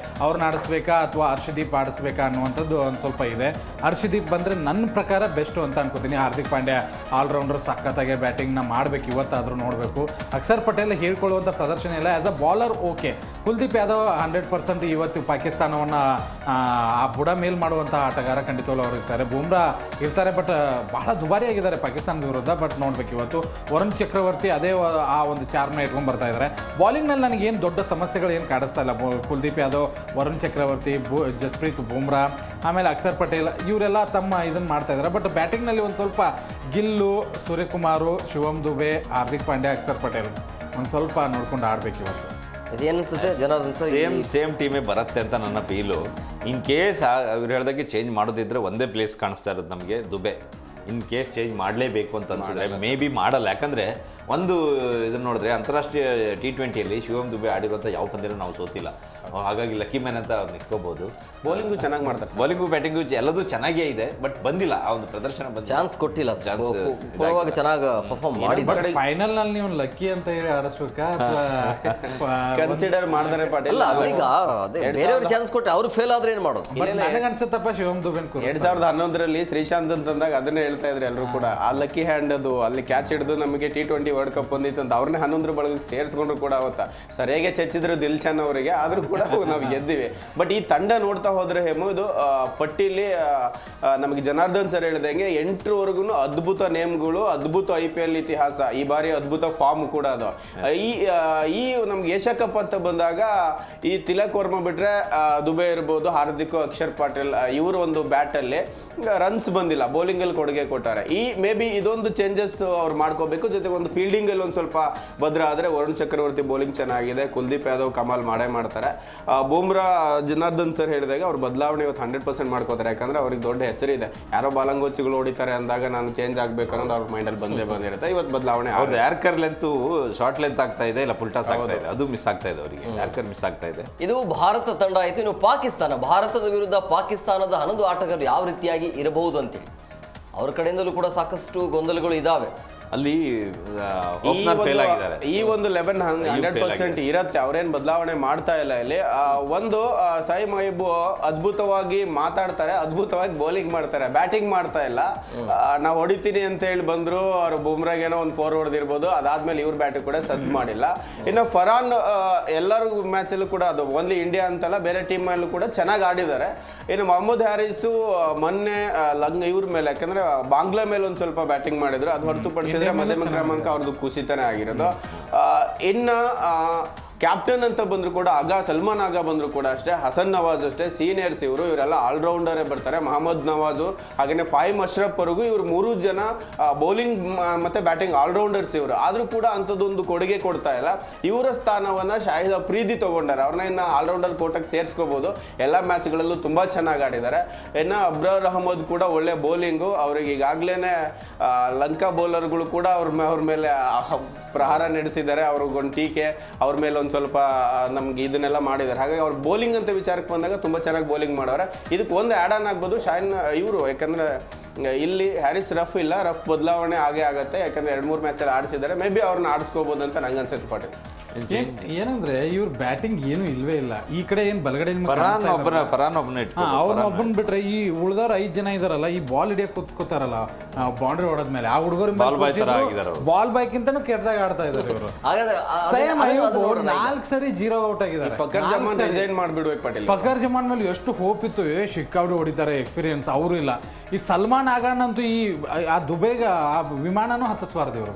ಅವ್ರನ್ನ ಆಡಿಸ್ಬೇಕಾ ಅಥವಾ ಹರ್ಷದೀಪ್ ಆಡಿಸ್ಬೇಕಾ ಅನ್ನುವಂಥದ್ದು ಒಂದು ಸ್ವಲ್ಪ ಇದೆ. ಹರ್ಷದೀಪ್ ಬಂದರೆ ನನ್ನ ಪ್ರಕಾರ ಬೆಸ್ಟು ಅಂತ ಅನ್ಕೋತೀನಿ. ಹಾರ್ದಿಕ್ ಪಾಂಡ್ಯ ಆಲ್ರೌಂಡರ್ ಸಖತ್ತಾಗಿ ಬ್ಯಾಟಿಂಗ್ನ ಮಾಡಬೇಕು, ಇವತ್ತಾದರೂ ನೋಡಬೇಕು. ಅಕ್ಷರ್ ಪಟೇಲ್ ಹೇಳ್ಕೊಳ್ಳುವಂಥ ಪ್ರದರ್ಶನ ಇಲ್ಲ. As a bowler okay. Kuldeep Yadav 100% ಇವತ್ತು ಪಾಕಿಸ್ತಾನವನ್ನು ಆ ಬುಡ ಮೇಲ್ ಮಾಡುವಂಥ ಆಟಗಾರ ಖಂಡಿತವಾಗ್ಲೂ ಅವರು ಇರ್ತಾರೆ. ಬೂಮ್ರಾ ಇರ್ತಾರೆ, ಬಟ್ ಬಹಳ ದುಬಾರಿ ಆಗಿದ್ದಾರೆ ಪಾಕಿಸ್ತಾನದ ವಿರುದ್ಧ. ಬಟ್ ನೋಡ್ಬೇಕು ಇವತ್ತು ವರುಣ್ ಚಕ್ರವರ್ತಿ ಅದೇ ಆ ಒಂದು ಚಾರ್ಮ್ನ ಇಟ್ಕೊಂಡು ಬರ್ತಾ ಇದ್ದಾರೆ. ಬಾಲಿಂಗ್ನಲ್ಲಿ ನನಗೇನು ದೊಡ್ಡ ಸಮಸ್ಯೆಗಳು ಏನು ಕಾಣಿಸ್ತಾ ಇಲ್ಲ. ಕುಲ್ದೀಪ್ ಯಾದವ್, ವರುಣ್ ಚಕ್ರವರ್ತಿ, ಜಸ್ಪ್ರೀತ್ ಬೂಮ್ರಾ, ಆಮೇಲೆ ಅಕ್ಷರ್ ಪಟೇಲ್ ಇವರೆಲ್ಲ ತಮ್ಮ ಇದನ್ನು ಮಾಡ್ತಾ ಇದ್ದಾರೆ. ಬಟ್ ಬ್ಯಾಟಿಂಗ್ನಲ್ಲಿ ಒಂದು ಸ್ವಲ್ಪ ಗಿಲ್ಲು, ಸೂರ್ಯಕುಮಾರು, ಶಿವಮ್ ದುಬೆ, ಹಾರ್ದಿಕ್ ಪಾಂಡ್ಯ, ಅಕ್ಷರ್ ಪಟೇಲ್ ಒಂದು ಸ್ವಲ್ಪ ನೋಡ್ಕೊಂಡು ಆಡ್ಬೇಕು ಇವತ್ತು. ಏನಿಸುತ್ತೆ ಜನಾರ್ದನ್ ಸೇಮ್ ಟೀಮೇ ಬರುತ್ತೆ ಅಂತ ನನ್ನ ಫೀಲು. ಇನ್ ಕೇಸ್ ಅವ್ರು ಹೇಳ್ದಾಗೆ ಚೇಂಜ್ ಮಾಡೋದಿದ್ರೆ ಒಂದೇ ಪ್ಲೇಸ್ ಕಾಣಿಸ್ತಾ ಇರೋದು ನಮಗೆ, ದುಬೆ. ಇನ್ ಕೇಸ್ ಚೇಂಜ್ ಮಾಡಲೇಬೇಕು ಅಂತ ಅನ್ಸಿದ್ರೆ ಮೇ ಬಿ ಮಾಡಲ್ಲ. ಯಾಕಂದರೆ ಒಂದು ಇದನ್ನು ನೋಡಿದ್ರೆ ಅಂತಾರಾಷ್ಟ್ರೀಯ T20ಯಲ್ಲಿ ಶಿವಮ್ ದುಬೆ ಆಡಿರುವಂಥ ಯಾವ ಪಂದ್ಯನೂ ನಾವು ಸೋತಿಲ್ಲ. ಹಾಗಾಗಿ ಲಕ್ಕಿ ಮ್ಯಾನ್ ಅಂತ ಅವ್ರು ನಿಂತ್ಕೋಬಹುದು. ಬೌಲಿಂಗು ಚೆನ್ನಾಗಿ ಮಾಡ್ತಾರೆ, ಬೌಲಿಂಗು ಬ್ಯಾಟಿಂಗು ಎಲ್ಲದೂ ಚೆನ್ನಾಗೇ ಇದೆ, ಬಟ್ ಬಂದಿಲ್ಲ ಆ ಒಂದು ಪ್ರದರ್ಶನ, ಚಾನ್ಸ್ ಕೊಟ್ಟಿಲ್ಲ. ಚೆನ್ನಾಗಿ ಪರ್ಫಾರ್ಮ್ ಮಾಡಿ ಫೈನಲ್ ನಲ್ಲಿ ನೀವು ಲಕ್ಕಿ ಅಂತ ಹೇಳಿ ಆಡಿಸ್ಬೇಕಾ? ಕನ್ಸಿಡರ್ ಮಾಡ್ತಾರೆ ಪಾಟೀಲ್. ಈಗ ಅದೇ ಬೇರೆಯವ್ರಿಗೆ ಚಾನ್ಸ್ ಕೊಟ್ಟೆ ಅವ್ರು ಫೇಲ್ ಆದ್ರೆ ಏನು ಮಾಡೋದು? ನನಗೆ ಅನ್ಸುತ್ತಪ್ಪ ಶಿವಮ್ ದುಬೆನ್ 2011ರಲ್ಲಿ ಶ್ರೀಶಾಂತ್ ಅಂತಂದಾಗ ಅದನ್ನೇ ಹೇಳ್ತಾ ಇದ್ರು ಎಲ್ಲರೂ ಕೂಡ. ಆ ಲಕ್ಕಿ ಹ್ಯಾಂಡ್ ಅದು ಅಲ್ಲಿ ಕ್ಯಾಚ್ ಹಿಡಿದು ನಮಗೆ T20 ವರ್ಲ್ಡ್ ಕಪ್ ಬಂದಿತ್ತು ಅಂತ ಅವ್ರನ್ನೇ 11 ಬಳಗಕ್ಕೆ ಸೇರಿಸ್ಕೊಂಡ್ರು ಕೂಡ ಅವತ್ತ ಸರಿಯಾಗಿ ಚಚ್ಚಿದ್ರು ದಿಲ್ಶನ್ ಅವರಿಗೆ, ಆದ್ರೂ ಕೂಡ ನಾವು ಗೆದ್ದಿವಿ. ಬಟ್ ಈ ತಂಡ ನೋಡ್ತಾ ಹೋದ್ರೆ ಹೇಮು, ಇದು ಪಟ್ಟಿಲಿ ನಮಗೆ ಜನಾರ್ದನ್ ಸರ್ ಹೇಳಿದಂಗೆ 8ರವರೆಗೂ ಅದ್ಭುತ ನೇಮ್ಗಳು, ಅದ್ಭುತ IPL ಇತಿಹಾಸ, ಈ ಬಾರಿ ಅದ್ಭುತ ಫಾರ್ಮ್ ಕೂಡ ಅದು. ಈ ನಮ್ಗೆ ಏಷ್ಯಾ ಕಪ್ ಅಂತ ಬಂದಾಗ ಈ ತಿಲಕ್ ವರ್ಮಾ ಬಿಟ್ರೆ ದುಬೆ ಇರ್ಬೋದು, ಹಾರ್ದಿಕ್, ಅಕ್ಷರ್ ಪಟೇಲ್ ಇವರು ಒಂದು ಬ್ಯಾಟಲ್ಲಿ ರನ್ಸ್ ಬಂದಿಲ್ಲ, ಬೌಲಿಂಗಲ್ಲಿ ಕೊಡುಗೆ ಕೊಟ್ಟಾರೆ. ಈ ಮೇ ಬಿ ಇದೊಂದು ಚೇಂಜಸ್ ಅವ್ರು ಮಾಡ್ಕೋಬೇಕು. ಜೊತೆಗೆ ಒಂದು ಫೀಲ್ಡಿಂಗಲ್ಲಿ ಒಂದು ಸ್ವಲ್ಪ ಭದ್ರ ಆದರೆ ವರುಣ್ ಚಕ್ರವರ್ತಿ ಬೌಲಿಂಗ್ ಚೆನ್ನಾಗಿದೆ, ಕುಲ್ದೀಪ್ ಯಾದವ್ ಕಮಾಲ್ ಮಾಡೇ ಮಾಡ್ತಾರೆ. ಬೂಮ್ರಾ ಜನಾರ್ದನ್ ಸರ್ ಹೇಳಿದಾಗ ಅವ್ರು ಬದಲಾವಣೆ ಇವತ್ತು 100% ಮಾಡ್ಕೋತಾರೆ. ಯಾಕಂದ್ರೆ ಅವ್ರಿಗೆ ದೊಡ್ಡ ಹೆಸರಿದೆ. ಯಾರೋ ಬಾಲಂಗೋಚಿಗಳು ಹೊಡಿತಾರೆ ಅಂದಾಗ ನಾನು ಚೇಂಜ್ ಆಗಬೇಕು ಅನ್ನೋದು ಅವ್ರ ಮೈಂಡಲ್ಲಿ ಬಂದಿರುತ್ತೆ. ಇವತ್ತು ಬದಲಾವಣೆ ಆಗುತ್ತೆ. ಯಾರ್ಕರ್ ಲೆಂತ್ ಶಾರ್ಟ್ ಲೆಂತ್ ಆಗ್ತಾ ಇದೆ, ಇಲ್ಲ ಫುಲ್ ಟಾಸ್ ಆಗ್ತಾ ಇದೆ, ಅದು ಮಿಸ್ ಆಗ್ತಾ ಇದೆ ಅವರಿಗೆ. ಯಾರ್ಕರ್ ಮಿಸ್ ಆಗ್ತಾ ಇದೆ. ಇದು ಭಾರತ ತಂಡ ಆಯಿತು. ಇನ್ನು ಪಾಕಿಸ್ತಾನ, ಭಾರತದ ವಿರುದ್ಧ ಪಾಕಿಸ್ತಾನದ 11 ಆಟಗಾರರು ಯಾವ ರೀತಿಯಾಗಿ ಇರಬಹುದು ಅಂತೇಳಿ ಅವ್ರ ಕಡೆಯಿಂದಲೂ ಕೂಡ ಸಾಕಷ್ಟು ಗೊಂದಲಗಳು ಇದಾವೆ. ಅಲ್ಲಿ ಈ ಒಂದು 100% ಇರತ್ತೆ. ಅವ್ರೇನ್ ಬದಲಾವಣೆ ಮಾಡ್ತಾ ಇಲ್ಲ ಇಲ್ಲಿ. ಒಂದು ಸೈ ಮಹಬೂಬ್ ಅದ್ಭುತವಾಗಿ ಮಾತಾಡ್ತಾರೆ, ಅದ್ಭುತವಾಗಿ ಬೌಲಿಂಗ್ ಮಾಡ್ತಾರೆ, ಬ್ಯಾಟಿಂಗ್ ಮಾಡ್ತಾ ಇಲ್ಲ. ನಾವು ಹೊಡಿತೀನಿ ಅಂತ ಹೇಳಿ ಬಂದ್ರು, ಅವ್ರು ಬುಮ್ರಾಗೇನೋ ಒಂದು 4 ಹೊಡೆದಿರ್ಬೋದು, ಅದಾದ್ಮೇಲೆ ಇವ್ರ ಬ್ಯಾಟಿಂಗ್ ಕೂಡ ಸದ್ ಮಾಡಿಲ್ಲ. ಇನ್ನು ಫರಾನ್ ಎಲ್ಲರೂ ಮ್ಯಾಚಲ್ಲೂ ಕೂಡ, ಅದು ಓನ್ಲಿ ಇಂಡಿಯಾ ಅಂತಲ್ಲ ಬೇರೆ ಟೀಮ್ ಅಲ್ಲೂ ಕೂಡ ಚೆನ್ನಾಗಿ ಆಡಿದ್ದಾರೆ. ಇನ್ನು ಮೊಹಮ್ಮದ್ ಹ್ಯಾರಿಸು ಮೊನ್ನೆ ಇವ್ರ ಮೇಲೆ, ಯಾಕಂದ್ರೆ ಬಾಂಗ್ಲಾ ಮೇಲೆ ಒಂದು ಸ್ವಲ್ಪ ಬ್ಯಾಟಿಂಗ್ ಮಾಡಿದ್ರು, ಅದು ಹೊರತುಪಡಿಸಿದ್ರೆ ಮಧ್ಯಮ ಕ್ರಮಾಂಕ ಅವ್ರದ್ದು ಕುಸಿತನೇ ಆಗಿರೋದು. ಇನ್ನ ಕ್ಯಾಪ್ಟನ್ ಅಂತ ಬಂದ್ರು ಕೂಡ ಸಲ್ಮಾನ್ ಆಗಾ ಬಂದ್ರು ಕೂಡ ಅಷ್ಟೇ, ಹಸನ್ ನವಾಜ್ ಅಷ್ಟೇ, ಸೀನಿಯರ್ಸ್ ಇವರೆಲ್ಲ ಆಲ್ರೌಂಡರೇ ಬರ್ತಾರೆ. ಮೊಹಮ್ಮದ್ ನವಾಜು ಹಾಗೇನೆ ಫೈಮ್ ಅಶ್ರಫ್ ವರೆಗೂ ಇವ್ರು 3 ಜನ ಬೌಲಿಂಗ್ ಮತ್ತೆ ಬ್ಯಾಟಿಂಗ್ ಆಲ್ರೌಂಡರ್ಸ್ ಇವರು. ಆದ್ರೂ ಕೂಡ ಅಂಥದ್ದೊಂದು ಕೊಡುಗೆ ಕೊಡ್ತಾ ಇಲ್ಲ. ಇವರ ಸ್ಥಾನವನ್ನ ಶಾಹಿದ್ ಅಫ್ರಿದಿ ತಗೊಂಡಾರೆ. ಅವ್ರನ್ನ ಇನ್ನು ಆಲ್ರೌಂಡರ್ ಕೋಟಕ್ಕೆ ಸೇರಿಸ್ಕೋಬಹುದು. ಎಲ್ಲ ಮ್ಯಾಚ್ಗಳಲ್ಲೂ ತುಂಬಾ ಚೆನ್ನಾಗಿ ಆಡಿದ್ದಾರೆ. ಇನ್ನು ಅಬ್ರಾರ್ ಅಹಮದ್ ಕೂಡ ಒಳ್ಳೆ ಬೌಲಿಂಗು. ಅವ್ರಿಗೆ ಈಗಾಗ್ಲೇನೆ ಲಂಕಾ ಬೌಲರ್ಗಳು ಕೂಡ ಅವ್ರ ಮೇಲೆ ಪ್ರಹಾರ ನಡೆಸಿದ್ದಾರೆ. ಅವ್ರಿಗೊಂದು ಟೀಕೆ, ಅವ್ರ ಮೇಲೆ ಒಂದು ಸ್ವಲ್ಪ ನಮ್ಗೆ ಇದನ್ನೆಲ್ಲ ಮಾಡಿದ್ದಾರೆ. ಹಾಗಾಗಿ ಅವ್ರು ಬೌಲಿಂಗ್ ಅಂತ ವಿಚಾರಕ್ಕೆ ಬಂದಾಗ ತುಂಬ ಚೆನ್ನಾಗಿ ಬೌಲಿಂಗ್ ಮಾಡೋರೆ. ಇದಕ್ಕೆ ಒಂದು ಆ್ಯಡ್ ಆನ್ ಆಗ್ಬೋದು ಶಾಹಿನ್ ಇವರು, ಯಾಕಂದರೆ ಇಲ್ಲಿ ಹ್ಯಾರಿಸ್ ರಫ್ ಇಲ್ಲ, ರಫ್ ಬದಲಾವಣೆ ಆಗೇ ಆಗುತ್ತೆ. ಯಾಕಂದರೆ 2-3 ಮ್ಯಾಚಲ್ಲಿ ಆಡಿಸಿದ್ದಾರೆ. ಮೇ ಬಿ ಅವ್ರನ್ನ ಆಡಿಸ್ಕೋಬೋದು ಅಂತ ನಂಗೆ ಅನ್ಸುತ್ತೆ ಪಾಟೀಲ್. ಏನಂದ್ರೆ ಇವ್ರ ಬ್ಯಾಟಿಂಗ್ ಏನು ಇಲ್ವೇ ಇಲ್ಲ. ಈ ಕಡೆ ಏನ್ ಬಲಗಡೆ ಪರಾನ್ ಒಬ್ಬನ ಒಬ್ಬನ್ ಬಿಟ್ರೆ ಈ ಉಳ್ದವ್ರ 5 ಜನ ಇದಾರಲ್ಲ, ಈ ಬಾಲ್ ಹಿಡಿಯಕ್ ಕೂತ್ಕೋತಾರಲ್ಲ ಬೌಂಡ್ರಿ ಹೊಡೆದ್ಮೇಲೆ, ಆ ಹುಡುಗರು ಬಾಲ್ ಬಾಯ್ ಕಿಂತನೂ ಕೆಟ್ಟದಾಗ ಆಡ್ತಾ ಇದಾರೆ ಇವರು. ಸೇಮ್ ಅಯ್ಯೂಬ್ 4 ಸರಿ 0 ಔಟ್ ಆಗಿದ್ದಾರೆ. ಫಕರ್ ಜಮಾನ್ ಮೇಲೆ ಎಷ್ಟು ಹೋಪ್ ಇತ್ತು, ಶಿಕ್ಕಾವಡಿ ಹೊಡಿತಾರೆ, ಎಕ್ಸ್ಪೀರಿಯನ್ಸ್ ಅವರು ಇಲ್ಲ. ಈ ಸಲ್ಮಾನ್ ಆಗಾನ್ ಅಂತೂ ಆ ದುಬೈಗ ಆ ವಿಮಾನನೂ ಹತ್ತಿಸಬಾರ್ದು ಇವರು.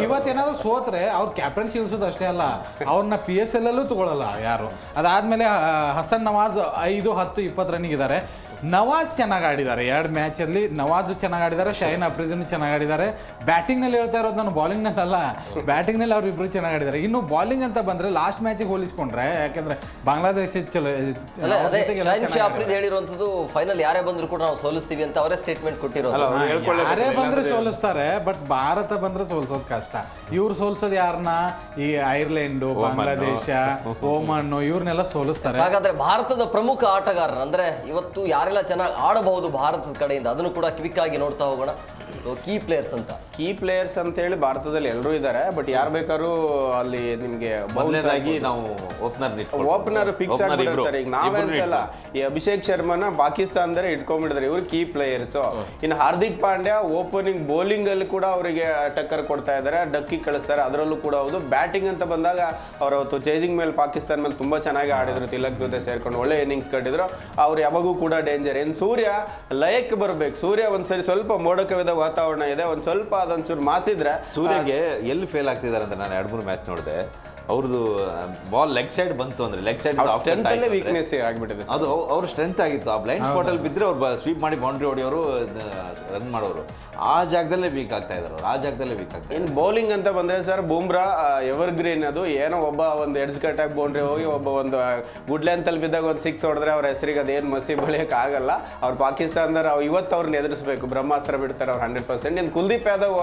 ಇವತ್ತೇನಾದ್ರು ಸೋತ್ರೆ ಅವ್ರ ಕ್ಯಾಪ್ಟನ್ಸಿ ಇಳಿಸೋದು ಅಷ್ಟೇ ಅಲ್ಲ, ಅವ್ರನ್ನ PSL ಅಲ್ಲೂ ತಗೊಳ್ಳಲ್ಲ ಯಾರು. ಅದಾದ್ಮೇಲೆ ಹಸನ್ ನವಾಜ್ 5, 10, 20 ರನ್ನಿಗಿದ್ದಾರೆ. ನವಾಜ್ ಚೆನ್ನಾಗಿ ಆಡಿದ್ದಾರೆ 2 ಮ್ಯಾಚಲ್ಲಿ. ನವಾಜ್ ಚೆನ್ನಾಗಿ ಆಡಿದ್ದಾರೆ, ಶೈನ್ ಅಫ್ರಿದಿನೂ ಚೆನ್ನಾಗಿ ಆಡಿದ್ದಾರೆ. ಬ್ಯಾಟಿಂಗ್ನಲ್ಲಿ ಹೇಳ್ತಾ ಇರೋದು ನಾನು, ಬಾಲಿಂಗ್ನಲ್ಲಿ ಅಲ್ಲ, ಬ್ಯಾಟಿಂಗ್ನಲ್ಲಿ ಅವ್ರಿಬ್ರು ಚೆನ್ನಾಗಿ ಆಡಿದ್ದಾರೆ. ಇನ್ನು ಬಾಲಿಂಗ್ ಅಂತ ಬಂದ್ರೆ ಲಾಸ್ಟ್ ಮ್ಯಾಚಿಗೆ ಹೋಲಿಸ್ಕೊಂಡ್ರೆ, ಯಾಕಂದ್ರೆ ಬಾಂಗ್ಲಾದೇಶ ಹೇಳಿರುವಂತದ್ದು ಫೈನಲ್ ಯಾರೇ ಬಂದ್ರು ಕೂಡ ನಾವು ಸೋಲಿಸ್ತೀವಿ ಅಂತ ಅವರೇ ಸ್ಟೇಟ್ಮೆಂಟ್ ಕೊಟ್ಟಿರೋದು. ಯಾರೇ ಬಂದ್ರೆ ಸೋಲಿಸ್ತಾರೆ, ಬಟ್ ಭಾರತ ಬಂದ್ರೆ ಸೋಲ್ಸೋದು ಕಷ್ಟ. ಇವ್ರು ಸೋಲ್ಸೋದು ಯಾರನ್ನ? ಈ ಐರ್ಲೆಂಡ್, ಬಾಂಗ್ಲಾದೇಶ, ಓಮನ್ ಇವ್ರನ್ನೆಲ್ಲ ಸೋಲಿಸ್ತಾರೆ. ಹಾಗಾದ್ರೆ ಭಾರತದ ಪ್ರಮುಖ ಆಟಗಾರರು ಅಂದ್ರೆ ಇವತ್ತು ಯಾರೆಲ್ಲ ಚೆನ್ನಾಗಿ ಆಡಬಹುದು ಭಾರತದ ಕಡೆಯಿಂದ, ಅದನ್ನು ಕೂಡ ಕ್ವಿಕ್ ಆಗಿ ನೋಡ್ತಾ ಹೋಗೋಣ. ಕೀ ಪ್ಲೇಯರ್ಸ್ ಅಂತ ಹೇಳಿ ಭಾರತದಲ್ಲಿ ಎಲ್ಲರೂ ಇದ್ದಾರೆ, ಬಟ್ ಯಾರು ಬೇಕಾದ್ರೂ ಅಲ್ಲಿ ನಿಮ್ಗೆ ನಾವು ಓಪನರ್ ಫಿಕ್ಸ್ ಆಗಿಬಿಡ್ತಾರೆ. ಈಗ ನಾವೇ ಅಂತಲ್ಲ, ಈ ಅಭಿಷೇಕ್ ಶರ್ಮಾನ ಪಾಕಿಸ್ತಾನದವರೇ ಇಟ್ಕೊಂಡ್ಬಿಡ್ತಾರೆ, ಇವರು ಕೀ ಪ್ಲೇಯರ್ಸ್. ಇನ್ನು ಹಾರ್ದಿಕ್ ಪಾಂಡ್ಯ ಓಪನಿಂಗ್ ಬೌಲಿಂಗ್ ಅಲ್ಲಿ ಕೂಡ ಅವರಿಗೆ ಟಕ್ಕರ್ ಕೊಡ್ತಾ ಇದ್ದಾರೆ, ಡಕ್ಕಿ ಕಳಿಸ್ತಾರೆ. ಅದರಲ್ಲೂ ಕೂಡ ಹೌದು. ಬ್ಯಾಟಿಂಗ್ ಅಂತ ಬಂದಾಗ ಅವ್ರು ಅವತ್ತು ಚೇಸಿಂಗ್ ಮೇಲೆ ಪಾಕಿಸ್ತಾನ ಮೇಲೆ ತುಂಬಾ ಚೆನ್ನಾಗಿ ಆಡಿದ್ರು, ತಿಲಕ್ ಜೊತೆ ಸೇರ್ಕೊಂಡು ಒಳ್ಳೆ ಇನ್ನಿಂಗ್ಸ್ ಕಟ್ಟಿದ್ರು. ಅವ್ರು ಯಾವಾಗೂ ಕೂಡ ಡೇಂಜರ್. ಏನು ಸೂರ್ಯ ಲಯಕ್ಕೆ ಬರ್ಬೇಕು. ಸೂರ್ಯ ಒಂದ್ಸರಿ ಸ್ವಲ್ಪ ಮೋಡಕವಿದ ವಾತಾವರಣ ಇದೆ, ಒಂದ್ ಸ್ವಲ್ಪ ಅದೊಂಚೂರು ಮಾಸಿದ್ರೆ. ಸೂರ್ಯಗೆ ಎಲ್ಲಿ ಫೇಲ್ ಆಗ್ತಿದ್ದಾರೆ ಅಂತ ನಾನು 2-3 ಮ್ಯಾಚ್ ನೋಡಿದೆ. ಅವ್ರದ್ದು ಬಾಲ್ ಲೆಗ್ ಸೈಡ್ ಬಂತು ಅಂದ್ರೆ ಲೆಗ್ ಸೈಡ್ ವೀಕ್ನೆಸ್ ಆಗ್ಬಿಟ್ಟಿದೆ. ಅದು ಅವ್ರ ಸ್ಟ್ರೆಂತ್ ಆಗಿತ್ತು. ಆ ಬ್ಲೈಂಡ್ ಸ್ಪಾಟ್ ಅಲ್ಲಿ ಬಿದ್ರೆ ಅವ್ರು ಸ್ವೀಪ್ ಮಾಡಿ ಬೌಂಡ್ರಿ ಹೊಡೆಯೋರು, ರನ್ ಮಾಡೋರು. ಆ ಜಾಗದಲ್ಲೇ ವೀಕ್ ಆಗ್ತಾ ಇದ್ದಾರೆ. ಇನ್ನು ಬೌಲಿಂಗ್ ಅಂತ ಬಂದ್ರೆ ಸರ್, ಬೂಮ್ರಾ ಎವರ್ ಗ್ರೀನ್. ಅದು ಏನೋ ಒಬ್ಬ ಒಂದು ಎಡ್ಸ್ ಕಟ್ಟಾಗಿ ಬೌಂಡ್ರಿ ಹೋಗಿ ಒಬ್ಬ ಒಂದು ಗುಡ್ ಲೆಂತ್ ಅಲ್ಲಿ ಬಿದ್ದಾಗ ಒಂದು 6 ಹೊಡೆದ್ರೆ ಅವ್ರ ಹೆಸರಿಗೆ ಅದೇನು ಮಸಿ ಬಳಿಯಕ್ಕೆ ಆಗಲ್ಲ. ಅವ್ರು ಪಾಕಿಸ್ತಾನದವ್ರು ಇವತ್ತು ಅವ್ರನ್ನ ಎದುರಿಸಬೇಕು, ಬ್ರಹ್ಮಾಸ್ತ್ರ ಬಿಡ್ತಾರೆ ಅವ್ರು 100%. ಇನ್ನು ಕುಲ್ದೀಪ್ ಯಾದವ್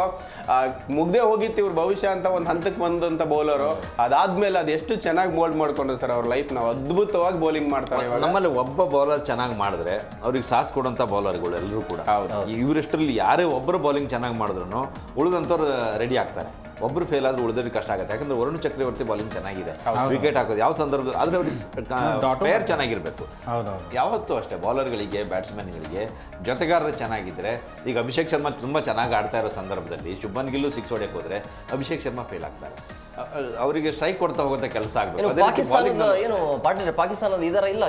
ಮುಗ್ದೇ ಹೋಗಿತ್ತು ಇವ್ರ ಭವಿಷ್ಯ ಅಂತ ಒಂದು ಹಂತಕ್ಕೆ ಬಂದಂತ ಬೌಲರು. ಅದಾದ್ಮೇಲೆ ಅದು ಎಷ್ಟು ಚೆನ್ನಾಗಿ ಮೋಲ್ಡ್ ಮಾಡ್ಕೊಂಡ್ರು ಸರ್ ಅವ್ರ ಲೈಫ್. ನಾವು ಅದ್ಭುತವಾಗಿ ಬೌಲಿಂಗ್ ಮಾಡ್ತಾರೆ. ನಮ್ಮಲ್ಲಿ ಒಬ್ಬ ಬೌಲರ್ ಚೆನ್ನಾಗಿ ಮಾಡಿದ್ರೆ ಅವ್ರಿಗೆ ಸಾಥ್ ಕೊಡುವಂತ ಬೌಲರ್ಗಳು ಎಲ್ಲರೂ ಕೂಡ. ಇವರಷ್ಟರಲ್ಲಿ ಯಾರೇ ಒಬ್ಬರು ಬೌಲಿಂಗ್ ಚೆನ್ನಾಗಿ ಮಾಡಿದ್ರು ಉಳಿದಂಥವ್ರು ರೆಡಿ ಆಗ್ತಾರೆ. ಒಬ್ರು ಫೇಲ್ ಆದ್ರೆ ಉಳಿದ್ರೆ ಕಷ್ಟ ಆಗುತ್ತೆ. ಯಾಕಂದ್ರೆ ವರುಣ್ ಚಕ್ರವರ್ತಿ ಬಾಲಿಂಗ್ ಚೆನ್ನಾಗಿದೆ, ವಿಕೆಟ್ ಹಾಕೋದು ಯಾವ ಸಂದರ್ಭದಲ್ಲಿ ಆದ್ರೆ ಅವ್ರಿಗೆ ಪ್ಲೇಯರ್ ಚೆನ್ನಾಗಿರ್ಬೇಕು. ಯಾವತ್ತೂ ಅಷ್ಟೇ ಬೌಲರ್ಗಳಿಗೆ, ಬ್ಯಾಟ್ಸ್ಮನ್ಗಳಿಗೆ ಜೊತೆಗಾರರು ಚೆನ್ನಾಗಿದ್ರೆ. ಈಗ ಅಭಿಷೇಕ್ ಶರ್ಮಾ ತುಂಬಾ ಚೆನ್ನಾಗಿ ಆಡ್ತಾ ಇರೋ ಸಂದರ್ಭದಲ್ಲಿ ಶುಭನ್ ಗಿಲ್ಲು 6 ಹೊಡೆಯಕ್ಕೆ ಹೋದ್ರೆ ಅಭಿಷೇಕ್ ಶರ್ಮಾ ಫೇಲ್ ಆಗ್ತಾರೆ. ಅವರಿಗೆ ಸ್ಟ್ರೈಕ್ ಕೊಡ್ತಾ ಹೋಗುತ್ತೆ ಕೆಲಸ ಆಗ್ಬೇಕು. ಪಾಕಿಸ್ತಾನದ ಇದರ ಇಲ್ಲ,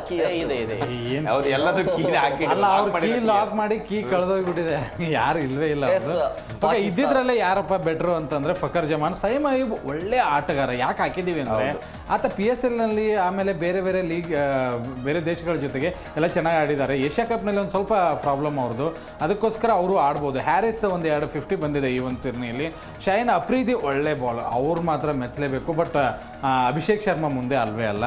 ಅವ್ರು ಎಲ್ಲರೂ ಕೀ ಲಾಕ್ ಮಾಡಿ ಕೀ ಕಳೆದೋಗ್ಬಿಟ್ಟಿದೆ, ಯಾರು ಇಲ್ವೇ ಇಲ್ಲ. ಇದ್ದಿದ್ರಲ್ಲೇ ಯಾರಪ್ಪ ಬೆಟ್ರು ಅಂತಂದ್ರೆ ಫಕರ್ ಜಮಾನ್. ಸೈಮ್ ಅಯ್ಯೂಬ್ ಒಳ್ಳೆ ಆಟಗಾರ. ಯಾಕೆ ಹಾಕಿದೀವಿ ಅಂದ್ರೆ ಆತ PSL ನಲ್ಲಿ, ಆಮೇಲೆ ಬೇರೆ ಬೇರೆ ಲೀಗ್, ಬೇರೆ ದೇಶಗಳ ಜೊತೆಗೆ ಎಲ್ಲ ಚೆನ್ನಾಗಿ ಆಡಿದ್ದಾರೆ. ಏಷ್ಯಾ ಕಪ್ ನಲ್ಲಿ ಒಂದು ಸ್ವಲ್ಪ ಪ್ರಾಬ್ಲಮ್ ಅವ್ರದ್ದು, ಅದಕ್ಕೋಸ್ಕರ ಅವರು ಆಡ್ಬೋದು. ಹ್ಯಾರಿಸ್ ಒಂದು 250 ಬಂದಿದೆ ಈ ಒಂದು ಸರಣಿಯಲ್ಲಿ. ಶೈನ್ ಅಫ್ರಿದಿ ಒಳ್ಳೆ ಬಾಲ್, ಅವ್ರು ಮಾತ್ರ ಮೆಚ್ಚಲೇಬೇಕು. ಬಟ್ ಅಭಿಷೇಕ್ ಶರ್ಮಾ ಮುಂದೆ ಅಲ್ವೇ ಅಲ್ಲ.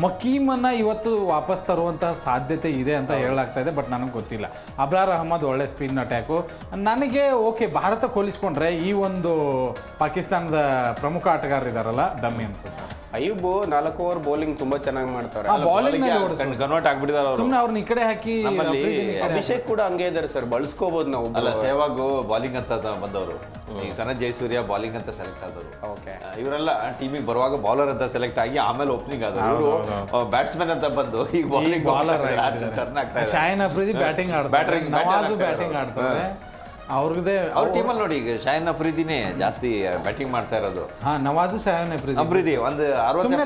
ಮಕೀಮನ್ನ ಇವತ್ತು ವಾಪಸ್ ತರುವಂತಹ ಸಾಧ್ಯತೆ ಇದೆ ಅಂತ ಹೇಳಲಾಗ್ತಾ ಇದೆ, ಬಟ್ ನನಗೆ ಗೊತ್ತಿಲ್ಲ. ಅಬ್ರಾರ್ ಅಹಮದ್ ಒಳ್ಳೆ ಸ್ಪಿನ್ ಅಟ್ಯಾಕು. ನನಗೆ ಓಕೆ, ಭಾರತ ಹೋಲಿಸ್ಕೊಂಡ್ರೆ ಈ ಒಂದು ಪಾಕಿಸ್ತಾನದ ಪ್ರಮುಖ ಆಟಗಾರರಿದಾರಲ್ಲ ಡಮ್ಮಿ ಅನ್ಸುತ್ತೆ. ಅಯ್ಯೂಬ್ 4 ಓವರ್ ಬೌಲಿಂಗ್ ತುಂಬಾ ಚೆನ್ನಾಗಿ ಮಾಡ್ತಾರೆ. ಕನ್ವರ್ಟ್ ಆಗ್ಬಿಟ್ಟಿದ್ದಾರೆ. ಸುಮ್ಮನೆ ಅವ್ರನ್ನ ಈ ಕಡೆ ಹಾಕಿ. ಅಭಿಷೇಕ್ ಕೂಡ ಹಂಗೆ ಇದಾರೆ ಸರ್, ಬಳಸ್ಕೋಬಹುದು ನಾವು. ಅಲ್ಲ, ಸೆಹ್ವಾಗ್ ಬಾಲಿಂಗ್ ಅಂತ ಬಂದವರು, ಈಗ ಸನತ್ ಜಯಸೂರ್ಯ ಬಾಲಿಂಗ್ ಅಂತ ಸೆಲೆಕ್ಟ್ ಆದವರು. ಇವರೆಲ್ಲ ಟೀಮಿಗೆ ಬರುವಾಗ ಬೌಲರ್ ಅಂತ ಸೆಲೆಕ್ಟ್ ಆಗಿ ಆಮೇಲೆ ಓಪನಿಂಗ್ ಆದವರು. ಬ್ಯಾಟ್ಸ್ಮನ್ ಅಂತ ಬಂದು ಈಗ ಬೌಲರ್ ಟರ್ನ್ ಆಗ್ತಾ ಇದೆ. ಶೈನ್ ಅಫ್ರಿದಿ ಬ್ಯಾಟಿಂಗ್ ಆಡ್ತಾರೆ. ಅವ್ರದೇ ಅವ್ರ ಟೀಮಲ್ಲಿ ನೋಡಿ, ಈಗ ಶೈನ್ ಅಫ್ರಿದಿನೇ ಜಾಸ್ತಿ ಬ್ಯಾಟಿಂಗ್ ಮಾಡ್ತಾ ಇರೋದು. ನವಾಜು ಶೈನ್ ಅಫ್ರಿದಿ ಒಂದು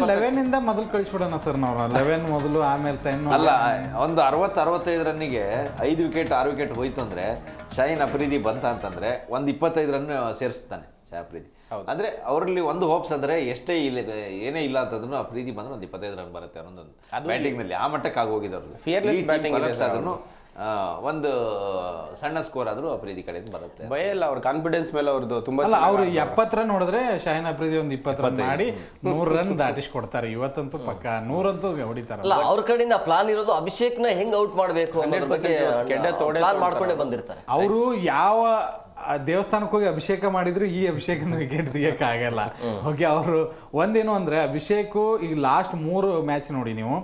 11 ಇಂದ ಮೊದಲು ಕಳಿಸ್ಬಿಡೋಣ ಸರ್ ನಾವು. 11 ಮೊದಲು, ಆಮೇಲೆ 10. ಅಲ್ಲ, ಒಂದು 60-65 ರನ್ನಿಗೆ 5 ವಿಕೆಟ್ 6 ವಿಕೆಟ್ ಹೋಯ್ತು ಅಂದ್ರೆ ಶೈನ್ ಅಫ್ರಿದಿ ಬಂತ ಅಂತಂದ್ರೆ ಒಂದು 25 ರನ್ ಸೇರಿಸ್ತಾನೆ ಶೈನ್ ಅಫ್ರಿದಿ. ಅಂದ್ರೆ ಅವರಲ್ಲಿ ಒಂದು ಹೋಪ್ಸ್ ಅಂದ್ರೆ ಎಷ್ಟೇ ಇಲ್ಲ, ಏನೇ ಇಲ್ಲ ಅಂತಂದ್ರೂ ಅಫ್ರಿದಿ ಬಂದ್ರೆ ಒಂದು 25 ರನ್ ಬರುತ್ತೆ ಅನ್ನೋದೊಂದು ಬ್ಯಾಟಿಂಗ್ ನಲ್ಲಿ. ಆ ಮಟ್ಟಕ್ಕೆ ಆಗೋಗಿದವ್ರು. ಒಂದು ಸಣ್ಣ ಸ್ಕೋರ್ ಆದ್ರೂ ಅಫ್ರಿದಿ ಕಡೆಯಿಂದ ಬರುತ್ತೆ. ಭಯ ಇಲ್ಲ, ಅವ್ರ ಕಾನ್ಫಿಡೆನ್ಸ್ ಮೇಲೆ ಅವ್ರದ್ದು ತುಂಬಾ. ಅವ್ರು 70 ರನ್ ನೋಡಿದ್ರೆ ಶೈನ್ ಅಫ್ರಿದಿ ಒಂದು 20 ರನ್ ಮಾಡಿ 100 ರನ್ ದಾಟಿಸ್ಕೊಡ್ತಾರೆ. ಇವತ್ತಂತೂ ಪಕ್ಕ 100 ಅಂತೂ ಹೊಡಿತಾರೆ. ಅಲ್ಲ, ಅವ್ರ ಕಡೆಯಿಂದ ಪ್ಲಾನ್ ಇರೋದು ಅಭಿಷೇಕ್ನ ಹೆಂಗ್ ಔಟ್ ಮಾಡಬೇಕು ಅನ್ನೋದ್ರ ಬಗ್ಗೆ ಪ್ಲಾನ್ ಮಾಡ್ಕೊಂಡೇ ಬಂದಿರ್ತಾರೆ. ಅವರು ಯಾವ ದೇವಸ್ಥಾನಕ್ಕೆ ಹೋಗಿ ಅಭಿಷೇಕ ಮಾಡಿದ್ರು ಈ ಅಭಿಷೇಕನ ವಿಕೆಟ್ ತೆಗಿಯಕ್ಕಾಗಲ್ಲ. ಹೋಗಿ ಅವರು ಒಂದೇನು ಅಂದ್ರೆ, ಅಭಿಷೇಕು ಈಗ ಲಾಸ್ಟ್ 3 ಮ್ಯಾಚ್ ನೋಡಿ ನೀವು,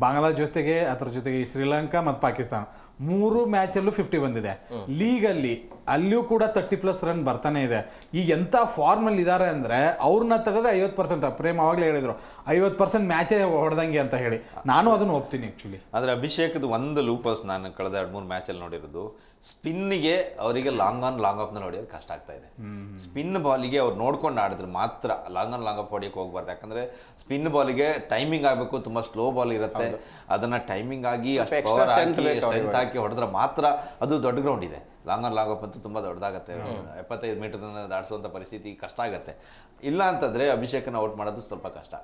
ಬಾಂಗ್ಲಾ ಜೊತೆಗೆ, ಅದ್ರ ಜೊತೆಗೆ ಶ್ರೀಲಂಕಾ ಮತ್ತು ಪಾಕಿಸ್ತಾನ 3 ಮ್ಯಾಚಲ್ಲೂ 50 ಬಂದಿದೆ. ಲೀಗಲ್ಲಿ ಅಲ್ಲಿಯೂ ಕೂಡ 30+ ರನ್ ಬರ್ತಾನೆ ಇದೆ. ಈಗ ಎಂಥ ಫಾರ್ಮಲ್ಲಿ ಇದ್ದಾರೆ ಅಂದರೆ ಅವ್ರನ್ನ ತೆಗೆದ್ರೆ 50%. ಪ್ರೇಮ್ ಅವಾಗಲೇ ಹೇಳಿದ್ರು 50% ಮ್ಯಾಚೇ ಹೊಡೆದಂಗೆ ಅಂತ ಹೇಳಿ. ನಾನು ಅದನ್ನು ಒಪ್ತೀನಿ ಆ್ಯಕ್ಚುಲಿ. ಆದರೆ ಅಭಿಷೇಕದ ಒಂದು ಲೂಪಸ್ ನಾನು ಕಳೆದ 2-3 ಮ್ಯಾಚಲ್ಲಿ ನೋಡಿರೋದು, ಸ್ಪಿನ್ನಿಗೆ ಅವರಿಗೆ ಲಾಂಗ್ ಆನ್ ಲಾಂಗ್ ಆಫ್ನಲ್ಲಿ ಹೊಡೆಯೋದು ಕಷ್ಟ ಆಗ್ತಾ ಇದೆ. ಸ್ಪಿನ್ ಬಾಲಿಗೆ ಅವ್ರು ನೋಡ್ಕೊಂಡು ಆಡಿದ್ರೆ ಮಾತ್ರ ಲಾಂಗ್ ಆನ್ ಲಾಂಗ್ ಆಫ್ ಹೊಡಿಯೋಕೆ ಹೋಗ್ಬಾರ್ದು. ಯಾಕಂದರೆ ಸ್ಪಿನ್ ಬಾಲಿಗೆ ಟೈಮಿಂಗ್ ಆಗಬೇಕು, ತುಂಬ ಸ್ಲೋ ಬಾಲ್ ಇರುತ್ತೆ, ಅದನ್ನು ಟೈಮಿಂಗ್ ಆಗಿ ಸ್ಟ್ರೆಂತ್ ಹಾಕಿ ಹೊಡೆದ್ರೆ ಮಾತ್ರ ಅದು ದೊಡ್ಡ ಗ್ರೌಂಡ್ ಇದೆ. ಲಾಂಗ್ ಆನ್ ಲಾಂಗ್ ಆಫ್ ಅಂತೂ ತುಂಬ ದೊಡ್ಡದಾಗತ್ತೆ. 75 ಮೀಟರ್ನ ದಾಟಿಸುವಂಥ ಪರಿಸ್ಥಿತಿ ಕಷ್ಟ ಆಗುತ್ತೆ. ಇಲ್ಲ ಅಂತಂದರೆ ಅಭಿಷೇಕನ ಔಟ್ ಮಾಡೋದು ಸ್ವಲ್ಪ ಕಷ್ಟ.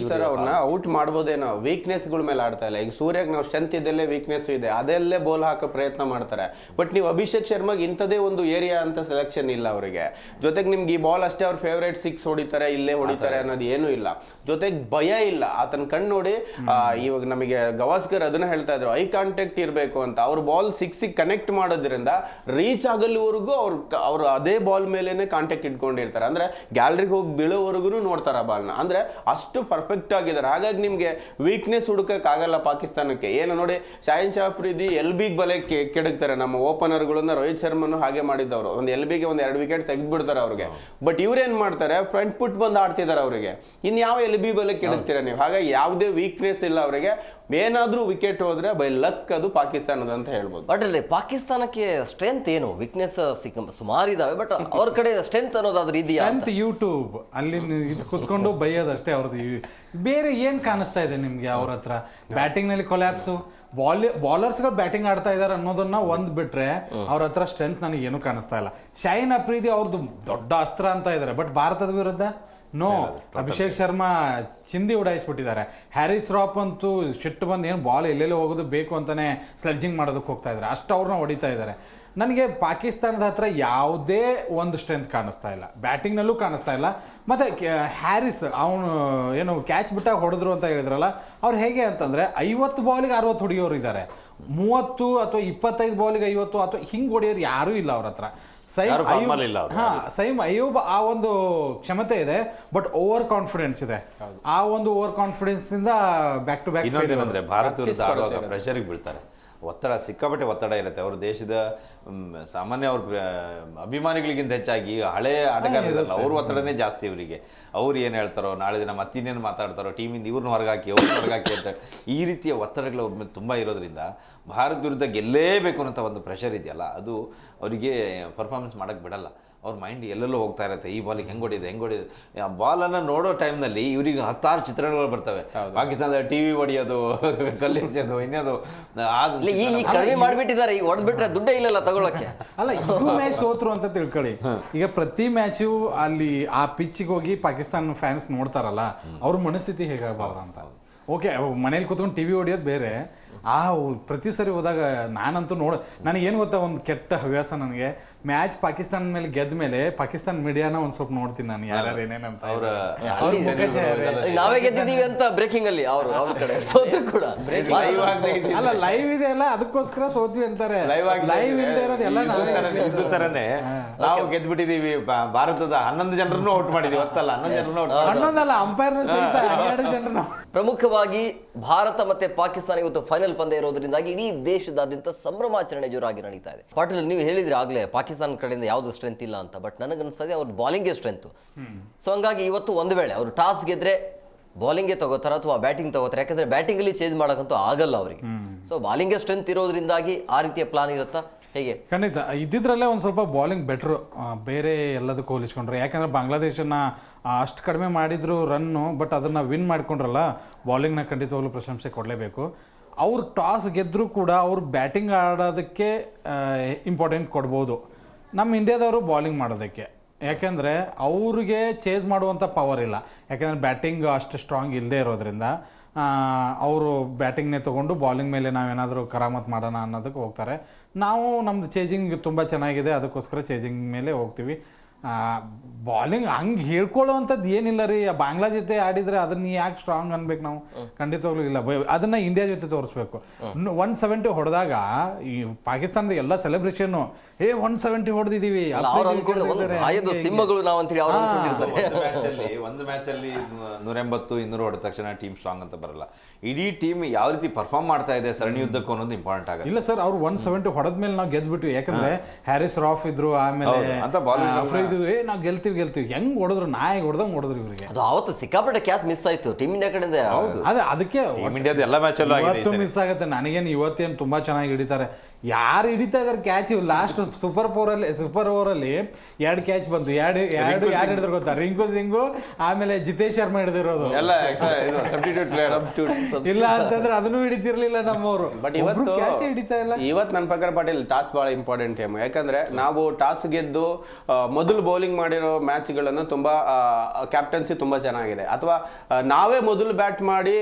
ಸರ್ ಅವ್ರನ್ನ ಔಟ್ ಮಾಡ್ಬೋದೇನೋ, ವೀಕ್ನೆಸ್ಗಳ ಮೇಲೆ ಆಡ್ತಾ ಇಲ್ಲ. ಈಗ ಸೂರ್ಯಗೆ ನಾವು ಸ್ಟ್ರೆಂತ್ ಇದೆಲ್ಲೇ ವೀಕ್ನೆಸ್ ಇದೆ, ಅದೆಲ್ಲೇ ಬೋಲ್ ಹಾಕೋ ಪ್ರಯತ್ನ ಮಾಡ್ತಾರೆ. ಬಟ್ ನೀವು ಅಭಿಷೇಕ್ ಶರ್ಮಾಗೆ ಇಂಥದೇ ಒಂದು ಏರಿಯಾ ಅಂತ ಸೆಲೆಕ್ಷನ್ ಇಲ್ಲ ಅವರಿಗೆ. ಜೊತೆಗೆ ನಿಮ್ಗೆ ಈ ಬಾಲ್ ಅಷ್ಟೇ ಅವ್ರ ಫೇವ್ರೇಟ್ 6 ಹೊಡಿತಾರೆ, ಇಲ್ಲೇ ಹೊಡಿತಾರೆ ಅನ್ನೋದು ಏನೂ ಇಲ್ಲ. ಜೊತೆಗೆ ಭಯ ಇಲ್ಲ. ಆತನ ಕಣ್ಣು ನೋಡಿ ಇವಾಗ ನಮಗೆ ಗವಾಸ್ಕರ್ ಅದನ್ನ ಹೇಳ್ತಾ ಇದ್ರು, ಐ ಕಾಂಟ್ಯಾಕ್ಟ್ ಇರಬೇಕು ಅಂತ. ಅವ್ರ ಬಾಲ್ 6ಗೆ ಕನೆಕ್ಟ್ ಮಾಡೋದ್ರಿಂದ ರೀಚ್ ಆಗಲ್ವರೆಗೂ ಅವ್ರು ಅದೇ ಬಾಲ್ ಮೇಲೇನೆ ಕಾಂಟ್ಯಾಕ್ಟ್ ಇಟ್ಕೊಂಡಿರ್ತಾರೆ. ಅಂದ್ರೆ ಗ್ಯಾಲರಿಗೆ ಹೋಗಿ ಬೀಳೋವರೆಗೂ ನೋಡ್ತಾರೆ ಆ ಬಾಲ್ನ. ಅಂದ್ರೆ ಅಷ್ಟು ಪರ್ಫೆಕ್ಟ್ ಆಗಿದ್ದಾರೆ. ಹಾಗಾಗಿ ನಿಮಗೆ ವೀಕ್ನೆಸ್ ಹುಡುಕಕ್ಕೆ ಆಗಲ್ಲ ಪಾಕಿಸ್ತಾನಕ್ಕೆ. ಏನು ನೋಡಿ, ಶಾಹಿನ್ ಶಾ ಅಫ್ರಿದಿ LBಗೆ ಬಲೆ ಕೆಡಗ್ತಾರೆ. ನಮ್ಮ ಓಪನರ್ಗಳನ್ನ ರೋಹಿತ್ ಶರ್ಮನು ಹಾಗೆ ಮಾಡಿದ್ದವರು. ಒಂದು LBಗೆ 1-2 ವಿಕೆಟ್ ತೆಗೆದ್ಬಿಡ್ತಾರೆ ಅವ್ರಿಗೆ. ಬಟ್ ಇವ್ರೇನ್ ಮಾಡ್ತಾರೆ, ಫ್ರಂಟ್ ಪುಟ್ ಬಂದು ಆಡ್ತಿದ್ದಾರೆ ಅವರಿಗೆ. ಇನ್ ಯಾವ LB ಬಲೆ ಕೆಡಗ್ತೀರಾ ನೀವು? ಹಾಗಾಗಿ ಯಾವುದೇ ವೀಕ್ನೆಸ್ ಇಲ್ಲ ಅವರಿಗೆ. ಏನಾದ್ರೂ ವಿಕೆಟ್ ಹೋದ್ರೆ ಬೈ ಲಕ್ ಅದು ಪಾಕಿಸ್ತಾನದ ಅಂತ ಹೇಳ್ಬೋದು. ಬಟ್ ಅಲ್ಲಿ ಪಾಕಿಸ್ತಾನಕ್ಕೆ ಸ್ಟ್ರೆಂತ್ ಏನು, ವೀಕ್ನೆಸ್ ಸುಮಾರು ಇದಾವೆ. ಬಟ್ ಅವ್ರ ಕಡೆ ಸ್ಟ್ರೆಂತ್ ಅನ್ನೋದಾದ್ರೆ ಇದೆಯಾ? ಸ್ಟ್ರೆಂತ್ ಯೂಟ್ಯೂಬ್ ಅಲ್ಲಿ ಇದು ಕುತ್ಕೊಂಡು ಬೈಯೋದಷ್ಟೇ ಅವ್ರದ್ದು. ಬೇರೆ ಏನು ಕಾಣಿಸ್ತಾ ಇದೆ ನಿಮಗೆ ಅವ್ರ ಹತ್ರ? ಬ್ಯಾಟಿಂಗ್ನಲ್ಲಿ ಕೊಲ್ಯಾಪ್ಸು, ಬಾಲರ್ಸ್ಗಳು ಬ್ಯಾಟಿಂಗ್ ಆಡ್ತಾ ಇದ್ದಾರೆ ಅನ್ನೋದನ್ನ ಒಂದು ಬಿಟ್ರೆ ಅವ್ರ ಹತ್ರ ಸ್ಟ್ರೆಂತ್ ನನಗೆ ಏನು ಕಾಣಿಸ್ತಾ ಇಲ್ಲ. ಶಾಹಿನ್ ಅಫ್ರಿದಿ ಅವ್ರದ್ದು ದೊಡ್ಡ ಅಸ್ತ್ರ ಅಂತ ಇದ್ದಾರೆ. ಬಟ್ ಭಾರತದ ವಿರುದ್ಧ ನೋ. ಅಭಿಷೇಕ್ ಶರ್ಮಾ ಚಿಂದಿ ಉಡಾಯಿಸ್ಬಿಟ್ಟಿದ್ದಾರೆ. ಹ್ಯಾರಿಸ್ ರಾಪ್ ಅಂತೂ ಸಿಟ್ಟು ಬಂದು ಏನು ಬಾಲ್ ಎಲ್ಲೆಲ್ಲೋ ಹೋಗೋದು ಬೇಕು ಅಂತಾನೆ ಸ್ಲೆಡ್ಜಿಂಗ್ ಮಾಡೋದಕ್ಕೆ ಹೋಗ್ತಾ ಇದ್ದಾರೆ. ಅಷ್ಟು ಅವ್ರನ್ನ ಹೊಡಿತಾ ಇದ್ದಾರೆ. ನನಗೆ ಪಾಕಿಸ್ತಾನದ ಹತ್ರ ಯಾವುದೇ ಒಂದು ಸ್ಟ್ರೆಂತ್ ಕಾಣಿಸ್ತಾ ಇಲ್ಲ, ಬ್ಯಾಟಿಂಗ್ನಲ್ಲೂ ಕಾಣಿಸ್ತಾ ಇಲ್ಲ. ಮತ್ತು ಹ್ಯಾರಿಸ್ ಅವನು ಏನು ಕ್ಯಾಚ್ ಬಿಟ್ಟಾಗ ಹೊಡೆದ್ರು ಅಂತ ಹೇಳಿದ್ರಲ್ಲ, ಅವ್ರು ಹೇಗೆ ಅಂತಂದರೆ 50 ಬಾಲಿಗೆ 60 ಹೊಡಿಯೋರು ಇದ್ದಾರೆ, 30 ಅಥವಾ 25 ಬಾಲಿಗೆ 50 ಅಥವಾ ಹಿಂಗೆ ಹೊಡಿಯೋರು ಯಾರೂ ಇಲ್ಲ ಅವ್ರ ಹತ್ರ. ಸೈಮ್ ಅಯ್ಯೂಬ್ ಆ ಒಂದು ಕ್ಷಮತೆ ಇದೆ, ಬಟ್ ಓವರ್ ಕಾನ್ಫಿಡೆನ್ಸ್ ಇದೆ. ಆ ಒಂದು ಓವರ್ ಕಾನ್ಫಿಡೆನ್ಸ್ ಇಂದ ಬ್ಯಾಕ್ ಟು ಬ್ಯಾಕ್ ಅಂದ್ರೆ ಭಾರತ ವಿರುದ್ಧ ಆಡುವಾಗ ಪ್ರೆಷರ್ಗೆ ಬೀಳ್ತಾರೆ. ಒತ್ತಡ, ಸಿಕ್ಕಾಪಟ್ಟೆ ಒತ್ತಡ ಇರುತ್ತೆ. ಅವ್ರ ದೇಶದ ಸಾಮಾನ್ಯ ಅವ್ರ ಅಭಿಮಾನಿಗಳಿಗಿಂತ ಹೆಚ್ಚಾಗಿ ಹಳೆ ಆಟಗಾರರಲ್ಲ, ಅವ್ರ ಒತ್ತಡನೇ ಜಾಸ್ತಿ ಇವರಿಗೆ. ಅವ್ರು ಏನು ಹೇಳ್ತಾರೋ, ನಾಳೆ ದಿನ ಮತ್ತಿನ್ನೇನು ಮಾತಾಡ್ತಾರೋ, ಟೀಮಿಂದ ಇವ್ರನ್ನ ಹೊರಗಾಕಿ ಅವ್ರನ್ನ ಹೊರಗಾಕಿ ಅಂತ ಈ ರೀತಿಯ ಒತ್ತಡಗಳು ಅವ್ರ ಮೇಲೆ ತುಂಬ ಇರೋದ್ರಿಂದ ಭಾರತ ವಿರುದ್ಧ ಗೆಲ್ಲೇಬೇಕು ಅನ್ನೋ ಒಂದು ಪ್ರೆಷರ್ ಇದೆಯಲ್ಲ, ಅದು ಅವರಿಗೆ ಪರ್ಫಾರ್ಮೆನ್ಸ್ ಮಾಡೋಕ್ಕೆ ಬಿಡಲ್ಲ. ಅವ್ರ ಮೈಂಡ್ ಎಲ್ಲೆಲ್ಲೋ ಹೋಗ್ತಾ ಇರುತ್ತೆ. ಈ ಬಾಲಿಗೆ ಹೆಂಗೆ ಹೊಡಿದೆ ಆ ಬಾಲನ್ನು ನೋಡೋ ಟೈಮ್ನಲ್ಲಿ ಇವ್ರಿಗೆ 10 ಚಿತ್ರಗಳು ಬರ್ತವೆ. ಪಾಕಿಸ್ತಾನದ TV ಹೊಡಿಯೋದು, ಕಲ್ಲಿಸೋದು, ಇನ್ನೊಂದು ಕಡಿಮೆ ಮಾಡಿಬಿಟ್ಟಿದ್ದಾರೆ. ಈಗ ಹೊಡೆದ್ಬಿಟ್ರೆ ದುಡ್ಡೇ ಇಲ್ಲಲ್ಲ ತಗೊಳಕ್ಕೆ. ಅಲ್ಲ, ಇದು ಮ್ಯಾಚ್ ಸೋತ್ರು ಅಂತ ತಿಳ್ಕೊಳ್ಳಿ. ಈಗ ಪ್ರತಿ ಮ್ಯಾಚು ಅಲ್ಲಿ ಆ ಪಿಚ್ಗೆ ಹೋಗಿ ಪಾಕಿಸ್ತಾನ ಫ್ಯಾನ್ಸ್ ನೋಡ್ತಾರಲ್ಲ, ಅವ್ರ ಮನಸ್ಥಿತಿ ಹೇಗಾಗಬಾರ್ದು ಅಂತ. ಓಕೆ, ಮನೇಲಿ ಕೂತ್ಕೊಂಡು TV ಹೊಡಿಯೋದು ಬೇರೆ. ಪ್ರತಿ ಸರಿ ಹೋದಾಗ ನಾನಂತೂ ನನಗೇನು ಗೊತ್ತಾ, ಒಂದು ಕೆಟ್ಟ ಹವ್ಯಾಸ ನನಗೆ. ಮ್ಯಾಚ್ ಪಾಕಿಸ್ತಾನ ಮೇಲೆ ಗೆದ್ದ ಮೇಲೆ ಪಾಕಿಸ್ತಾನ ಮೀಡಿಯಾನ ಒಂದು ಸ್ವಲ್ಪ ನೋಡ್ತೀನಿ ನಾನು, ಯಾರ್ಯಾರು ಏನೇನಂತ. ನಾವೇ ಗೆದ್ದಿದ್ದೀವಿ ಅಂತ ಬ್ರೇಕಿಂಗ್ ಅಲ್ಲಿ ಅವ್ರ ಕಡೆ ಸೋತ್ರು ಕೂಡ ಅಲ್ಲ, ಲೈವ್ ಇದೆ ಅಲ್ಲ, ಅದಕ್ಕೋಸ್ಕರ ಸೋತ್ವಿ ಅಂತಾರೆ. ಲೈವ್ ಇಲ್ಲದೆ ಇರೋದು ಎಲ್ಲ ಇದು ತರನೇ ನಾವು ಗೆದ್ಬಿಟ್ಟಿದೀವಿ. ಭಾರತದ 11 ಜನರನ್ನು ಔಟ್ ಮಾಡಿದೀವಿ. ಗೊತ್ತಲ್ಲ, 11 ಅಲ್ಲ, ಅಂಪೈರ್ನ ಸಹಿತ 12 ಜನರನ್ನು. ಪ್ರಮುಖವಾಗಿ ಭಾರತ ಮತ್ತೆ ಪಾಕಿಸ್ತಾನ ಇವತ್ತು ಫೈನಲ್ ಪಂದ್ಯ ಇರೋದ್ರಿಂದಾಗಿ ಇಡೀ ದೇಶದಾದ್ಯಂತ ಸಂಭ್ರಮಾಚರಣೆ ಜೋರಾಗಿ ನಡೀತಾ ಇದೆ. ಪಾಟೀಲ್, ನೀವು ಹೇಳಿದ್ರಿ ಆಗ್ಲೇ ಪಾಕಿಸ್ತಾನ ಕಡೆಯಿಂದ ಯಾವ್ದು ಸ್ಟ್ರೆಂತ್ ಇಲ್ಲ ಅಂತ. ಬಟ್ ನನಗನ್ನಿಸ್ತದೆ ಅವ್ರ ಬಾಲಿಂಗೇ ಸ್ಟ್ರೆಂತ್. ಸೊ ಹಂಗಾಗಿ ಇವತ್ತು ಒಂದು ವೇಳೆ ಅವರು ಟಾಸ್ ಗೆದ್ರೆ ಬಾಲಿಂಗೇ ತಗೋತಾರ ಅಥವಾ ಬ್ಯಾಟಿಂಗ್ ತಗೋತಾರೆ. ಯಾಕಂದ್ರೆ ಬ್ಯಾಟಿಂಗ್ ಅಲ್ಲಿ ಚೇಂಜ್ ಮಾಡೋಕ್ಕಂತೂ ಆಗಲ್ಲ ಅವರಿಗೆ. ಸೊ ಬಾಲಿಂಗೇ ಸ್ಟ್ರೆಂತ್ ಇರೋದ್ರಿಂದಾಗಿ ಆ ರೀತಿಯ ಪ್ಲಾನ್ ಇರುತ್ತಾ ಹೇಗೆ? ಖಂಡಿತ ಇದ್ದಿದ್ರಲ್ಲೇ ಒಂದು ಸ್ವಲ್ಪ ಬಾಲಿಂಗ್ ಬೆಟ್ರು ಬೇರೆ ಎಲ್ಲದಕ್ಕೂ ಹೋಲಿಸ್ಕೊಂಡ್ರೆ. ಯಾಕಂದರೆ ಬಾಂಗ್ಲಾದೇಶನ ಅಷ್ಟು ಕಡಿಮೆ ಮಾಡಿದ್ರು ರನ್ನು, ಬಟ್ ಅದನ್ನು ವಿನ್ ಮಾಡ್ಕೊಂಡ್ರಲ್ಲ, ಬಾಲಿಂಗ್ನ ಖಂಡಿತವಾಗ್ಲೂ ಪ್ರಶಂಸೆ ಕೊಡಲೇಬೇಕು. ಅವ್ರು ಟಾಸ್ ಗೆದ್ದರೂ ಕೂಡ ಅವ್ರು ಬ್ಯಾಟಿಂಗ್ ಆಡೋದಕ್ಕೆ ಇಂಪಾರ್ಟೆಂಟ್ ಕೊಡ್ಬೋದು, ನಮ್ಮ ಇಂಡಿಯಾದವರು ಬಾಲಿಂಗ್ ಮಾಡೋದಕ್ಕೆ. ಯಾಕೆಂದರೆ ಅವ್ರಿಗೆ ಚೇಸ್ ಮಾಡುವಂಥ ಪವರ್ ಇಲ್ಲ. ಯಾಕೆಂದರೆ ಬ್ಯಾಟಿಂಗ್ ಅಷ್ಟು ಸ್ಟ್ರಾಂಗ್ ಇಲ್ಲದೆ ಇರೋದ್ರಿಂದ ಅವರು ಬ್ಯಾಟಿಂಗ್ನೇ ತೊಗೊಂಡು ಬಾಲಿಂಗ್ ಮೇಲೆ ನಾವೇನಾದರೂ ಕರಾಮತ್ ಮಾಡೋಣ ಅನ್ನೋದಕ್ಕೆ ಹೋಗ್ತಾರೆ. ನಾವು ನಮ್ಮದು ಚೇಜಿಂಗ್ ತುಂಬ ಚೆನ್ನಾಗಿದೆ, ಅದಕ್ಕೋಸ್ಕರ ಚೇಜಿಂಗ್ ಮೇಲೆ ಹೋಗ್ತೀವಿ. ಬಾಲಿಂಗ್ ಹಂಗೆ ಹೇಳ್ಕೊಳ್ಳೋವಂಥದ್ದು ಏನಿಲ್ಲ ರೀ. ಬಾಂಗ್ಲಾ ಜೊತೆ ಆಡಿದ್ರೆ ಅದನ್ನ ಯಾಕೆ ಸ್ಟ್ರಾಂಗ್ ಅನ್ಬೇಕು ನಾವು? ಖಂಡಿತವಾಗ್ಲೂ ಇಲ್ಲ. ಅದನ್ನ ಇಂಡಿಯಾ ಜೊತೆ ತೋರಿಸ್ಬೇಕು. 170 ಹೊಡೆದಾಗ ಈ ಪಾಕಿಸ್ತಾನದ ಎಲ್ಲ ಸೆಲೆಬ್ರೇಷನ್ 170 ಹೊಡೆದಿದ್ದೀವಿ, ಸಿಂಹಗಳು ನಾವು ಅಂತೇಳಿ ಅವ್ರು ಅನ್ಕೊಂಡಿರ್ತಾರೆ. ಒಂದು ಮ್ಯಾಚ್ ಅಲ್ಲಿ 180 200 ಹೊಡೆದ ತಕ್ಷಣ ಟೀಮ್ ಸ್ಟ್ರಾಂಗ್ ಅಂತ ಬರಲ್ಲ. ಇಡೀ ಟೀಮ್ ಯಾವ ರೀತಿ ಪರ್ಫಾರ್ಮ್ ಮಾಡ್ತಾ ಇದೆ ಸರಣಿ ಯುದ್ಧಕ್ಕೂ ಅನ್ನೋದು ಇಂಪಾರ್ಟೆಂಟ್ ಆಗುತ್ತೆ. ಇಲ್ಲ ಸರ್, ಅವ್ರು 170 ಹೊಡೆದ್ಮೇಲೆ ನಾವು ಗೆದ್ಬಿಟ್ವಿ. ಯಾಕಂದ್ರೆ ಹ್ಯಾರಿಸ್ ರಾಫ್ ಇದ್ರು, ಆಮೇಲೆ ನಾವು ಗೆಲ್ತೀವಿ ಹೆಂಗ್ ಹೊಡೆದ್ರು, ನಾಯಿಗೆ ಹೊಡೆದಂಗ್ ಹೊಡೆದ್ರು ಇವರಿಗೆ. ಅದು ಅವತ್ತು ಸಿಕ್ಕಾಪಟ್ಟೆ ಕ್ಯಾಚ್ ಮಿಸ್ ಆಯ್ತು ಟೀಮ್ ಇಂಡಿಯಾ ಕಡೆಯಿಂದ. ಅದಕ್ಕೆ ಇಂಡಿಯಾದ ಎಲ್ಲ ಮ್ಯಾಚ್ ಇವತ್ತು ಮಿಸ್ ಆಗುತ್ತೆ. ನನಗೇನು ಇವತ್ತೇನು ತುಂಬಾ ಚೆನ್ನಾಗಿ ಹಿಡಿತಾರೆ. ಯಾರು ಹಿಡಿತಾ ಇದಾರೆ ಕ್ಯಾಚ್? ಲಾಸ್ಟ್ ಸೂಪರ್ ಓವರ್ ಅಲ್ಲಿ 2 ಕ್ಯಾಚ್ ಬಂತು. ಯಾರು ಹಿಡಿದ್ರು ಗೊತ್ತಾ? ರಿಂಕು ಸಿಂಗು, ಆಮೇಲೆ ಜಿತೇಶ್ ಶರ್ಮಾ ಹಿಡಿದಿರೋದು. ಇಲ್ಲ ಅಂತಂದ್ರೆ ಅದನ್ನು ಹಿಡಿತಿರ್ಲಿಲ್ಲ ನಮ್ಮವರು. ಬಟ್ ಇವತ್ತು ನನ್ನ ಪ್ರಕಾರ ಪಾಟೀಲ್ ಟಾಸ್ ಬಹಳ ಇಂಪಾರ್ಟೆಂಟ್ ಟೈಮ್. ಯಾಕಂದ್ರೆ ನಾವು ಟಾಸ್ ಗೆದ್ದು ಮೊದಲು ಬೌಲಿಂಗ್ ಮಾಡಿರೋ ಮ್ಯಾಚ್ಗಳನ್ನು ತುಂಬಾ ಕ್ಯಾಪ್ಟನ್ಸಿ ತುಂಬಾ ಚೆನ್ನಾಗಿದೆ. ಅಥವಾ ನಾವೇ ಮೊದಲು ಬ್ಯಾಟ್ ಮಾಡಿ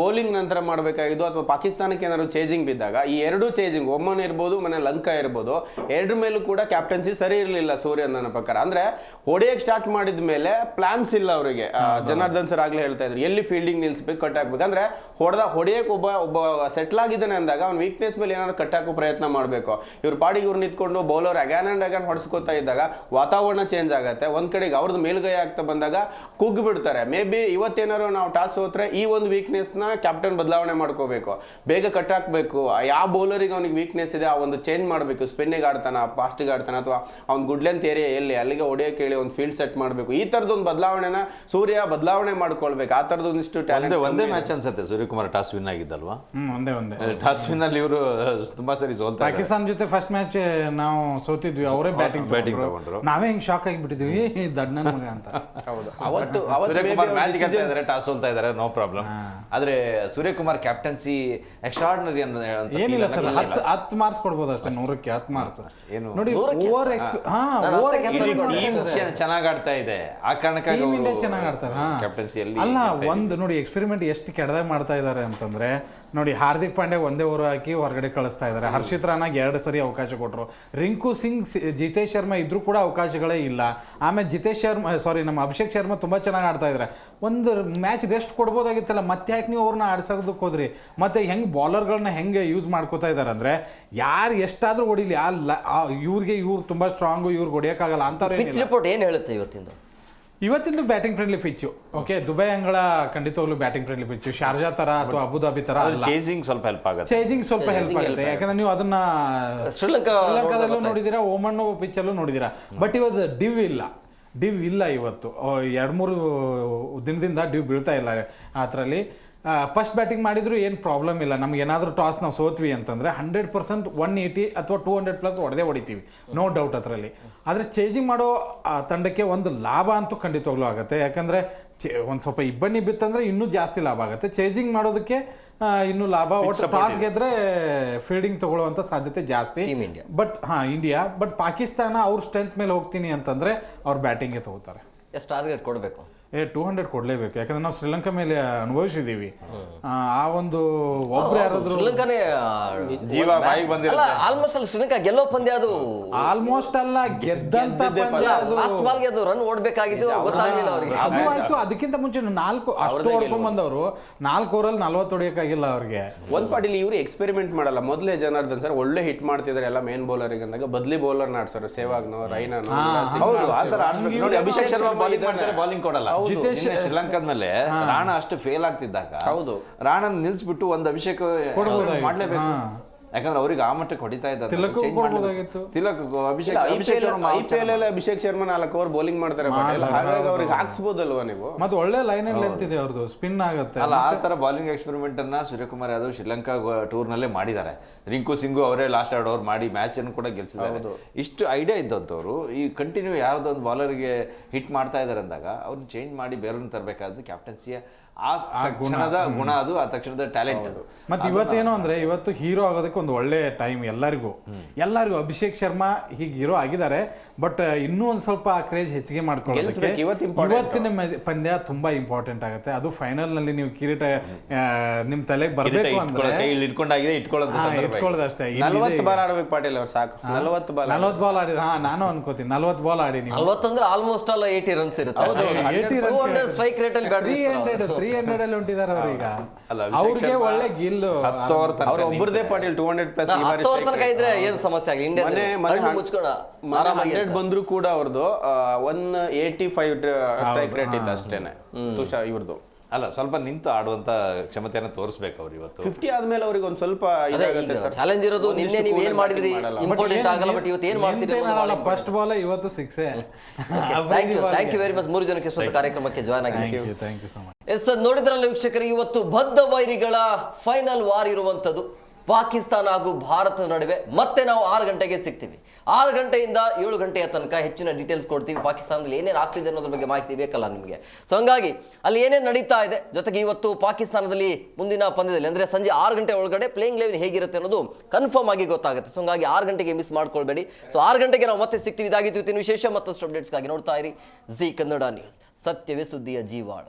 ಬೌಲಿಂಗ್ ನಂತರ ಮಾಡಬೇಕಾಗಿದ್ದು, ಅಥವಾ ಪಾಕಿಸ್ತಾನಕ್ಕೆ ಏನಾದ್ರು ಚೇಜಿಂಗ್ ಬಿದ್ದಾಗ ಈ ಎರಡೂ ಚೇಜಿಂಗ್, ಒಮ್ಮನ್ ಇರ್ಬೋದು ಮನೆ ಲಂಕಾ ಇರ್ಬೋದು, ಎರಡ್ರ ಮೇಲೂ ಕೂಡ ಕ್ಯಾಪ್ಟನ್ಸಿ ಸರಿ ಇರಲಿಲ್ಲ ಸೂರ್ಯನ್ ನನ್ನ ಪ್ರಕಾರ. ಅಂದ್ರೆ ಹೊಡೆಯಕ್ಕೆ ಸ್ಟಾರ್ಟ್ ಮಾಡಿದ ಮೇಲೆ ಪ್ಲಾನ್ಸ್ ಇಲ್ಲ ಅವರಿಗೆ. ಜನಾರ್ದನ್ ಸರ್ ಆಗ್ಲೇ ಹೇಳ್ತಾ ಇದ್ರು ಎಲ್ಲಿ ಫೀಲ್ಡಿಂಗ್ ನಿಲ್ಸ್ಬೇಕು, ಕಟ್ ಹಾಕ್ಬೇಕು. ಅಂದ್ರೆ ಹೊಡೆಯಕ್ಕೆ ಒಬ್ಬ ಸೆಟ್ಲ್ ಆಗಿದ್ದಾನೆ ಅಂದಾಗ ಅವ್ನ ವೀಕ್ನೆಸ್ ಮೇಲೆ ಏನಾದ್ರು ಕಟ್ ಹಾಕೋ ಪ್ರಯತ್ನ ಮಾಡಬೇಕು. ಇವ್ರ ಪಾಡಿಗೆ ಇವ್ರು ನಿಂತ್ಕೊಂಡು ಬೌಲರ್ ಅಗ್ಯಾನ್ ಅಂಡ್ ಅಗ್ಯಾನ್ ಹೊಡೆಸ್ಕೋತಾ ಇದ್ದಾಗ ವಾತಾವರಣ ಚೇಂಜ್ ಆಗುತ್ತೆ. ಒಂದ್ ಕಡೆಗೆ ಅವ್ರದ್ದು ಮೇಲ್ಗೈ ಆಗ್ತಾ ಬಂದಾಗ ಕುಗ್ಗಿ ಬಿಡ್ತಾರೆ. ಮೇ ಬಿ ಇವತ್ತೇನಾದ್ರು ನಾವು ಟಾಸ್ ಹೋದ್ರೆ ಈ ಒಂದು ವೀಕ್ನೆಸ್ ನ ಕ್ಯಾಪ್ಟನ್ ಬದಲಾವಣೆ ಮಾಡ್ಕೋಬೇಕು, ಬೇಗ ಕಟ್ ಹಾಕ್ಬೇಕು. ಯಾವ ಬೌಲರಿಗೆ ಅವ್ನಿಗೆ ವೀಕ್ನೆಸ್ ಇದೆ ಆ ಒಂದು ಚೇಂಜ್ ಮಾಡಬೇಕು. ಸ್ಪಿನ್ನಿಗೆ ಆಡ್ತಾನ, ಫಾಸ್ಟಿಗೆ ಆಡ್ತಾನ, ಅಥವಾ ಅವ್ನ ಗುಡ್ ಲೆಂತ್ ಏರಿಯಾ ಎಲ್ಲಿ ಅಲ್ಲಿಗೆ ಹೊಡೆಯಕ್ಕೆ ಹೇಳಿ ಒಂದು ಫೀಲ್ಡ್ ಸೆಟ್ ಮಾಡಬೇಕು. ಈ ತರದೊಂದು ಬದಲಾವಣೆನ ಸೂರ್ಯ ಬದಲಾವಣೆ ಮಾಡ್ಕೊಳ್ಬೇಕು. ಆ ತರದ್ದು ಒಂದಿಷ್ಟು ಟ್ಯಾಲೆಂಟ್. ಒಂದೇ ಮ್ಯಾಚ್ ಅನ್ಸುತ್ತೆ ಸೂರ್ಯಕುಮಾರ್ ಟಾಸ್ ವಿನ್ ಆಗಿದ್ದಲ್ವಾ? ಒಂದೇ ಟಾಸ್ ವಿನ್ ಅಲ್ಲಿ ಇವರು ತುಂಬಾ ಸರಿ ಸೋಲ್ತಾರೆ. ಪಾಕಿಸ್ತಾನ ಜೊತೆ ಫಸ್ಟ್ ಮ್ಯಾಚ್ ನಾವು ಸೋತಿದ್ವಿ, ಅವರೇ ಬ್ಯಾಟಿಂಗ್ ತಗೊಂಡ್ರು. ನಾವೇ ಹಿಂಗ್ ಶಾಕ್ ಆಗಿಬಿಟ್ಟಿದ್ವಿ, ದಡ್ಡನ ಮಗ ಅಂತ. ಅವತ್ತು ಟಾಸ್ ಸೋಲ್ತಾ ಇದಾರೆ, ನೋ ಪ್ರಾಬ್ಲಮ್. ಆದ್ರೆ ಸೂರ್ಯಕುಮಾರ್ ಕ್ಯಾಪ್ಟನ್ಸಿ ಎಕ್ಸ್ಟ್ರಾರ್ಡಿನರಿ ಏನಿಲ್ಲ ಸರ್. 10 ಮಾರ್ಕ್ಸ್ ಕೊಡ್ಬೋದು ಅಷ್ಟೇ, 100ಕ್ಕೆ 10 ಮಾರ್ಕ್ಸ್. ನೋಡಿ ಚೆನ್ನಾಗಿ ಆಡ್ತಾ ಇದೆ, ಆ ಕಾರಣಕ್ಕಾಗಿ ಇಂಡಿಯಾ ಚೆನ್ನಾಗಿ ಆಡ್ತಾರೆ. ಕ್ಯಾಪ್ಟನ್ಸಿಯಲ್ಲಿ ಅಲ್ಲ, ಒಂದು ನೋಡಿ ಎಕ್ಸ್ಪೆರಿಮೆಂಟ್ ಎಷ್ಟು ಕೆಡದಾಗ ಮಾಡ್ತಾ ಇದ್ದಾರೆ ಅಂತಂದ್ರೆ, ನೋಡಿ ಹಾರ್ದಿಕ್ ಪಾಂಡ್ಯ ಒಂದೇ ಓವರ್ ಹಾಕಿ ಹೊರಗಡೆ ಕಳಿಸ್ತಾ ಇದ್ದಾರೆ. ಹರ್ಷಿತ್ ರಾನಾಗ್ 2 ಸರಿ ಅವಕಾಶ ಕೊಟ್ಟರು. ರಿಂಕು ಸಿಂಗ್, ಜಿತೇಶ್ ಶರ್ಮಾ ಇದ್ರೂ ಕೂಡ ಅವಕಾಶಗಳೇ ಇಲ್ಲ. ಆಮೇಲೆ ನಮ್ಮ ಅಭಿಷೇಕ್ ಶರ್ಮಾ ತುಂಬಾ ಚೆನ್ನಾಗಿ ಆಡ್ತಾ ಇದ್ದಾರೆ. ಒಂದು ಮ್ಯಾಚ್ ಎಷ್ಟು ಕೊಡ್ಬೋದಾಗಿತ್ತಲ್ಲ, ಮತ್ತೆ ಯಾಕೆ ನೀವು ಅವ್ರನ್ನ ಆಡ್ಸೋದಕ್ಕೆ ಹೋದ್ರಿ? ಮತ್ತೆ ಹೆಂಗೆ ಬೌಲರ್ಗಳನ್ನ ಹೆಂಗೆ ಯೂಸ್ ಮಾಡ್ಕೋತಾ ಇದ್ದಾರೆ ಅಂದ್ರೆ, ಯಾರು ಎಷ್ಟಾದ್ರೂ ಹೊಡಿಲಿ, ಇವ್ರು ತುಂಬಾ ಸ್ಟ್ರಾಂಗು, ಇವ್ರಿಗೆ ಹೊಡಿಯೋಕ್ಕಾಗಲ್ಲ ಅಂತವ್ರೆ. ರಿಪೋರ್ಟ್ ಏನು ಹೇಳುತ್ತೆ ಇವತ್ತಿಂದು batting friendly pitch. Okay, Dubai ಅಂಗಳ ಖಂಡಿತವಾಗ್ಲೂ ಬ್ಯಾಟಿಂಗ್ ಫ್ರೆಂಡ್ಲಿ ಪಿಚ್ಚು. ಶಾರ್ಜಾ ತರ ಅಥವಾ ಅಬುದಾಬಿ ತರ ಚೇಸಿಂಗ್ ಸ್ವಲ್ಪ ಹೆಲ್ಪ್ ಆಗುತ್ತೆ. ಯಾಕಂದ್ರೆ ನೀವು ಅದನ್ನ ಶ್ರೀಲಂಕಾದಲ್ಲೂ ನೋಡಿದೀರಾ, ಓಮನ್ ಪಿಚ್ ಅಲ್ಲೂ ನೋಡಿದೀರಾ. ಬಟ್ ಇವತ್ತು ಡಿವ್ ಇಲ್ಲ ಇವತ್ತು. 2-3 ದಿನದಿಂದ ಡಿವ್ ಬೀಳ್ತಾ ಇಲ್ಲ ಅದರಲ್ಲಿ. ಫಸ್ಟ್ ಬ್ಯಾಟಿಂಗ್ ಮಾಡಿದ್ರು ಏನು ಪ್ರಾಬ್ಲಮ್ ಇಲ್ಲ. ನಮ್ಗೆ ಏನಾದರೂ ಟಾಸ್ ನಾವು ಸೋತ್ವಿ ಅಂತಂದರೆ 100% 180 ಅಥವಾ 200+ ಹೊಡಿತೀವಿ, ನೋ ಡೌಟ್ ಅದರಲ್ಲಿ. ಆದರೆ ಚೇಜಿಂಗ್ ಮಾಡೋ ತಂಡಕ್ಕೆ ಒಂದು ಲಾಭ ಅಂತೂ ಖಂಡಿತವಾಗ್ಲೂ ಆಗುತ್ತೆ. ಯಾಕಂದರೆ ಒಂದು ಸ್ವಲ್ಪ ಇಬ್ಬನಿ ಬಿತ್ತಂದರೆ ಇನ್ನೂ ಜಾಸ್ತಿ ಲಾಭ ಆಗುತ್ತೆ. ಚೇಜಿಂಗ್ ಮಾಡೋದಕ್ಕೆ ಇನ್ನೂ ಲಾಭ. ಒಟ್ಟು ಟಾಸ್ ಗೆದ್ರೆ ಫೀಲ್ಡಿಂಗ್ ತಗೊಳ್ಳುವಂಥ ಸಾಧ್ಯತೆ ಜಾಸ್ತಿ. ಇಂಡಿಯಾ. ಬಟ್ ಪಾಕಿಸ್ತಾನ ಅವ್ರ ಸ್ಟ್ರೆಂತ್ ಮೇಲೆ ಹೋಗ್ತೀನಿ ಅಂತಂದರೆ ಅವ್ರು ಬ್ಯಾಟಿಂಗ್ಗೆ ತಗೋತಾರೆ. ಎಷ್ಟು ಟಾರ್ಗೆಟ್ ಕೊಡಬೇಕು? 200 ಕೊಡ್ಲೇಬೇಕು. ಯಾಕಂದ್ರೆ ನಾವು ಶ್ರೀಲಂಕಾ ಮೇಲೆ ಅನುಭವಿಸಿದೀವಿ. ಆ ಒಂದು ಒಬ್ರು ಯಾರಾದ್ರೂ ಶ್ರೀಲಂಕಾನೇ ಜೀವ ಬಾಯಿಗೆ ಬಂದಿಲ್ಲ. ಆಲ್ಮೋಸ್ಟ್ ಅಲ್ಲಿ ಶ್ರೀಲಂಕಾ ಗೆಲ್ಲೋ ಪಂದ್ಯ ಅದು. ಆಲ್ಮೋಸ್ಟ್ ಅಲ್ಲ, ಗೆದ್ದಂತ ಪಂದ್ಯ ಅದು. ಲಾಸ್ಟ್ ಬಾಲ್ಗೆ ಅದು ರನ್ ಓಡಬೇಕಾಗಿದ್ದು ಗೊತ್ತಾಗಲಿಲ್ಲ ಅವರಿಗೆ. ಅದು ಆಯ್ತು. ಅದಕ್ಕಿಂತ ಮುಂಚೆ 4 ಅಷ್ಟು ಹೊಡ್ಕೊಂಡ್ ಬಂದವರು 4 ಓವರಲ್ಲಿ 40 ಹೊಡಿಯಕ್ಕಾಗಿಲ್ಲ ಅವ್ರಿಗೆ. ಒಂದ್ ಪಾಟಿಲಿ ಇವ್ರು ಎಕ್ಸ್ಪೆರಿಮೆಂಟ್ ಮಾಡಲ್ಲ. ಮೊದಲೇ ಜನಾರ್ದನ್ ಸರ್ ಒಳ್ಳೆ ಹಿಟ್ ಮಾಡ್ತಿದ್ದಾರೆ ಎಲ್ಲ ಮೇನ್ ಬೌಲರ್ ಅಂದಾಗ ಬದ್ಲಿ ಬೌಲರ್ ಆಡ್ಸೋರು. ಸೇವಾಗ್ನೋ, ರೈನಾನೋ, ಅಭಿಷೇಕ್ ಶರ್ಮಾ ಬಾಲಿಂಗ್ ಕೊಡಲ್ಲ. ಶ್ರೀಲಂಕಾದ ಮೇಲೆ ರಾಣಾ ಅಷ್ಟು ಫೇಲ್ ಆಗ್ತಿದ್ದಾಗ ರಾಣಾ ನಿಲ್ಸ್ಬಿಟ್ಟು ಒಂದು ಅಭಿಷೇಕ್ ಮಾಡ್ಲೇಬೇಕು. ಯಾಕಂದ್ರೆ ಅವ್ರಿಗೆ ಆ ಮಟ್ಟಕ್ಕೆ ಹೊಡಿತಾ ಇದ್ದಾರೆ. ಅಭಿಷೇಕ್ ಶರ್ಮಾ 4 ಓವರ್ ಬೌಲಿಂಗ್ ಮಾಡ್ತಾರೆ, ಹಾಗಾಗಿ ಅವ್ರಿಗೆ ಹಾಕ್ಸ್ಬೋದಲ್ವಾ ನೀವು? ಮತ್ತೆ ಒಳ್ಳೆ ಲೈನ್ ಲೆಂತ್ ಇದೆ ಅವ್ರದ್ದು, ಸ್ಪಿನ್ ಆಗುತ್ತೆ. ಅಲ್ಲ, ಆ ತರ ಬಾಲಿಂಗ್ ಎಕ್ಸ್ಪೆರಿಮೆಂಟ್ ಅನ್ನ ಸೂರ್ಯಕುಮಾರ್ ಯಾದವ್ ಶ್ರೀಲಂಕಾ ಟೂರ್ ನಲ್ಲೇ ಮಾಡಿದ್ದಾರೆ. ರಿಂಕು ಸಿಂಗು ಅವರೇ ಲಾಸ್ಟ್ 2 ಓವರ್ ಮಾಡಿ ಮ್ಯಾಚ್ ಅನ್ನು ಕೂಡ ಗೆಲ್ಸಿದ್ದಾರೆ. ಇಷ್ಟು ಐಡಿಯಾ ಇದ್ದಂಥವ್ರು ಈ ಕಂಟಿನ್ಯೂ ಯಾವ್ದೊಂದು ಬಾಲರ್ಗೆ ಹಿಟ್ ಮಾಡ್ತಾ ಇದ್ದಾರೆ ಅಂದಾಗ ಅವ್ರನ್ನ ಚೇಂಜ್ ಮಾಡಿ ಬೇರೆಯವ್ರನ್ನ ತರಬೇಕಾದ್ರೆ ಕ್ಯಾಪ್ಟನ್ಸಿಯ ಆ ತಕ್ಷಣದ ಗುಣ ಅದು, ಆ ತಕ್ಷಣದ ಟ್ಯಾಲೆಂಟ್ ಅದು. ಮತ್ತೆ ಇವತ್ತೇನು ಅಂದ್ರೆ ಇವತ್ತು ಹೀರೋ ಆಗೋದಕ್ಕೆ ಒಂದು ಒಳ್ಳೆ ಟೈಮ್ ಎಲ್ಲರಿಗೂ. ಅಭಿಷೇಕ್ ಶರ್ಮಾ ಹೀಗೆ ಹೀರೋ ಆಗಿದ್ದಾರೆ, ಬಟ್ ಇನ್ನೂ ಒಂದ್ ಸ್ವಲ್ಪ ಕ್ರೇಜ್ ಹೆಚ್ಚಿಗೆ ಮಾಡ್ಕೊಳ್ಳೋದಕ್ಕೆ ಇವತ್ತಿನ ಪಂದ್ಯ ತುಂಬಾ ಇಂಪಾರ್ಟೆಂಟ್ ಆಗುತ್ತೆ. ಅದು ಫೈನಲ್ ನಲ್ಲಿ ನೀವು ಕಿರೀಟ ನಿಮ್ ತಲೆಗೆ ಬರಬೇಕು ಅಂದ್ರೆ ಇಟ್ಕೊಳ್ಳೋದಷ್ಟೇ. 40 ಬಾಲ್ ಆಡ್ಬೇಕು ಪಾಟೀಲ್ ಅವ್ರು, ಸಾಕು. 40 ಬಾಲ್ ಆಡಿದ್ರೆ ನಾನು ಅನ್ಕೋತೀನಿ 40 ಬಾಲ್ ಆಡಿ ನೀವು 40 ಅಂದ್ರೆ ಆಲ್ಮೋಸ್ಟ್ ಆಲ್ 80 ರನ್ಸ್ ಇರುತ್ತೆ. ಸ್ಟ್ರೈಕ್ ರೇಟ್ ಅಲ್ಲಿ 300 ಅಲ್ಲಿ ಹೊಂಟಿದ್ದಾರೆ ಅವ್ರು ಈಗ. ಅವ್ರಿಗೆ ಒಳ್ಳೆ ಗಿಲ್ಲು ಅವ್ರ ಒಬ್ಬರದೇ ಪಾಟೀಲ್ 200+ ಈ ಬಾರಿ ತನಕ ಇದ್ರೆ ಏನು ಸಮಸ್ಯೆ ಆಗಿಲ್ಲ. ಇಂಡಿಯಾ ಮುಚ್ಕೊಂಡು ಆರಾಮಾಗಿ 100 ಬಂದ್ರು ಕೂಡ ಅವ್ರದ್ದು 185 ಸ್ಟ್ರೈಕ್ ರೇಟ್ ಇತ್ತು ಅಷ್ಟೇನೆ ತುಷಾರ್ ಇವ್ರದ್ದು. ಅಲ್ಲ, ಸ್ವಲ್ಪ ನಿಂತು ಆಡುವಂತ ಕ್ಷಮತೆಯನ್ನು ತೋರಿಸ್ಬೇಕು ಅವ್ರು ಇವತ್ತು. 50 ಆದ್ಮೇಲೆ ಅವ್ರಿಗೆ ಒಂದ್ ಸ್ವಲ್ಪ ಇದಾಗುತ್ತೆ ಸರ್. ಚಾಲೆಂಜ್ ಇರೋದು. ನಿನ್ನೆ ನೀವು ಏನ್ ಮಾಡಿದ್ರಿ ಇಂಪಾರ್ಟೆಂಟ್ ಆಗಲ್ಲ, ಬಟ್ ಇವತ್ತು ಏನ್ ಮಾಡ್ತೀರಿ? ಫಸ್ಟ್ ಬಾಲ್ ಇವತ್ತು 6. Thank you very much. 3 ಜನಕ್ಕೆ ಇಷ್ಟೊಂದು ಕಾರ್ಯಕ್ರಮಕ್ಕೆ ಜಾಯ್ನ್ ಆಗಿದ್ದೀವಿ. Thank you so much. Yes, ನೋಡಿದ್ರಲ್ಲ ವೀಕ್ಷಕರು, ಇವತ್ತು ಬದ್ಧ ವೈರಿಗಳ ಫೈನಲ್ ವಾರ್ ಇರುವಂತದ್ದು ಪಾಕಿಸ್ತಾನ ಹಾಗೂ ಭಾರತದ ನಡುವೆ. ಮತ್ತೆ ನಾವು 6 ಗಂಟೆಗೆ ಸಿಗ್ತೀವಿ. 6 ಗಂಟೆಯಿಂದ 7 ಗಂಟೆಯ ತನಕ ಹೆಚ್ಚಿನ ಡೀಟೇಲ್ಸ್ ಕೊಡ್ತೀವಿ. ಪಾಕಿಸ್ತಾನದಲ್ಲಿ ಏನೇನು ಆಗ್ತಿದೆ ಅನ್ನೋದ್ರ ಬಗ್ಗೆ ಮಾಹಿತಿ ಬೇಕಲ್ಲ ನಿಮಗೆ. ಸೊ ಹಂಗಾಗಿ ಅಲ್ಲಿ ಏನೇನು ನಡೀತಾ ಇದೆ, ಜೊತೆಗೆ ಇವತ್ತು ಪಾಕಿಸ್ತಾನದಲ್ಲಿ ಮುಂದಿನ ಪಂದ್ಯದಲ್ಲಿ ಅಂದರೆ ಸಂಜೆ 6 ಗಂಟೆ ಒಳಗಡೆ ಪ್ಲೇಯಿಂಗ್ ಲೆವೆನ್ ಹೇಗಿರುತ್ತೆ ಅನ್ನೋದು ಕನ್ಫರ್ಮ್ ಆಗಿ ಗೊತ್ತಾಗುತ್ತೆ. ಸೊ ಹಂಗಾಗಿ 6 ಗಂಟೆಗೆ ಮಿಸ್ ಮಾಡ್ಕೊಳ್ಬೇಡಿ. ಸೊ 6 ಗಂಟೆಗೆ ನಾವು ಮತ್ತೆ ಸಿಗ್ತೀವಿ. ಇದಾಗಿತ್ತು ಇವತ್ತಿನ ವಿಶೇಷ. ಮತ್ತಷ್ಟು ಅಪ್ಡೇಟ್ಸ್ಗಾಗಿ ನೋಡ್ತಾ ಇರಿ ಜಿ ಕನ್ನಡ ನ್ಯೂಸ್. ಸತ್ಯವೇ ಸುದ್ದಿಯ ಜೀವಾಳ.